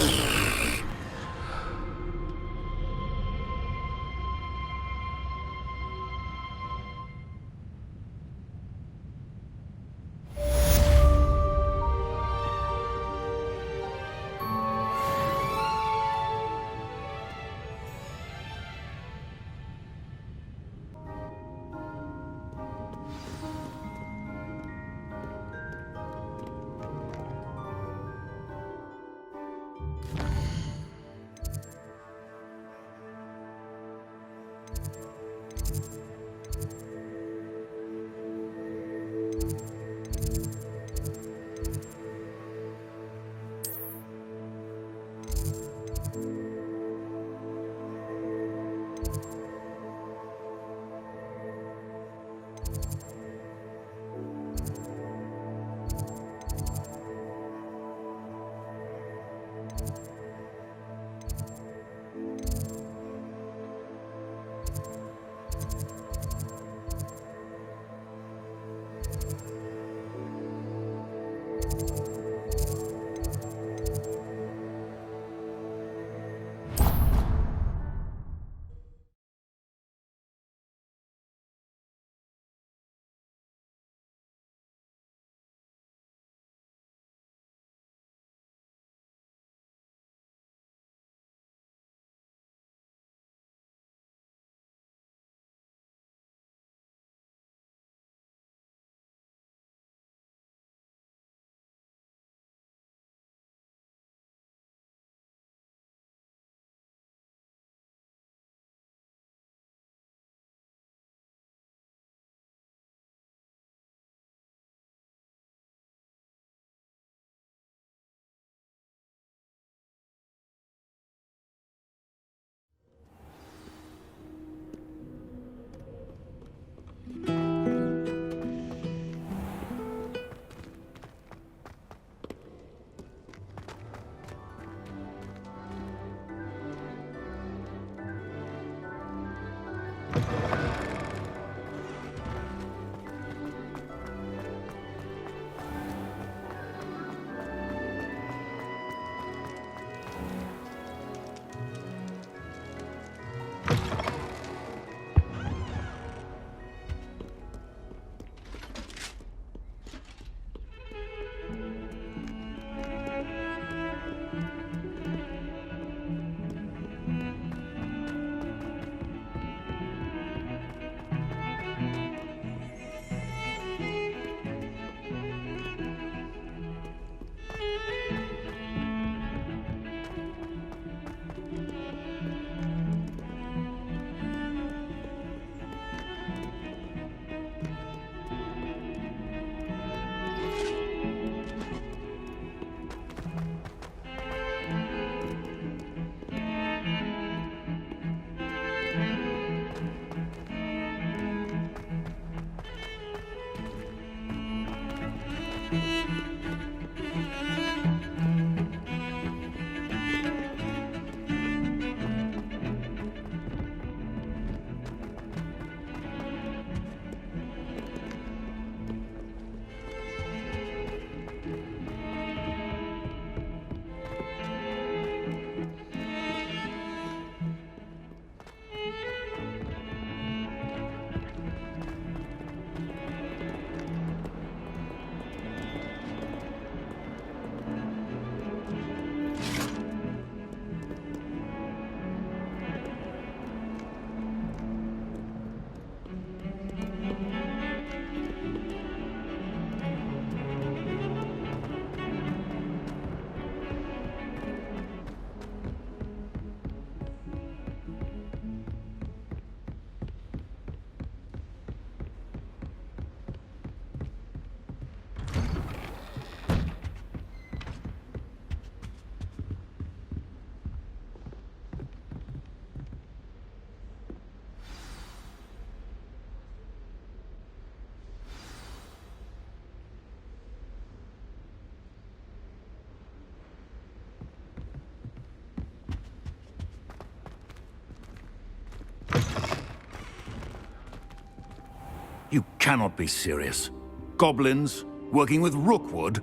cannot be serious. Goblins working with Rookwood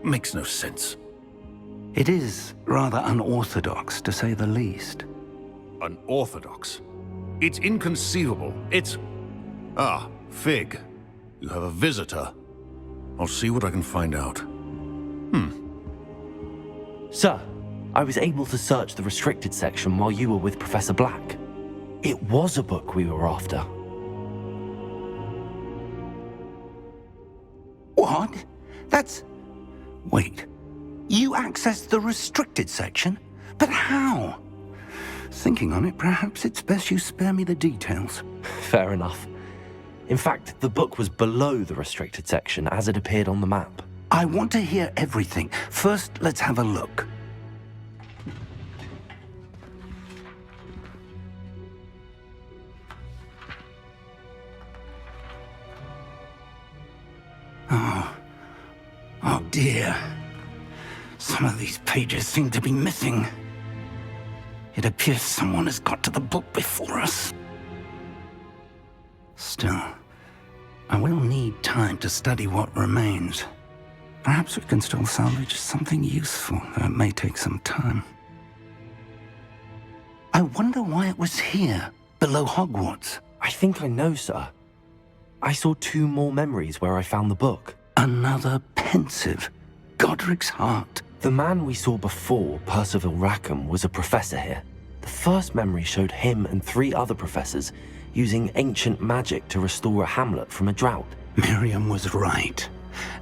makes no sense. It is rather unorthodox, to say the least. Unorthodox? It's inconceivable. It's... Ah, Fig. You have a visitor. I'll see what I can find out. Sir, I was able to search the restricted section while you were with Professor Black. It was a book we were after. What? That's... Wait. You accessed the restricted section? But how? Thinking on it, perhaps it's best you spare me the details. Fair enough. In fact, the book was below the restricted section as it appeared on the map. I want to hear everything. First, let's have a look. Oh dear. Some of these pages seem to be missing. It appears someone has got to the book before us. Still, I will need time to study what remains. Perhaps we can still salvage something useful, though it may take some time. I wonder why it was here, below Hogwarts. I think I know, sir. I saw 2 more memories where I found the book. Another pensive. Godric's heart. The man we saw before, Percival Rackham, was a professor here. The first memory showed him and 3 other professors using ancient magic to restore a hamlet from a drought. Miriam was right.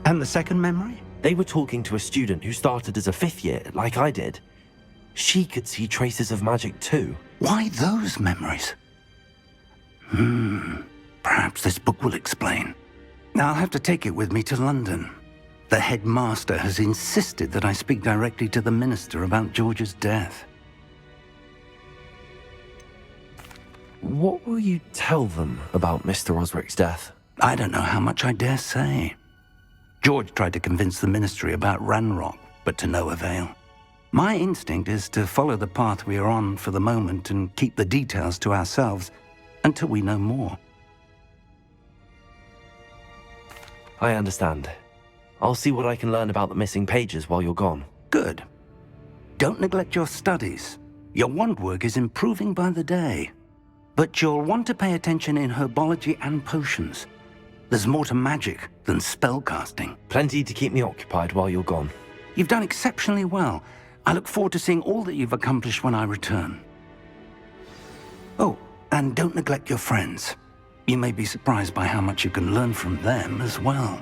And the second memory? They were talking to a student who started as a 5th year, like I did. She could see traces of magic too. Why those memories? Perhaps this book will explain. I'll have to take it with me to London. The headmaster has insisted that I speak directly to the minister about George's death. What will you tell them about Mr. Osric's death? I don't know how much I dare say. George tried to convince the ministry about Ranrock, but to no avail. My instinct is to follow the path we are on for the moment and keep the details to ourselves until we know more. I understand. I'll see what I can learn about the missing pages while you're gone. Good. Don't neglect your studies. Your wand work is improving by the day. But you'll want to pay attention in herbology and potions. There's more to magic than spellcasting. Plenty to keep me occupied while you're gone. You've done exceptionally well. I look forward to seeing all that you've accomplished when I return. Oh, and don't neglect your friends. You may be surprised by how much you can learn from them as well.